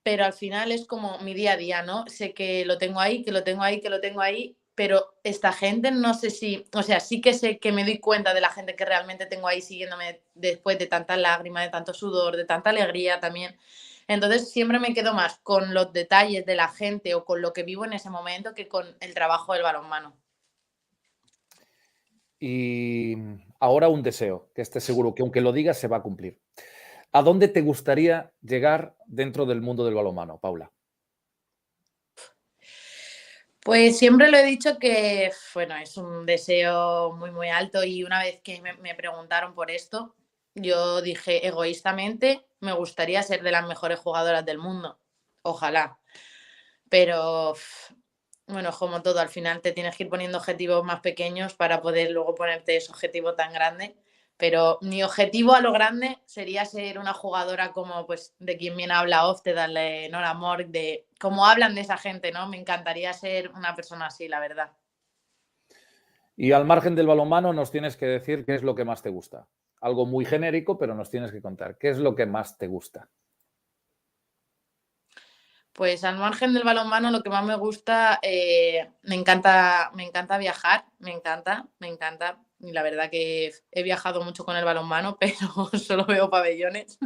pero al final es como mi día a día, ¿no? Sé que lo tengo ahí, que lo tengo ahí, que lo tengo ahí, pero esta gente no sé si, o sea, sí que sé que me doy cuenta de la gente que realmente tengo ahí siguiéndome después de tantas lágrimas, de tanto sudor, de tanta alegría también. Entonces siempre me quedo más con los detalles de la gente o con lo que vivo en ese momento que con el trabajo del balonmano. Y ahora un deseo, que esté seguro que aunque lo digas se va a cumplir. ¿A dónde te gustaría llegar dentro del mundo del balonmano, Paula? Pues siempre lo he dicho que, bueno, es un deseo muy, muy alto y una vez que me preguntaron por esto, yo dije egoístamente, me gustaría ser de las mejores jugadoras del mundo. Ojalá. Pero, bueno, como todo, al final te tienes que ir poniendo objetivos más pequeños para poder luego ponerte ese objetivo tan grande. Pero mi objetivo a lo grande sería ser una jugadora como pues de quien bien habla Ofte, de Nora Morg, de cómo hablan de esa gente, ¿no? Me encantaría ser una persona así, la verdad. Y al margen del balonmano nos tienes que decir qué es lo que más te gusta. Algo muy genérico, pero nos tienes que contar. ¿Qué es lo que más te gusta? Pues al margen del balonmano, lo que más me gusta, me encanta viajar, me encanta. Y la verdad que he viajado mucho con el balonmano, pero solo veo pabellones.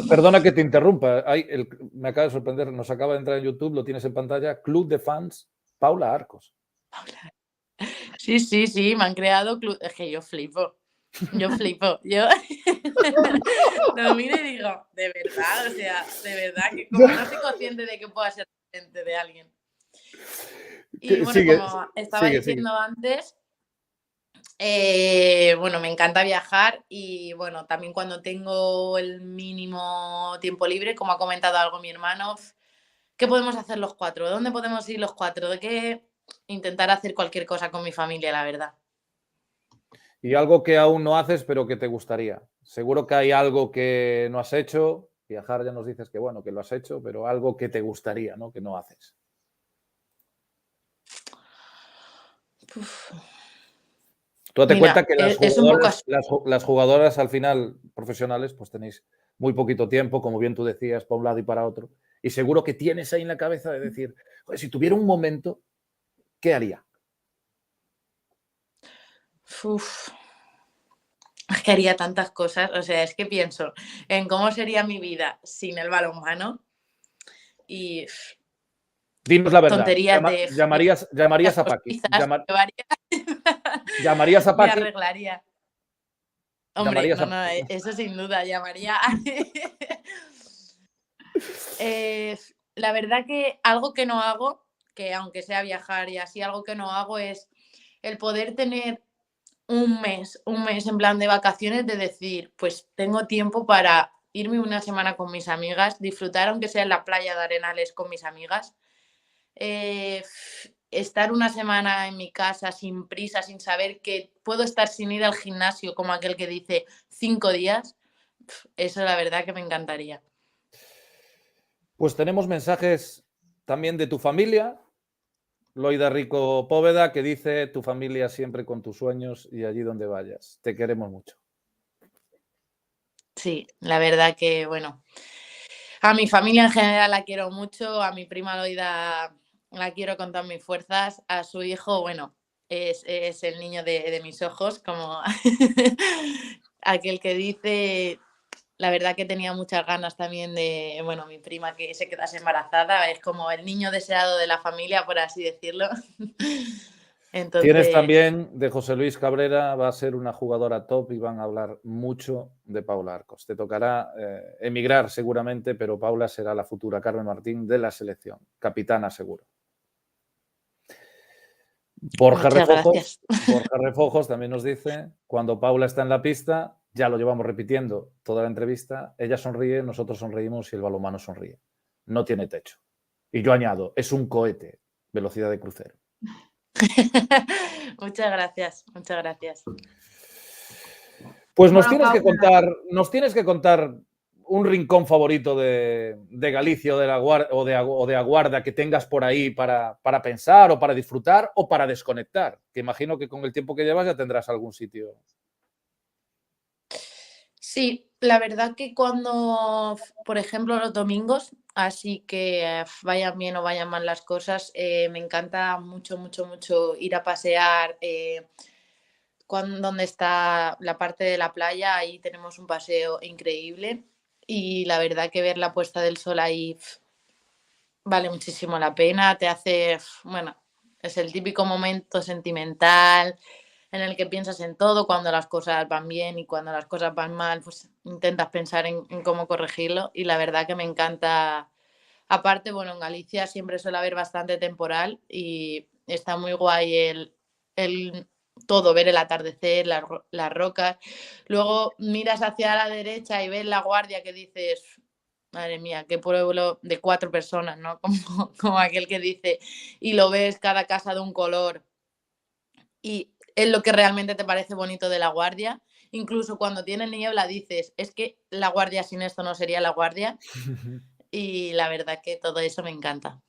Perdona que te interrumpa. Me acaba de sorprender, nos acaba de entrar en YouTube, lo tienes en pantalla, Club de Fans Paula Arcos. Sí, me han creado club. Es que yo flipo. Yo lo miro y digo, de verdad, o sea, de verdad, que como no soy consciente de que pueda ser gente de alguien. Y bueno, como estaba diciendo antes, bueno, me encanta viajar y bueno, también cuando tengo el mínimo tiempo libre, como ha comentado algo mi hermano, ¿qué podemos hacer los cuatro? ¿Dónde podemos ir los cuatro? ¿De qué? Intentar hacer cualquier cosa con mi familia, la verdad. Y algo que aún no haces, pero que te gustaría. Seguro que hay algo que no has hecho. Viajar ya nos dices que bueno, que lo has hecho, pero algo que te gustaría, ¿no? Que no haces. Tú date cuenta que las jugadoras al final profesionales, pues tenéis muy poquito tiempo, como bien tú decías, para un lado y para otro. Y seguro que tienes ahí en la cabeza de decir, joder, si tuviera un momento, ¿qué haría? Es que haría tantas cosas, o sea, es que pienso en cómo sería mi vida sin el balonmano y... Dinos la verdad. Tonterías llamarías a Paqui. Llamarías a Paqui. Me arreglaría. Hombre, no, eso sin duda, llamaría a... la verdad que algo que no hago, que aunque sea viajar y así, algo que no hago es el poder tener un mes en plan de vacaciones, de decir, pues tengo tiempo para irme una semana con mis amigas, disfrutar aunque sea en la playa de Arenales con mis amigas, estar una semana en mi casa sin prisa, sin saber que puedo estar sin ir al gimnasio, como aquel que dice 5 días, eso la verdad que me encantaría. Pues tenemos mensajes también de tu familia, Loida Rico Póveda, que dice: tu familia siempre con tus sueños y allí donde vayas. Te queremos mucho. Sí, la verdad que, bueno, a mi familia en general la quiero mucho, a mi prima Loida la quiero con todas mis fuerzas, a su hijo, bueno, es el niño de mis ojos, como aquel que dice. La verdad que tenía muchas ganas también de, bueno, mi prima que se quedase embarazada, es como el niño deseado de la familia, por así decirlo. Entonces, Tienes también de José Luis Cabrera, va a ser una jugadora top y van a hablar mucho de Paula Arcos. Te tocará emigrar seguramente, pero Paula será la futura Carmen Martín de la selección, capitana seguro. Borja Refojos también nos dice: cuando Paula está en la pista, ya lo llevamos repitiendo toda la entrevista, ella sonríe, nosotros sonreímos y el balonmano sonríe. No tiene techo. Y yo añado, es un cohete, velocidad de crucero. Muchas gracias, muchas gracias. Pues nos tienes que contar un rincón favorito de Galicia o de Aguarda que tengas por ahí para pensar o para disfrutar o para desconectar, que imagino que con el tiempo que llevas ya tendrás algún sitio. Sí, la verdad que cuando, por ejemplo, los domingos, así que vayan bien o vayan mal las cosas, me encanta mucho, mucho, mucho ir a pasear. Donde está la parte de la playa, ahí tenemos un paseo increíble y la verdad que ver la puesta del sol ahí vale muchísimo la pena, te hace, bueno, es el típico momento sentimental en el que piensas en todo, cuando las cosas van bien y cuando las cosas van mal, pues intentas pensar en cómo corregirlo y la verdad que me encanta. Aparte, bueno, en Galicia siempre suele haber bastante temporal y está muy guay el todo, ver el atardecer, las rocas. Luego miras hacia la derecha y ves La Guardia que dices, madre mía, qué pueblo de 4 personas, ¿no? Como aquel que dice, y lo ves cada casa de un color. Y es lo que realmente te parece bonito de La Guardia. Incluso cuando tiene niebla dices, es que La Guardia sin esto no sería La Guardia. Y la verdad que todo eso me encanta.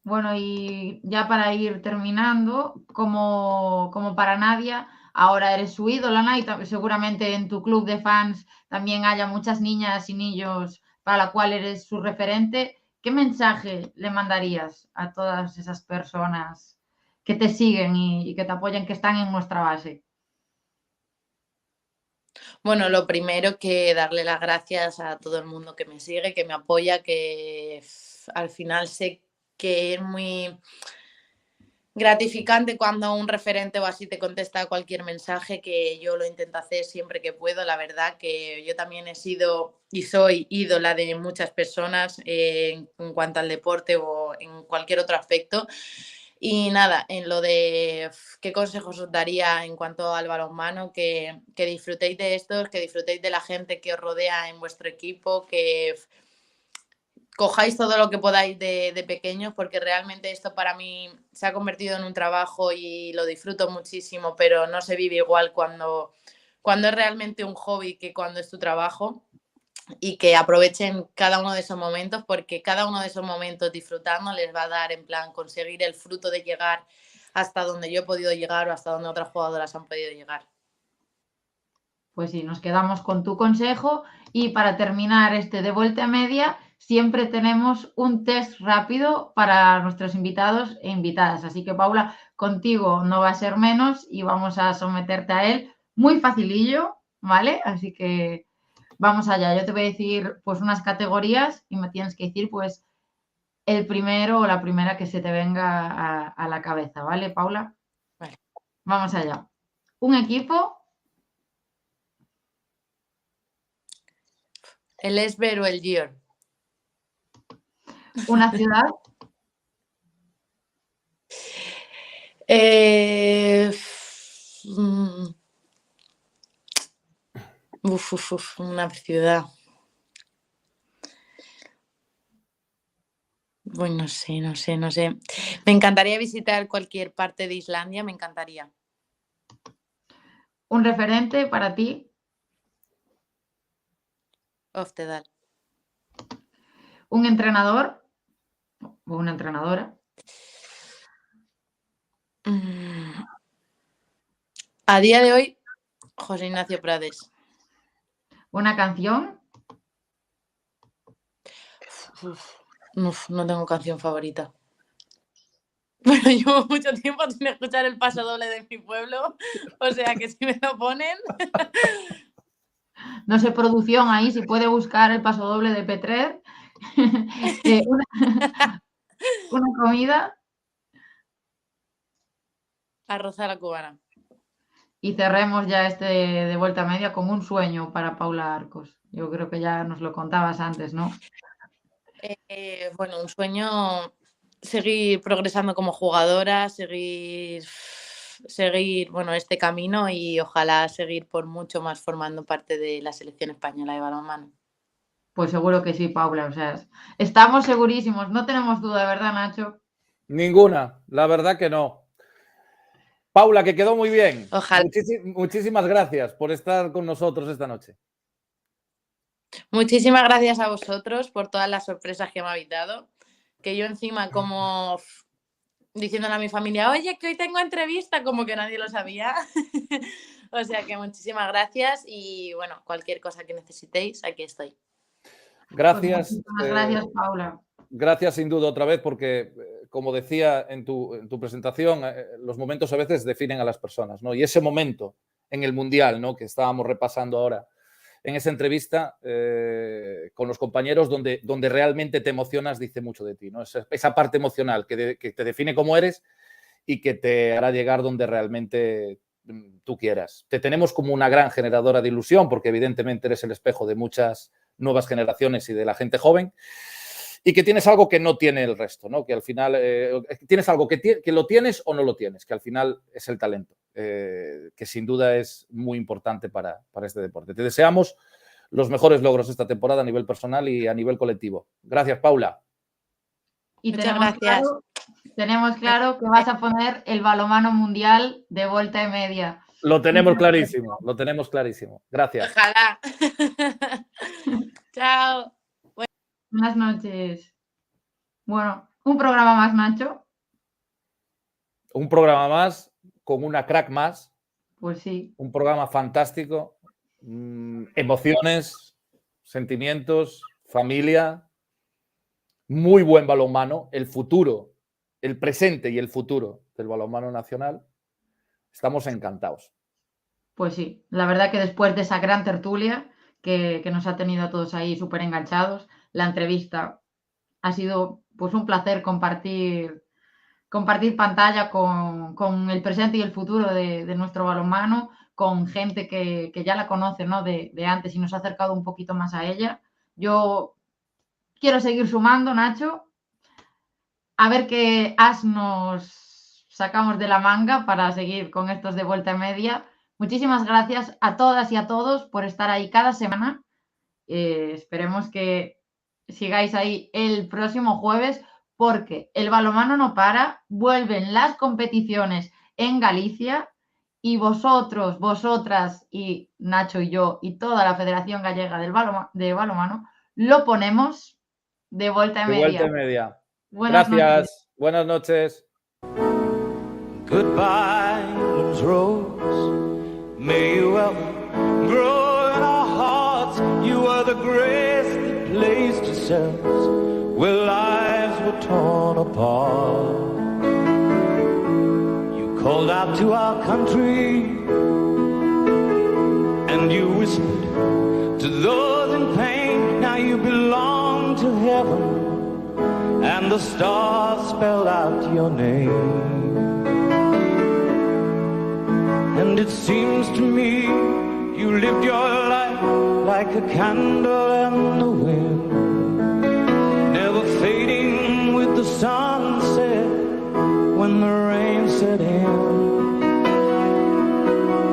Bueno, y ya para ir terminando, como para Nadia, ahora eres su ídola, ¿no? Y seguramente en tu club de fans también haya muchas niñas y niños para la cual eres su referente. ¿Qué mensaje le mandarías a todas esas personas que te siguen y que te apoyan, que están en nuestra base? Bueno, lo primero que darle las gracias a todo el mundo que me sigue, que me apoya, que al final sé que es muy gratificante cuando un referente o así te contesta cualquier mensaje, que yo lo intento hacer siempre que puedo. La verdad que yo también he sido y soy ídola de muchas personas en cuanto al deporte o en cualquier otro aspecto. Y nada, en lo de qué consejos os daría en cuanto al balonmano, que disfrutéis de estos, que disfrutéis de la gente que os rodea en vuestro equipo, que cojáis todo lo que podáis de pequeños, porque realmente esto para mí se ha convertido en un trabajo y lo disfruto muchísimo, pero no se vive igual cuando es realmente un hobby que cuando es tu trabajo. Y que aprovechen cada uno de esos momentos, porque cada uno de esos momentos disfrutando les va a dar, en plan, conseguir el fruto de llegar hasta donde yo he podido llegar o hasta donde otras jugadoras han podido llegar. Pues sí, nos quedamos con tu consejo y para terminar este de vuelta a media, siempre tenemos un test rápido para nuestros invitados e invitadas. Así que Paula, contigo no va a ser menos y vamos a someterte a él. Muy facilillo, ¿vale? Así que vamos allá. Yo te voy a decir pues unas categorías y me tienes que decir pues el primero o la primera que se te venga a la cabeza, ¿vale, Paula? Vale. Vamos allá. Un equipo. El Esber o el Gior. Una ciudad. Una ciudad. Pues no sé. Me encantaría visitar cualquier parte de Islandia, me encantaría. ¿Un referente para ti? Oftedal. ¿Un entrenador o una entrenadora? A día de hoy, José Ignacio Prades. ¿Una canción? No tengo canción favorita. Pero llevo mucho tiempo sin escuchar el paso doble de mi pueblo, o sea que si me lo ponen... No sé, producción ahí, si puede buscar el paso doble de Petrer. Una comida. Arroz a la cubana. Y cerremos ya este de vuelta media con un sueño para Paula Arcos. Yo creo que ya nos lo contabas antes, ¿no? Bueno, un sueño, seguir progresando como jugadora, seguir bueno, este camino y ojalá seguir por mucho más formando parte de la selección española de balonmano. Pues seguro que sí, Paula. O sea, estamos segurísimos, no tenemos duda, ¿verdad, Nacho? Ninguna, la verdad que no. Paula, que quedó muy bien. Ojalá. Muchísimas gracias por estar con nosotros esta noche. Muchísimas gracias a vosotros por todas las sorpresas que me habéis dado. Que yo encima como diciéndole a mi familia, oye, que hoy tengo entrevista, como que nadie lo sabía. O sea que muchísimas gracias y bueno, cualquier cosa que necesitéis, aquí estoy. Gracias. Muchísimas gracias, Paula. Gracias sin duda otra vez porque, como decía en tu presentación, los momentos a veces definen a las personas, ¿no? Y ese momento en el Mundial, ¿no?, que estábamos repasando ahora en esa entrevista con los compañeros donde realmente te emocionas, dice mucho de ti, ¿no? Esa parte emocional que te define como eres y que te hará llegar donde realmente tú quieras. Te tenemos como una gran generadora de ilusión porque evidentemente eres el espejo de muchas nuevas generaciones y de la gente joven. Y que tienes algo que no tiene el resto, ¿no? Que al final tienes algo que lo tienes o no lo tienes, que al final es el talento, que sin duda es muy importante para este deporte. Te deseamos los mejores logros esta temporada a nivel personal y a nivel colectivo. Gracias, Paula. Y muchas gracias. Tenemos claro que vas a poner el balonmano mundial de vuelta y media. Lo tenemos clarísimo, lo tenemos clarísimo. Gracias. Ojalá. Chao. Buenas noches. Bueno, un programa más, Nacho. Un programa más, con una crack más. Pues sí. Un programa fantástico. Emociones, sentimientos, familia. Muy buen balonmano. El futuro, el presente y el futuro del balonmano nacional. Estamos encantados. Pues sí, la verdad que después de esa gran tertulia que nos ha tenido a todos ahí súper enganchados, la entrevista ha sido pues un placer compartir pantalla con el presente y el futuro de nuestro balonmano, con gente que ya la conoce, ¿no?, de antes y nos ha acercado un poquito más a ella. Yo quiero seguir sumando, Nacho, a ver qué as nos sacamos de la manga para seguir con estos de vuelta media. Muchísimas gracias a todas y a todos por estar ahí cada semana. Esperemos que sigáis ahí el próximo jueves porque el balonmano no para, vuelven las competiciones en Galicia y vosotros, vosotras y Nacho y yo y toda la Federación Gallega de Balonmano lo ponemos de vuelta y media. De vuelta y media. Buenas Gracias. noches. Buenas noches. Goodbye, England's rose. May you ever grow in our hearts. You were the grace that placed yourselves where lives were torn apart. You called out to our country and you whispered to those in pain. Now you belong to heaven and the stars spell out your name. And it seems to me you lived your life like a candle in the wind, never fading with the sunset when the rain set in.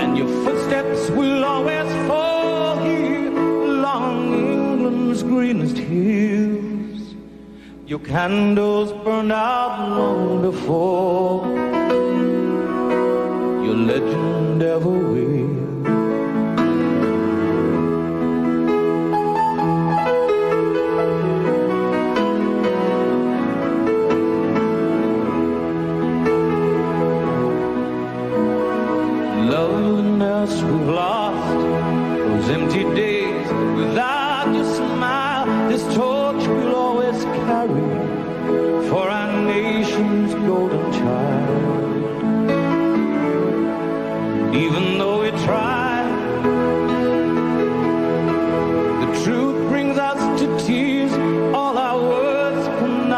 And your footsteps will always fall here along England's greenest hills. Your Your candles burned out long before your legend ever will. Loveliness we've lost, those empty days